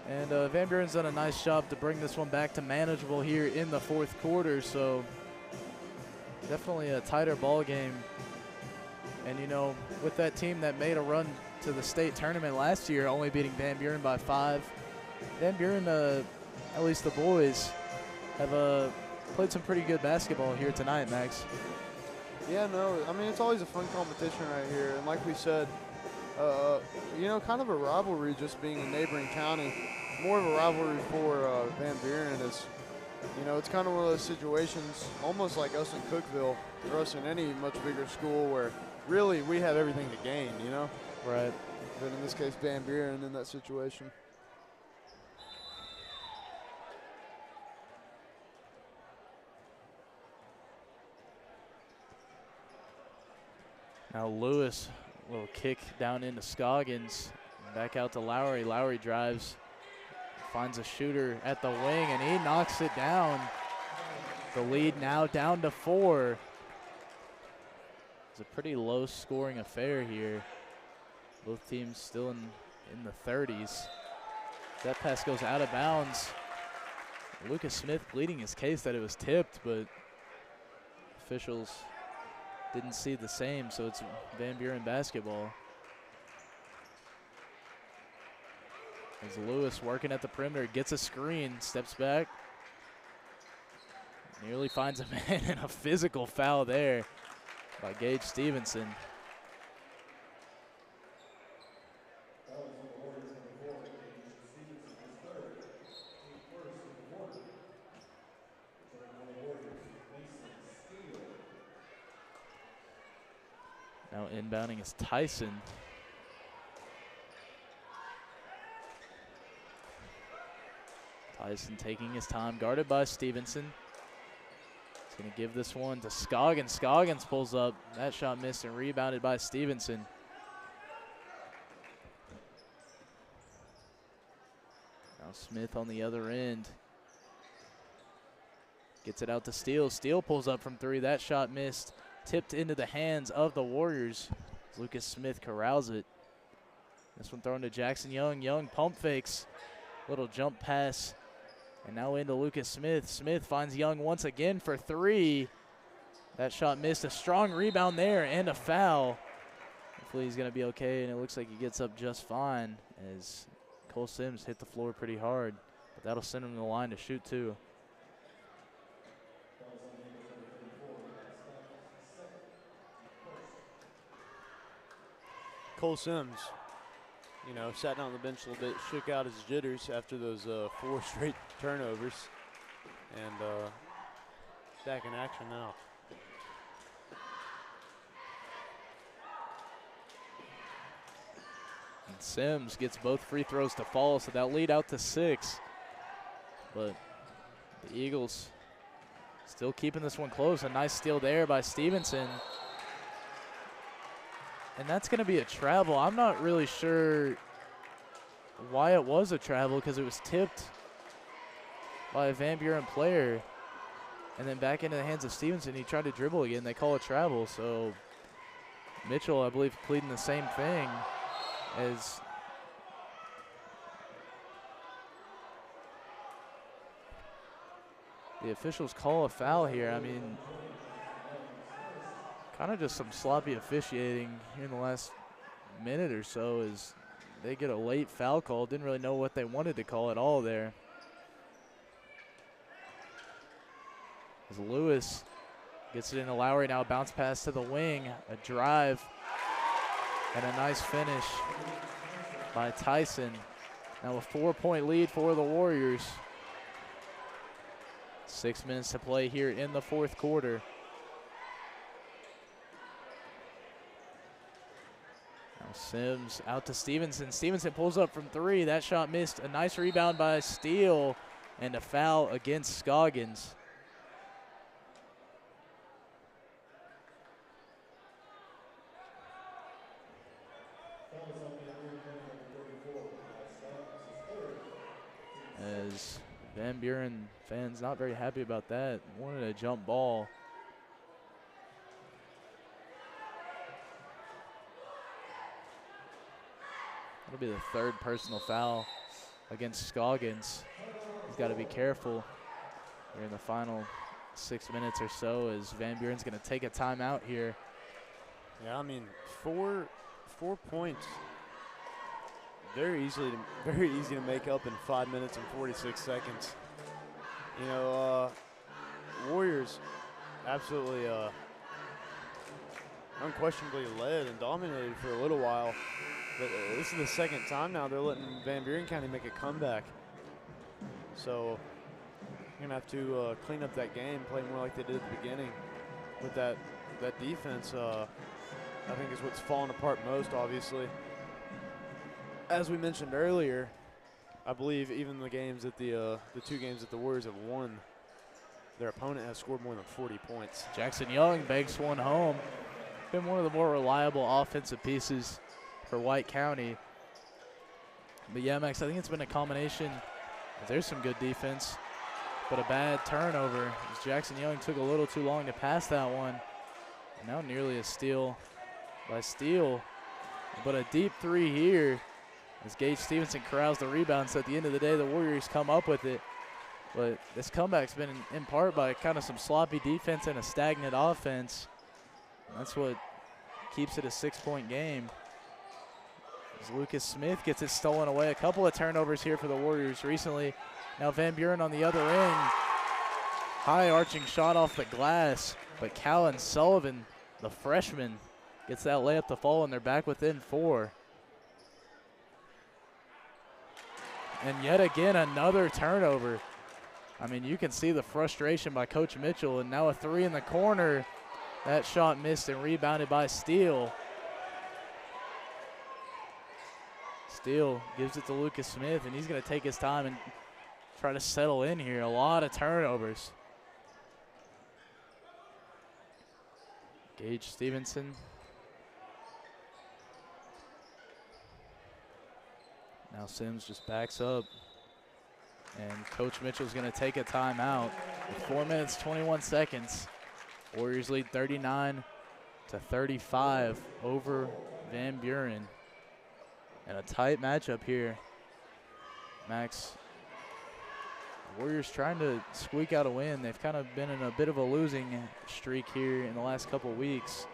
[SPEAKER 2] And Van Buren's done a nice job to bring this one back to manageable here in the fourth quarter. So definitely a tighter ball game. And, with that team that made a run to the state tournament last year, only beating Van Buren by 5. Van Buren, at least the boys, have played some pretty good basketball here tonight, Max.
[SPEAKER 4] Yeah, no, I mean, it's always a fun competition right here. And like we said, kind of a rivalry just being a neighboring county. More of a rivalry for Van Buren is, it's kind of one of those situations, almost like us in Cookeville, or us in any much bigger school where really we have everything to gain,
[SPEAKER 2] Right.
[SPEAKER 4] But in this case, Van Buren in that situation.
[SPEAKER 2] Now Lewis, a little kick down into Scoggins. Back out to Lowry. Lowry drives, finds a shooter at the wing, and he knocks it down. The lead now down to 4. It's a pretty low-scoring affair here. Both teams still in the 30s. That pass goes out of bounds. Lucas Smith pleading his case that it was tipped, but officials didn't see the same, so it's Van Buren basketball. As Lewis working at the perimeter, gets a screen, steps back. Nearly finds a man in a physical foul there by Gage Stevenson. Now inbounding is Tyson. Tyson taking his time, guarded by Stevenson. He's going to give this one to Scoggins. Scoggins pulls up. That shot missed and rebounded by Stevenson. Now Smith on the other end. Gets it out to Steele. Steele pulls up from 3. That shot missed. Tipped into the hands of the Warriors. Lucas Smith corrals it. This one thrown to Jackson Young. Young pump fakes. Little jump pass. And now into Lucas Smith. Smith finds Young once again for 3. That shot missed. A strong rebound there and a foul. Hopefully he's going to be okay, and it looks like he gets up just fine as Cole Sims hit the floor pretty hard. But that'll send him to the line to shoot 2.
[SPEAKER 1] Cole Sims, sat down on the bench a little bit, shook out his jitters after those 4 straight turnovers, and back in action now.
[SPEAKER 2] And Sims gets both free throws to fall, so that lead out to 6. But the Eagles still keeping this one close. A nice steal there by Stevenson. And that's going to be a travel. I'm not really sure why it was a travel, because it was tipped by a Van Buren player. And then back into the hands of Stevenson. He tried to dribble again. They call it travel. So Mitchell, I believe, pleading the same thing as the officials call a foul here. I mean, kind of just some sloppy officiating here in the last minute or so as they get a late foul call. Didn't really know what they wanted to call at all there. As Lewis gets it into Lowry, now a bounce pass to the wing, a drive, and a nice finish by Tyson. Now a 4-point lead for the Warriors. 6 minutes to play here in the 4th quarter. Now Sims out to Stevenson. Stevenson pulls up from 3. That shot missed. A nice rebound by Steele and a foul against Scoggins. As Van Buren fans not very happy about that. Wanted a jump ball. That'll be the 3rd personal foul against Scoggins. He's got to be careful here in the final 6 minutes or so, as Van Buren's going to take a timeout here.
[SPEAKER 1] Yeah, I mean, 4 points. Very easy to make up in 5 minutes and 46 seconds. Warriors absolutely unquestionably led and dominated for a little while. But this is the 2nd time now they're letting Van Buren County make a comeback. So you're going to have to clean up that game, play more like they did at the beginning. With that defense, I think is what's fallen apart most, obviously. As we mentioned earlier, I believe even the games that the 2 games that the Warriors have won, their opponent has scored more than 40 points.
[SPEAKER 2] Jackson Young banks one home. Been one of the more reliable offensive pieces for White County. But yeah, Max, I think it's been a combination. There's some good defense. but a bad turnover as Jackson Young took a little too long to pass that one. And now nearly a steal by Steele, but a deep three here as Gage Stevenson corrals the rebound. So at the end of the day, the Warriors come up with it. But this comeback's been in part by kind of some sloppy defense and a stagnant offense. That's what keeps it a 6-point game. As Lucas Smith gets it stolen away. A couple of turnovers here for the Warriors recently. Now Van Buren on the other end. High arching shot off the glass, but Callan Sullivan, the freshman, gets that layup to fall, and they're back within 4. And yet again, another turnover. I mean, you can see the frustration by Coach Mitchell, and now a 3 in the corner. That shot missed and rebounded by Steele. Steele gives it to Lucas Smith, and he's going to take his time and try to settle in here. A lot of turnovers. Gage Stevenson. Now Sims just backs up. And Coach Mitchell's going to take a timeout with 4 minutes, 21 seconds. Warriors lead 39-35 over Van Buren. And a tight matchup here. Max, Warriors trying to squeak out a win. They've kind of been in a bit of a losing streak here in the last couple of weeks.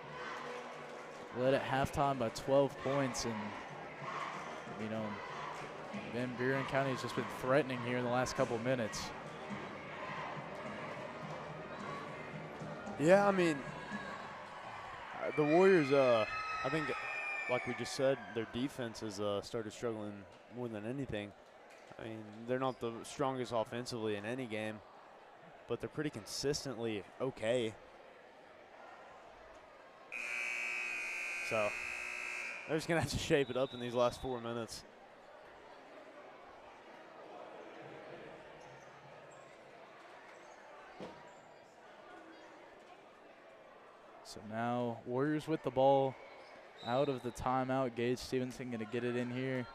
[SPEAKER 2] Led at halftime by 12 points, and, you know, Van Buren County has just been threatening here in the last couple of minutes.
[SPEAKER 1] Yeah, I mean, the Warriors, I think, like we just said, their defense has started struggling more than anything. I mean, they're not the strongest offensively in any game, but they're pretty consistently okay. So they're just going to have to shape it up in these last 4 minutes.
[SPEAKER 2] So now Warriors with the ball out of the timeout. Gage Stevenson going to get it in here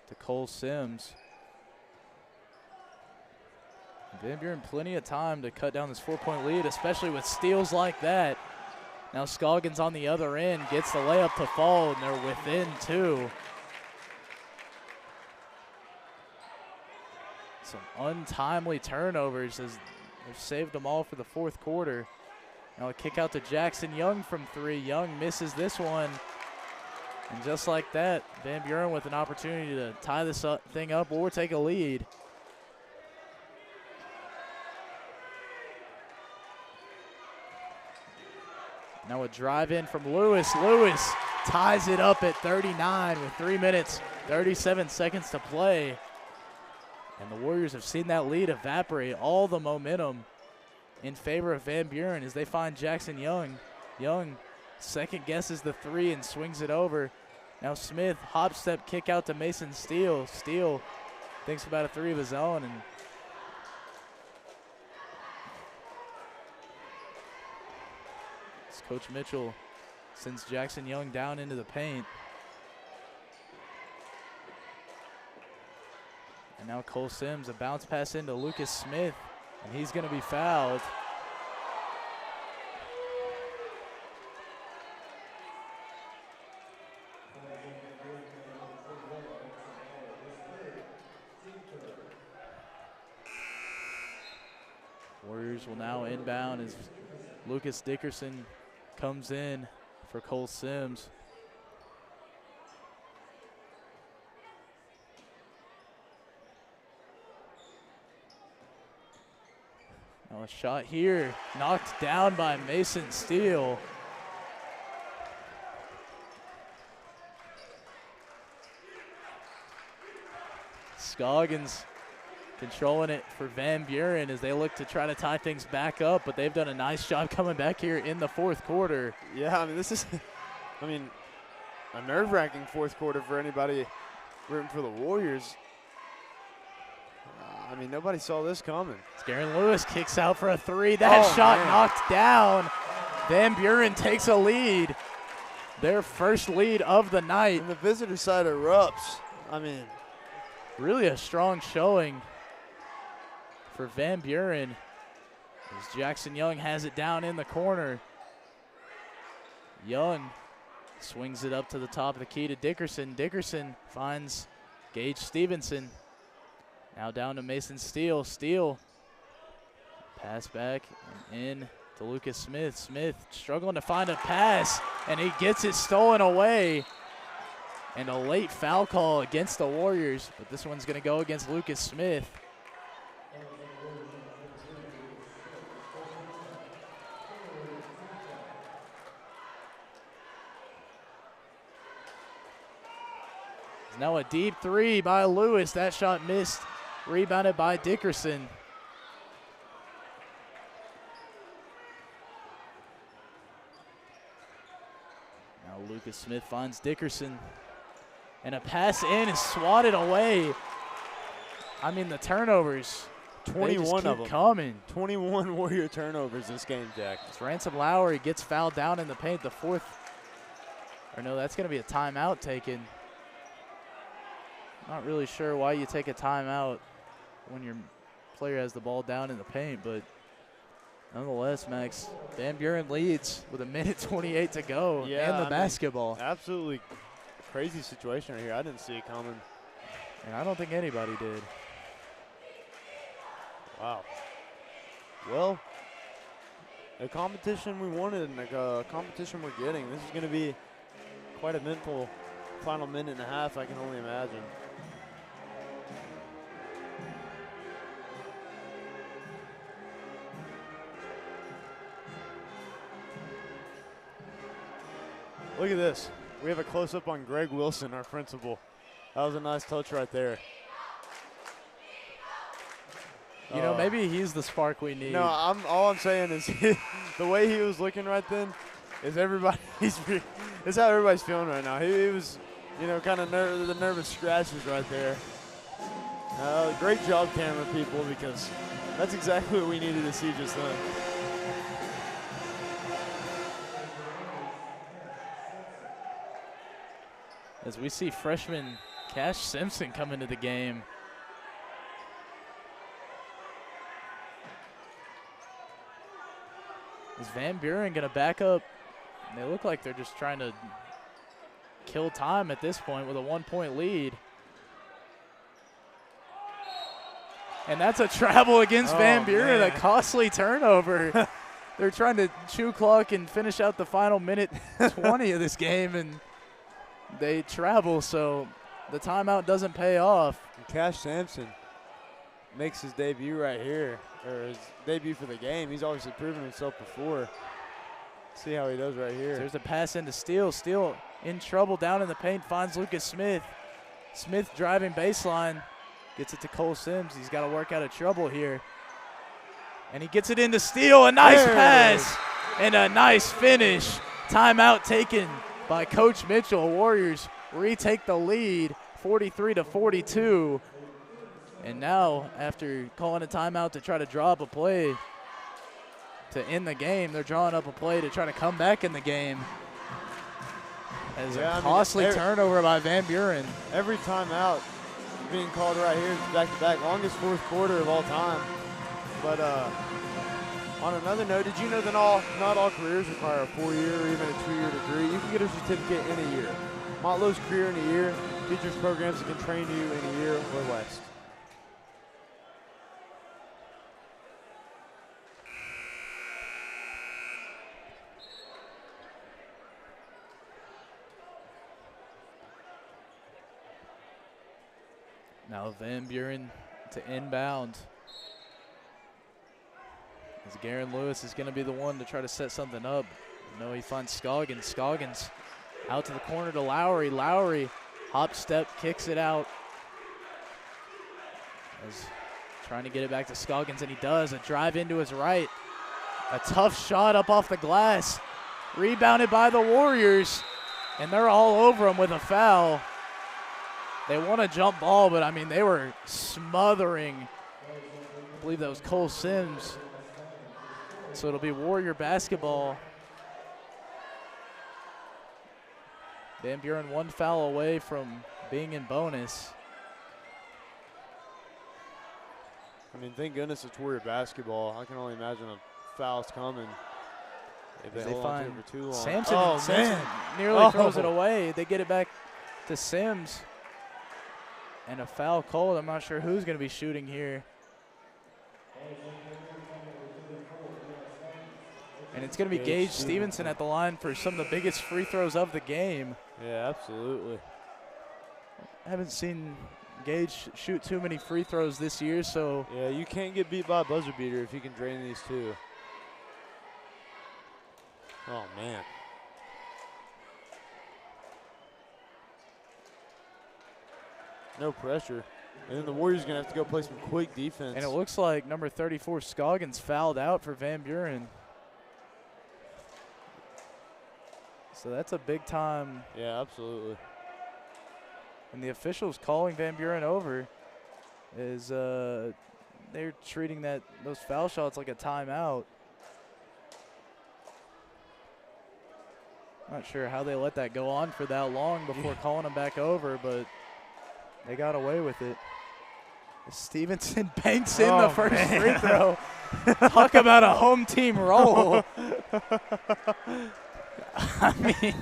[SPEAKER 2] to Cole Sims. Van Buren plenty of time to cut down this 4-point lead, especially with steals like that. Now Scoggins on the other end gets the layup to fall, and they're within 2. Some untimely turnovers as they've saved them all for the fourth quarter. Now a kick out to Jackson Young from 3. Young misses this one. And just like that, Van Buren with an opportunity to tie this thing up or take a lead. Now a drive in from Lewis. Lewis ties it up at 39 with 3 minutes, 37 seconds to play. And the Warriors have seen that lead evaporate. All the momentum in favor of Van Buren as they find Jackson Young. Young second guesses the 3 and swings it over. Now Smith, hop step kick out to Mason Steele. Steele thinks about a 3 of his own, and Coach Mitchell sends Jackson Young down into the paint. And now Cole Sims, a bounce pass into Lucas Smith, and he's going to be fouled. Warriors will now inbound as Lucas Dickerson comes in for Cole Sims. Now a shot here, knocked down by Mason Steele. Scoggins controlling it for Van Buren as they look to try to tie things back up, but they've done a nice job coming back here in the fourth quarter.
[SPEAKER 1] Yeah, I mean, this is, a nerve-wracking fourth quarter for anybody rooting for the Warriors. I mean, nobody saw this coming.
[SPEAKER 2] Garen Lewis kicks out for a 3. That shot knocked down. Van Buren takes a lead. Their first lead of the night.
[SPEAKER 4] And the visitor side erupts. I mean,
[SPEAKER 2] really a strong showing for Van Buren as Jackson Young has it down in the corner. Young swings it up to the top of the key to Dickerson. Dickerson finds Gage Stevenson. Now down to Mason Steele. Steele pass back and in to Lucas Smith. Smith struggling to find a pass, and he gets it stolen away. And a late foul call against the Warriors, but this one's going to go against Lucas Smith. Now a deep three by Lewis. That shot missed, rebounded by Dickerson. Now Lucas Smith finds Dickerson. And a pass in is swatted away. I mean, the turnovers,
[SPEAKER 1] 21 of them
[SPEAKER 2] coming.
[SPEAKER 1] 21 Warrior turnovers this game, Jack.
[SPEAKER 2] It's Ransom Lowry gets fouled down in the paint. The fourth, or no, that's going to be a timeout taken. Not really sure why you take a timeout when your player has the ball down in the paint, but nonetheless, Max, Van Buren leads with 1:28 to go, and the basketball.
[SPEAKER 1] Absolutely crazy situation right here. I didn't see it coming.
[SPEAKER 2] And I don't think anybody did.
[SPEAKER 1] Wow. Well, a competition we wanted and a competition we're getting. This is going to be quite eventful final minute and a half, I can only imagine. Look at this. We have a close-up on Greg Wilson, our principal. That was a nice touch right there.
[SPEAKER 2] You know, maybe he's the spark we need.
[SPEAKER 1] No, all I'm saying is the way he was looking right then is it's how everybody's feeling right now. He was, you know, kind of the nervous scratches right there. Great job, camera people, because that's exactly what we needed to see just then.
[SPEAKER 2] As we see freshman Cash Simpson come into the game. Is Van Buren going to back up? And they look like they're just trying to kill time at this point with a 1-point lead. And that's a travel against Van Buren, a costly turnover. They're trying to chew clock and finish out the final minute 20 of this game, and they travel, so the timeout doesn't pay off.
[SPEAKER 1] And Cash Sampson makes his debut right here, or his debut for the game. He's obviously proven himself before. See how he does right here.
[SPEAKER 2] There's a pass into Steele. Steele in trouble down in the paint, finds Lucas Smith. Smith driving baseline, gets it to Cole Sims. He's got to work out of trouble here. And he gets it into Steele. A nice pass and a nice finish. Timeout taken by Coach Mitchell. Warriors retake the lead 43-42. And now, after calling a timeout to try to draw up a play to end the game, they're drawing up a play to try to come back in the game. As a costly turnover by Van Buren.
[SPEAKER 1] Every timeout being called right here is back-to-back. Longest fourth quarter of all time. But on another note, did you know that not all careers require a 4-year or even a 2-year degree? You can get a certificate in a year. Motlow's Career in a Year features programs that can train you in a year or less.
[SPEAKER 2] Now Van Buren to inbound. As Garen Lewis is going to be the one to try to set something up. No, he finds Scoggins. Scoggins out to the corner to Lowry. Lowry, hop step, kicks it out. As trying to get it back to Scoggins, and he does. A drive into his right. A tough shot up off the glass. Rebounded by the Warriors, and they're all over him with a foul. They want a jump ball, but, I mean, they were smothering. I believe that was Cole Sims. So it'll be Warrior basketball. Van Buren one foul away from being in bonus.
[SPEAKER 4] mean, thank goodness it's Warrior basketball. I can only imagine a foul's coming if they hold on to it for too long.
[SPEAKER 2] Sampson nearly throws it away. They get it back to Sims. And a foul called. I'm not sure who's going to be shooting here. And it's going to be Gage Stevenson at the line for some of the biggest free throws of the game.
[SPEAKER 4] Yeah, absolutely.
[SPEAKER 2] I haven't seen Gage shoot too many free throws this year, so.
[SPEAKER 4] Yeah, you can't get beat by a buzzer beater if you can drain these two. Oh, man. No pressure. And then the Warriors going to have to go play some quick defense.
[SPEAKER 2] And it looks like number 34, Scoggins, fouled out for Van Buren. So that's a big time.
[SPEAKER 4] Yeah, absolutely.
[SPEAKER 2] And the officials calling Van Buren over is they're treating those foul shots like a timeout. Not sure how they let that go on for that long before calling them back over, but they got away with it. Stevenson banks in the first free throw. Talk about a home team roll. I mean,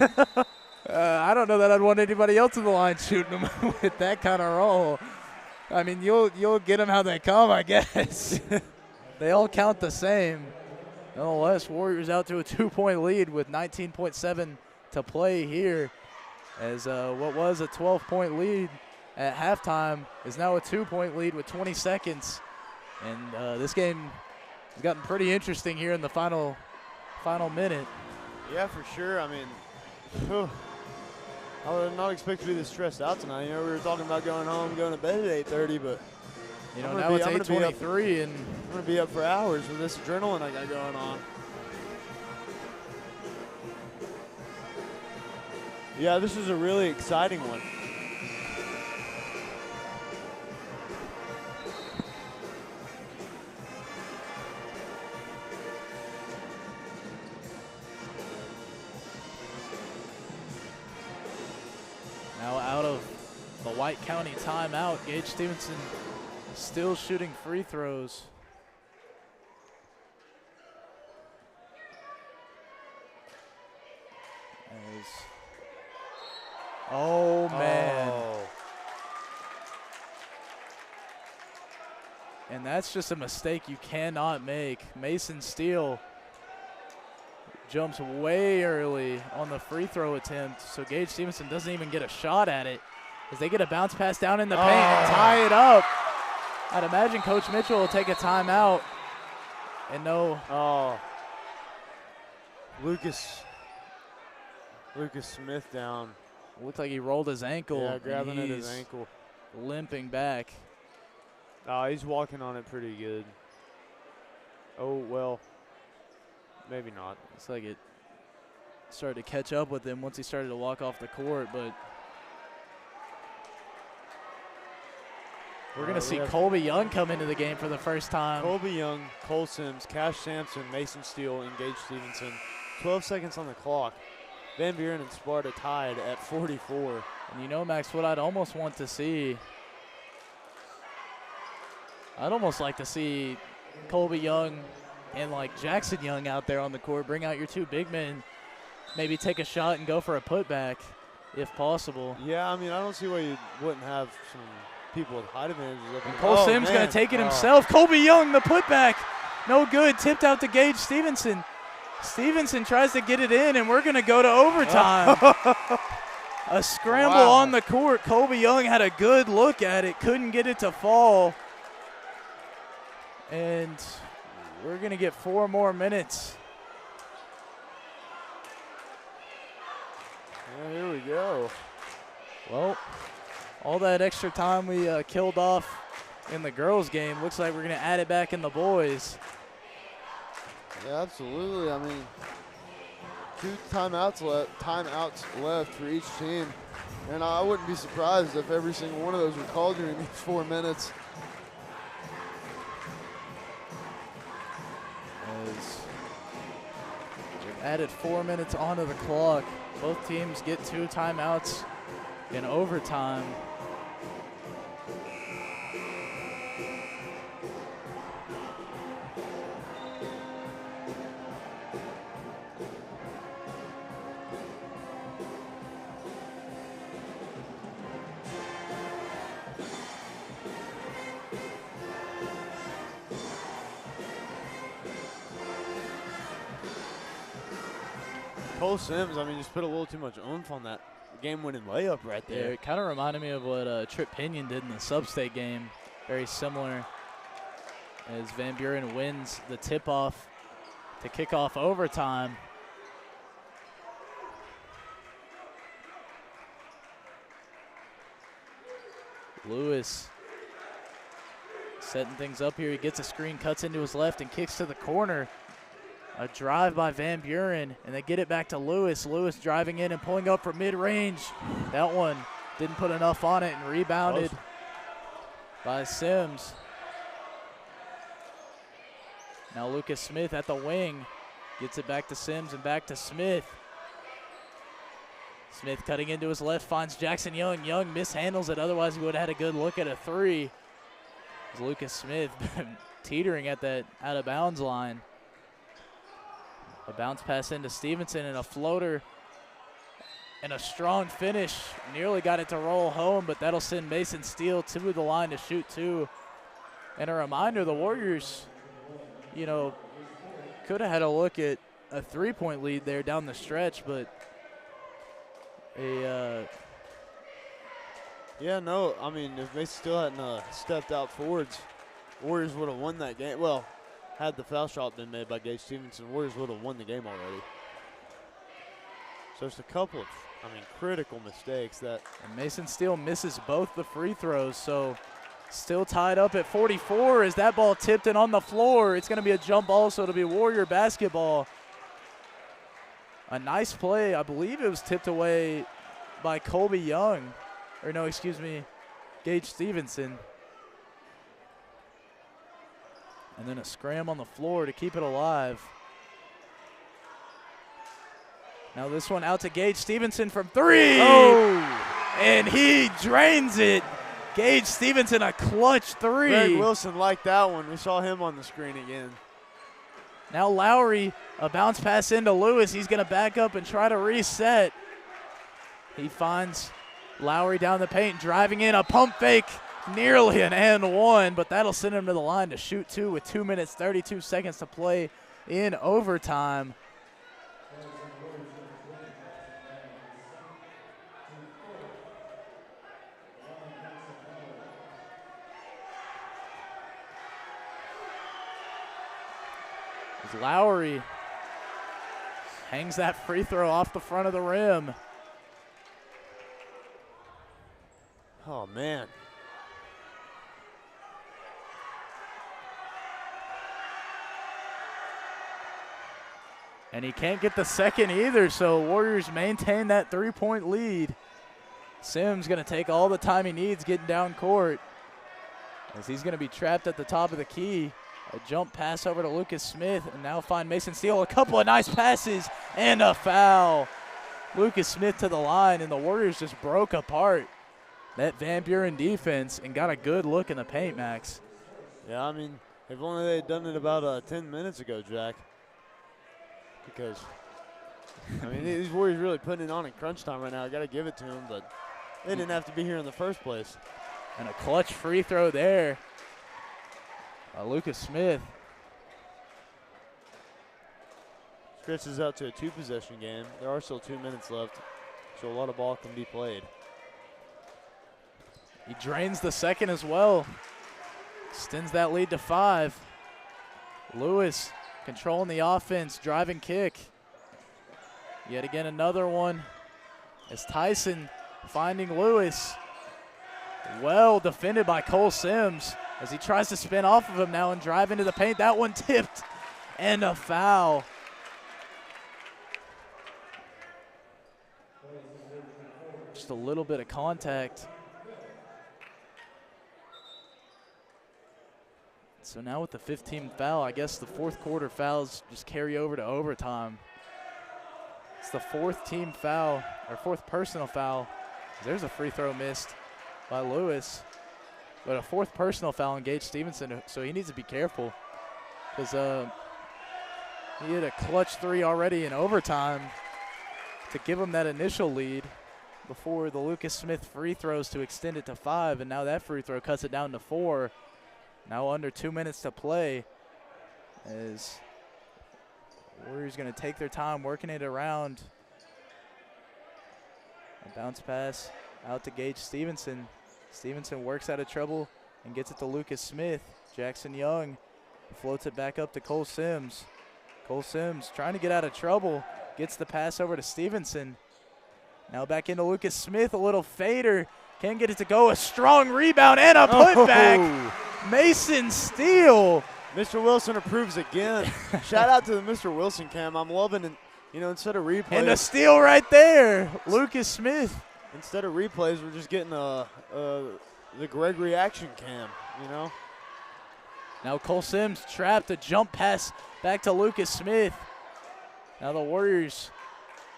[SPEAKER 2] I don't know that I'd want anybody else in the line shooting them with that kind of roll. I mean, you'll get them how they come, I guess. They all count the same. Nonetheless, Warriors out to a 2-point lead with 19.7 to play here, as what was a 12-point lead at halftime is now a 2-point lead with 20 seconds. And this game has gotten pretty interesting here in the final minute.
[SPEAKER 4] Yeah, for sure. I mean, I would not expect to be this stressed out tonight. You know, we were talking about going home, going to bed at 8:30, but
[SPEAKER 2] you know, now it's 8:23, and
[SPEAKER 4] I'm gonna be up for hours with this adrenaline I got going on. Yeah, this is a really exciting one.
[SPEAKER 2] now out of the White County timeout, Gage Stevenson still shooting free throws. Oh, man.
[SPEAKER 4] Oh.
[SPEAKER 2] And that's just a mistake you cannot make. Mason Steele jumps way early on the free throw attempt, so Gage Stevenson doesn't even get a shot at it as they get a bounce pass down in the paint and tie it up. I'd imagine Coach Mitchell will take a timeout and no.
[SPEAKER 4] Oh. Lucas Smith down.
[SPEAKER 2] Looked like he rolled his ankle.
[SPEAKER 4] Yeah, grabbing at his ankle.
[SPEAKER 2] Limping back.
[SPEAKER 4] Oh, he's walking on it pretty good. Oh, well, maybe not.
[SPEAKER 2] Looks like it started to catch up with him once he started to walk off the court, but we're going to see Colby Young come into the game for the first time.
[SPEAKER 4] Colby Young, Cole Sims, Cash Sampson, Mason Steele, and Gage Stevenson. 12 seconds on the clock. Van Buren and Sparta tied at 44.
[SPEAKER 2] And you know, Max, what I'd almost want to see, I'd almost like to see Colby Young and like Jackson Young out there on the court. Bring out your two big men, maybe take a shot and go for a putback if possible.
[SPEAKER 4] Yeah, I mean, I don't see why you wouldn't have some people with height advantages up
[SPEAKER 2] And
[SPEAKER 4] there.
[SPEAKER 2] Cole Sims going to take it himself. Colby Young, the putback, no good. Tipped out to Gage Stevenson. Stevenson tries to get it in, and we're going to go to overtime. A scramble on the court. Colby Young had a good look at it, couldn't get it to fall. And we're going to get 4 more minutes.
[SPEAKER 4] Yeah, here we go.
[SPEAKER 2] Well, all that extra time we killed off in the girls' game, looks like we're going to add it back in the boys.
[SPEAKER 4] Yeah, absolutely. I mean, 2 timeouts left for each team. And I wouldn't be surprised if every single one of those were called during these 4 minutes.
[SPEAKER 2] As we've added 4 minutes onto the clock. Both teams get 2 timeouts in overtime.
[SPEAKER 4] Cole Sims, I mean, just put a little too much oomph on that game-winning layup right
[SPEAKER 2] Yeah,
[SPEAKER 4] there.
[SPEAKER 2] it kind of reminded me of what Trip Pinion did in the sub-state game. Very similar, as Van Buren wins the tip-off to kick off overtime. Lewis setting things up here. He gets a screen, cuts into his left, and kicks to the corner. A drive by Van Buren, and they get it back to Lewis. Lewis driving in and pulling up for mid-range. That one didn't put enough on it and rebounded by Sims. Now Lucas Smith at the wing. Gets it back to Sims and back to Smith. Smith cutting into his left, finds Jackson Young. Young mishandles it, otherwise he would have had a good look at a three. As Lucas Smith teetering at that out-of-bounds line. A bounce pass into Stevenson and a floater and a strong finish. Nearly got it to roll home, but that'll send Mason Steele to the line to shoot two. And a reminder, the Warriors, you know, could have had a look at a three-point lead there down the stretch, but
[SPEAKER 4] Yeah, no, I mean, if Mason Steele hadn't stepped out forwards, Warriors would have won that game. Well, had the foul shot been made by Gage Stevenson, Warriors would have won the game already. So it's a couple of, critical mistakes that.
[SPEAKER 2] And Mason Steele misses both the free throws, so still tied up at 44 as that ball tipped in on the floor. It's going to be a jump ball, so it'll be Warrior basketball. A nice play. I believe it was tipped away by Colby Young. Or no, excuse me, Gage Stevenson. And then a scram on the floor to keep it alive. Now this one out to Gage Stevenson from three.
[SPEAKER 4] Oh!
[SPEAKER 2] And he drains it. Gage Stevenson, a clutch three.
[SPEAKER 4] Greg Wilson liked that one. We saw him on the screen again.
[SPEAKER 2] Now Lowry, a bounce pass into Lewis. He's going to back up and try to reset. He finds Lowry down the paint, driving in a pump fake. Nearly an and one, but that'll send him to the line to shoot two with 2 minutes, 32 seconds to play in overtime. As Lowry hangs that free throw off the front of the rim.
[SPEAKER 4] Oh, man.
[SPEAKER 2] And he can't get the second either, so Warriors maintain that three-point lead. Sims going to take all the time he needs getting down court, as he's going to be trapped at the top of the key. A jump pass over to Lucas Smith, and now find Mason Steele. A couple of nice passes and a foul. Lucas Smith to the line, and the Warriors just broke apart that Van Buren defense and got a good look in the paint, Max.
[SPEAKER 4] Yeah, if only they had done it about 10 minutes ago, Jack. Because, these Warriors really putting it on in crunch time right now. I got to give it to them, but they didn't have to be here in the first place.
[SPEAKER 2] And a clutch free throw there. Lucas Smith.
[SPEAKER 4] Stretches out to a two-possession game. There are still 2 minutes left, so a lot of ball can be played.
[SPEAKER 2] He drains the second as well. Extends that lead to 5. Lewis controlling the offense, driving kick. Yet again another one as Tyson finding Lewis. Well defended by Cole Sims as he tries to spin off of him now and drive into the paint. That one tipped and a foul. Just a little bit of contact. So now with the 15th foul, I guess the fourth quarter fouls just carry over to overtime. It's the fourth team foul, or fourth personal foul. There's a free throw missed by Lewis. But a fourth personal foul on Gage Stevenson, so he needs to be careful. Because he hit a clutch three already in overtime to give him that initial lead before the Lucas Smith free throws to extend it to 5, and now that free throw cuts it down to 4. Now under 2 minutes to play as Warriors going to take their time working it around. A bounce pass out to Gage Stevenson. Stevenson works out of trouble and gets it to Lucas Smith. Jackson Young floats it back up to Cole Sims. Cole Sims trying to get out of trouble. Gets the pass over to Stevenson. Now back into Lucas Smith, a little fader. Can't get it to go. A strong rebound and a putback.
[SPEAKER 1] Oh.
[SPEAKER 2] Mason Steele.
[SPEAKER 1] Mr. Wilson approves again. Shout out to the Mr. Wilson cam. I'm loving it. You know, instead of replays.
[SPEAKER 2] And a steal right there. Lucas Smith.
[SPEAKER 1] Instead of replays, we're just getting the Gregory action cam, you know.
[SPEAKER 2] Now Cole Sims trapped a jump pass back to Lucas Smith. Now the Warriors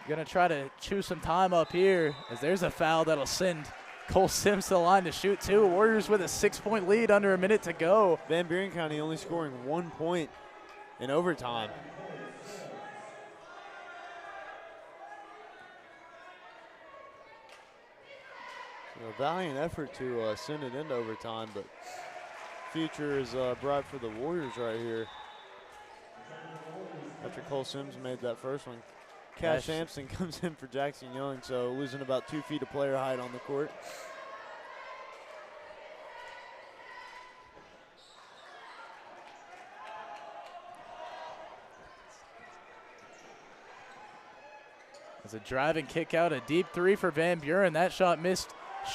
[SPEAKER 2] going to try to chew some time up here as there's a foul that'll send Cole Sims to the line to shoot two. Warriors with a 6-point lead under a minute to go.
[SPEAKER 1] Van Buren County only scoring 1 point in overtime. A valiant effort to send it into overtime, but future is bright for the Warriors right here. After Cole Sims made that first one. Cash Sampson comes in for Jackson Young, so losing about 2 feet of player height on the court.
[SPEAKER 2] As a driving kick out, a deep three for Van Buren. That shot missed.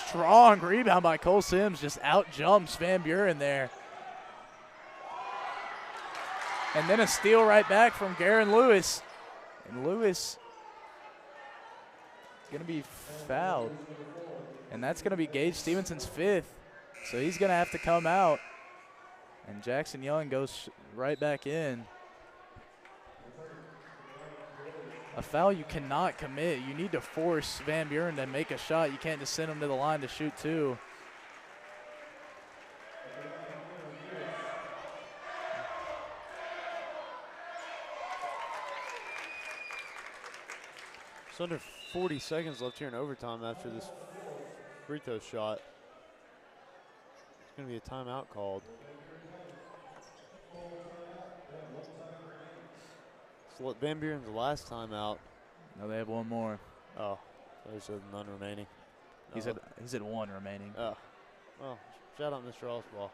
[SPEAKER 2] Strong rebound by Cole Sims. Just out jumps Van Buren there. And then a steal right back from Garen Lewis. And Lewis going to be fouled. And that's going to be Gage Stevenson's 5th. So he's going to have to come out. And Jackson Young goes right back in. A foul you cannot commit. You need to force Van Buren to make a shot. You can't just send him to the line to shoot two.
[SPEAKER 1] It's under 40 seconds left here in overtime after this free throw shot. It's going to be a timeout called. So Van Buren's last timeout.
[SPEAKER 2] No, they have one more.
[SPEAKER 1] Oh, there's none remaining.
[SPEAKER 2] He's at one remaining.
[SPEAKER 1] Oh, well, shout out Mr. Oswald.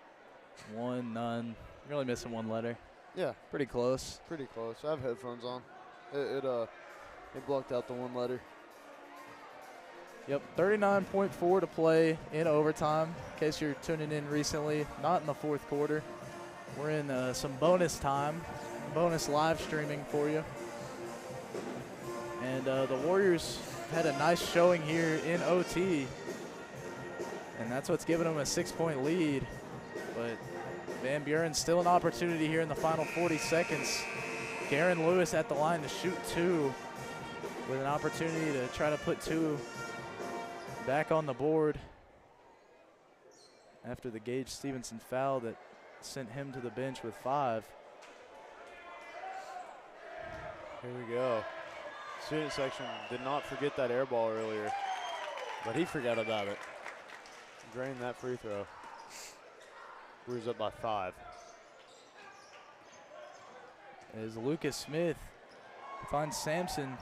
[SPEAKER 2] One, none. You're only missing one letter.
[SPEAKER 4] Yeah,
[SPEAKER 2] Pretty close.
[SPEAKER 4] pretty close. I have headphones on. It blocked out the one letter.
[SPEAKER 2] Yep, 39.4 to play in overtime. In case you're tuning in recently, not in the fourth quarter. We're in some bonus time, bonus live streaming for you. And the Warriors had a nice showing here in OT. And that's what's given them a 6-point lead. But Van Buren still an opportunity here in the final 40 seconds. Garen Lewis at the line to shoot two with an opportunity to try to put two back on the board after the Gage Stevenson foul that sent him to the bench with 5.
[SPEAKER 1] Here we go. Student section did not forget that air ball earlier, but he forgot about it. Drained that free throw. Brewers up by 5.
[SPEAKER 2] As Lucas Smith finds Sampson.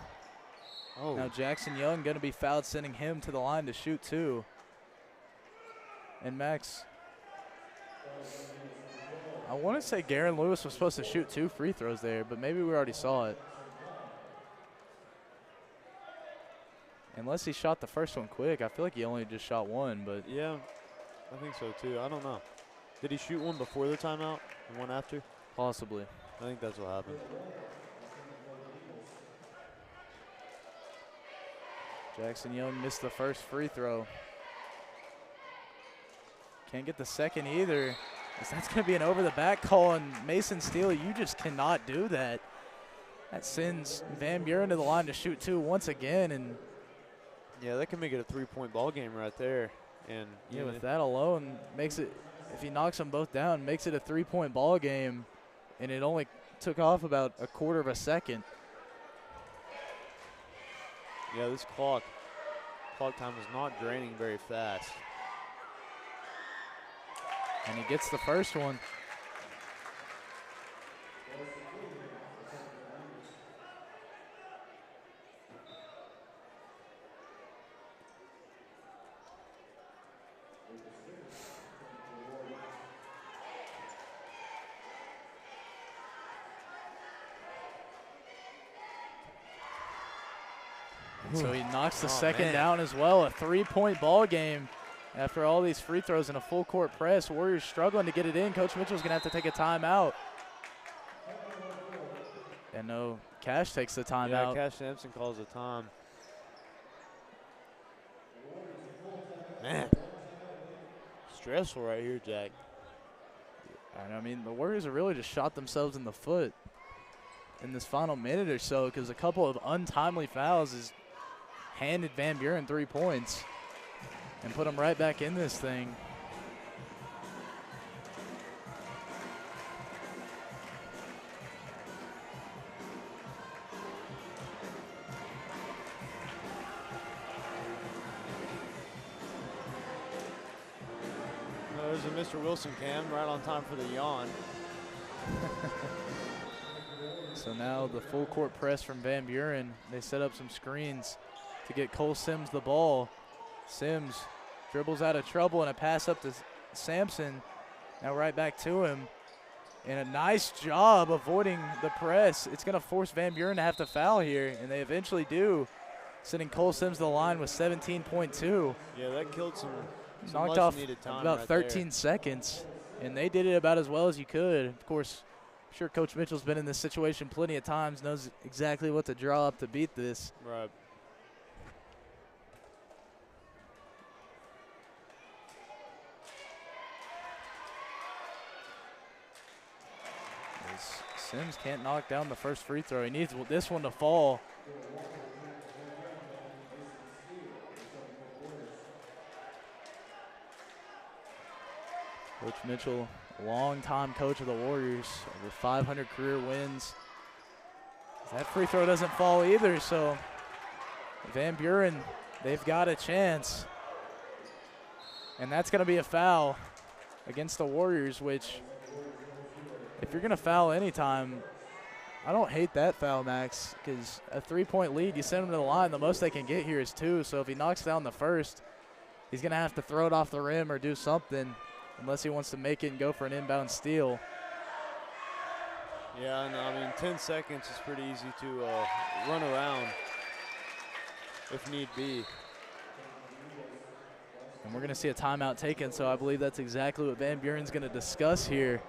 [SPEAKER 1] Oh,
[SPEAKER 2] Now Jackson Young going to be fouled, sending him to the line to shoot two. And Max, I want to say Garen Lewis was supposed to shoot 2 free throws there, but maybe we already saw it. Unless he shot the first one quick. I feel like he only just shot one, but
[SPEAKER 1] yeah, I think so too. I don't know. Did he shoot one before the timeout and one after?
[SPEAKER 2] possibly.
[SPEAKER 1] I think that's what happened.
[SPEAKER 2] Jackson Young missed the first free throw. Can't get the second either. That's going to be an over-the-back call, and Mason Steele, you just cannot do that. That sends Van Buren to the line to shoot two once again, and
[SPEAKER 1] Yeah, that can make it a 3-point ball game right there. And
[SPEAKER 2] yeah, with that alone, makes it, if he knocks them both down, makes it a 3-point ball game, and it only took off about a quarter of a second.
[SPEAKER 1] yeah, this clock time is not draining very fast.
[SPEAKER 2] And he gets the first one. So he knocks the
[SPEAKER 1] Oh,
[SPEAKER 2] second
[SPEAKER 1] man.
[SPEAKER 2] down as well. A 3-point ball game after all these free throws and a full court press. Warriors struggling to get it in. Coach Mitchell's going to have to take a timeout. And no, Cash takes the timeout.
[SPEAKER 1] Yeah, Cash Sampson calls a time. Man, stressful right here, Jack.
[SPEAKER 2] And I mean, the Warriors have really just shot themselves in the foot in this final minute or so, because a couple of untimely fouls has handed Van Buren 3 points and put them right back in this thing.
[SPEAKER 1] There's a Mr. Wilson cam right on time for the yawn.
[SPEAKER 2] So now the full court press from Van Buren. They set up some screens to get Cole Sims the ball. Sims dribbles out of trouble and a pass up to Sampson. Now right back to him. And a nice job avoiding the press. It's going to force Van Buren to have to foul here, and they eventually do, sending Cole Sims to the line with 17.2.
[SPEAKER 1] Yeah, that killed some
[SPEAKER 2] Knocked off
[SPEAKER 1] needed time
[SPEAKER 2] about
[SPEAKER 1] right
[SPEAKER 2] 13 seconds, and they did it about as well as you could. Of course, I'm sure Coach Mitchell's been in this situation plenty of times, knows exactly what to draw up to beat this.
[SPEAKER 1] Right.
[SPEAKER 2] Sims can't knock down the first free throw. He needs this one to fall. Coach Mitchell, longtime coach of the Warriors, over 500 career wins. That free throw doesn't fall either, so Van Buren, they've got a chance. And that's going to be a foul against the Warriors, which, if you're going to foul anytime, I don't hate that foul, Max, because a 3-point lead, you send them to the line, the most they can get here is 2. So if he knocks down the first, he's going to have to throw it off the rim or do something, unless he wants to make it and go for an inbound steal.
[SPEAKER 1] Yeah, and I mean, 10 seconds is pretty easy to run around if need be.
[SPEAKER 2] And we're going to see a timeout taken, so I believe that's exactly what Van Buren's going to discuss here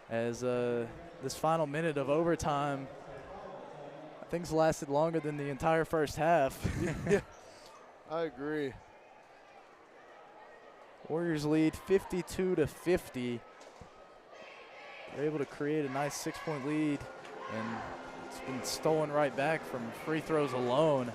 [SPEAKER 2] as this final minute of overtime. Things lasted longer than the entire first half.
[SPEAKER 4] Yeah, I agree.
[SPEAKER 2] Warriors lead 52-50. They're able to create a nice 6-point lead, and it's been stolen right back from free throws alone.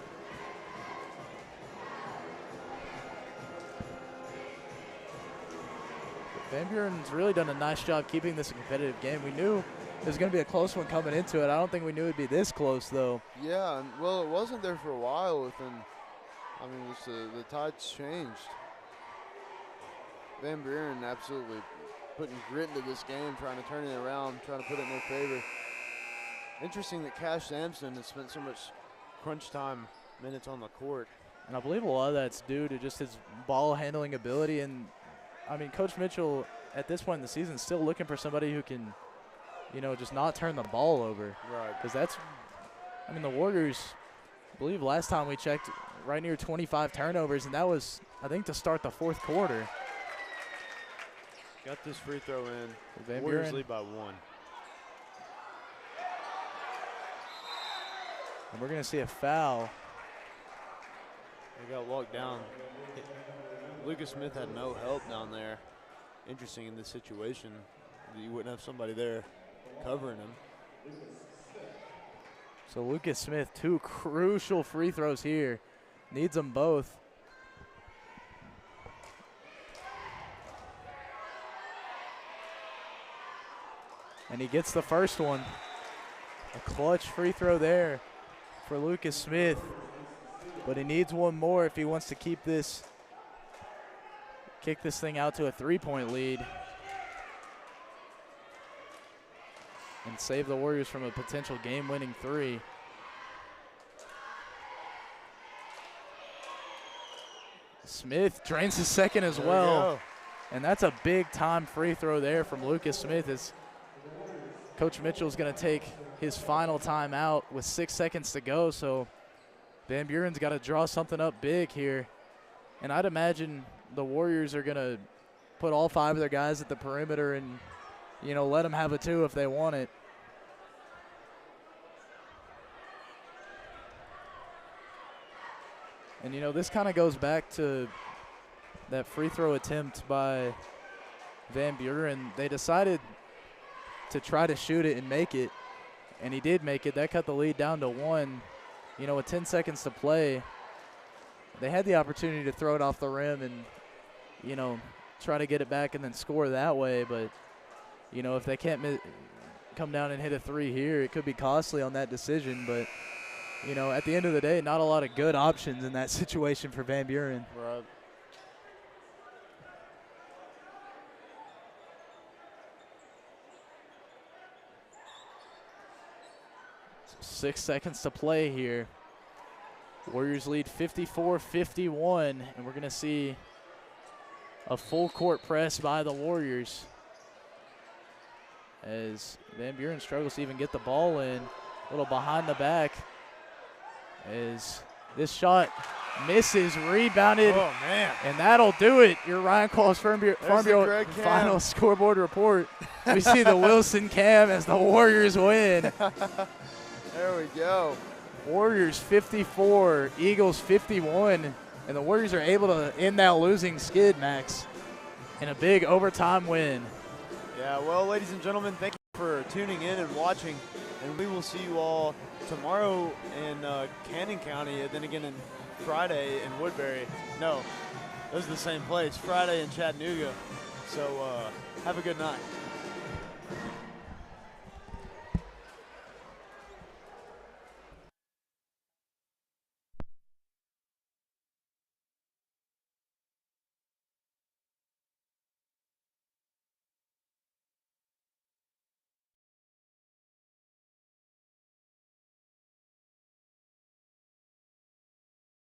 [SPEAKER 2] Van Buren's really done a nice job keeping this a competitive game. We knew it was going to be a close one coming into it. I don't think we knew it'd be this close, though.
[SPEAKER 4] Yeah, and, well, it wasn't there for a while. I mean, it's the tide's changed. Van Buren absolutely putting grit into this game, trying to turn it around, trying to put it in their favor.
[SPEAKER 1] Interesting that Cash Sampson has spent so much crunch time minutes on the court.
[SPEAKER 2] And I believe a lot of that's due to just his ball handling ability. And, I mean, Coach Mitchell, at this point in the season, is still looking for somebody who can, you know, just not turn the ball over.
[SPEAKER 1] Right.
[SPEAKER 2] Because that's, I mean, the Warriors, I believe last time we checked, right near 25 turnovers, and that was, I think, to start the fourth quarter.
[SPEAKER 1] Got this free throw in.
[SPEAKER 2] Van
[SPEAKER 1] Warriors
[SPEAKER 2] Buren.
[SPEAKER 1] lead by 1.
[SPEAKER 2] And we're going to see a foul.
[SPEAKER 1] They got walked down. Lucas Smith had no help down there. Interesting in this situation that you wouldn't have somebody there covering him.
[SPEAKER 2] So Lucas Smith, 2 crucial free throws here. Needs them both. And he gets the first one. A clutch free throw there for Lucas Smith. But he needs one more if he wants to keep this, kick this thing out to a 3-point lead. And save the Warriors from a potential game-winning 3. Smith drains his second as well. And that's a big-time free throw there from Lucas Smith as Coach Mitchell's going to take his final timeout with 6 seconds to go. So Van Buren's got to draw something up big here. And I'd imagine the Warriors are going to put all 5 of their guys at the perimeter and, you know, let them have a 2 if they want it. And, you know, this kind of goes back to that free throw attempt by Van Buren. They decided to try to shoot it and make it, and he did make it. That cut the lead down to 1. You know, with 10 seconds to play, they had the opportunity to throw it off the rim and, you know, try to get it back and then score that way. But, you know, if they can't come down and hit a 3 here, it could be costly on that decision. But, you know, at the end of the day, not a lot of good options in that situation for Van Buren.
[SPEAKER 4] Right.
[SPEAKER 2] So 6 seconds to play here. Warriors lead 54-51, and we're going to see a full court press by the Warriors as Van Buren struggles to even get the ball in. A little behind the back as this shot misses, rebounded.
[SPEAKER 1] Oh, man.
[SPEAKER 2] And that'll do it. Your Ryan Claus Farm Bureau final scoreboard report. We see the Wilson Cam as the Warriors win.
[SPEAKER 4] There we go.
[SPEAKER 2] Warriors 54, Eagles 51, and the Warriors are able to end that losing skid, Max, in a big overtime win.
[SPEAKER 1] Yeah, well, ladies and gentlemen, thank you for tuning in and watching, and we will see you all tomorrow in Cannon County, and then again in Friday in Woodbury. No, those are the same place, Friday in Chattanooga. So have a good night.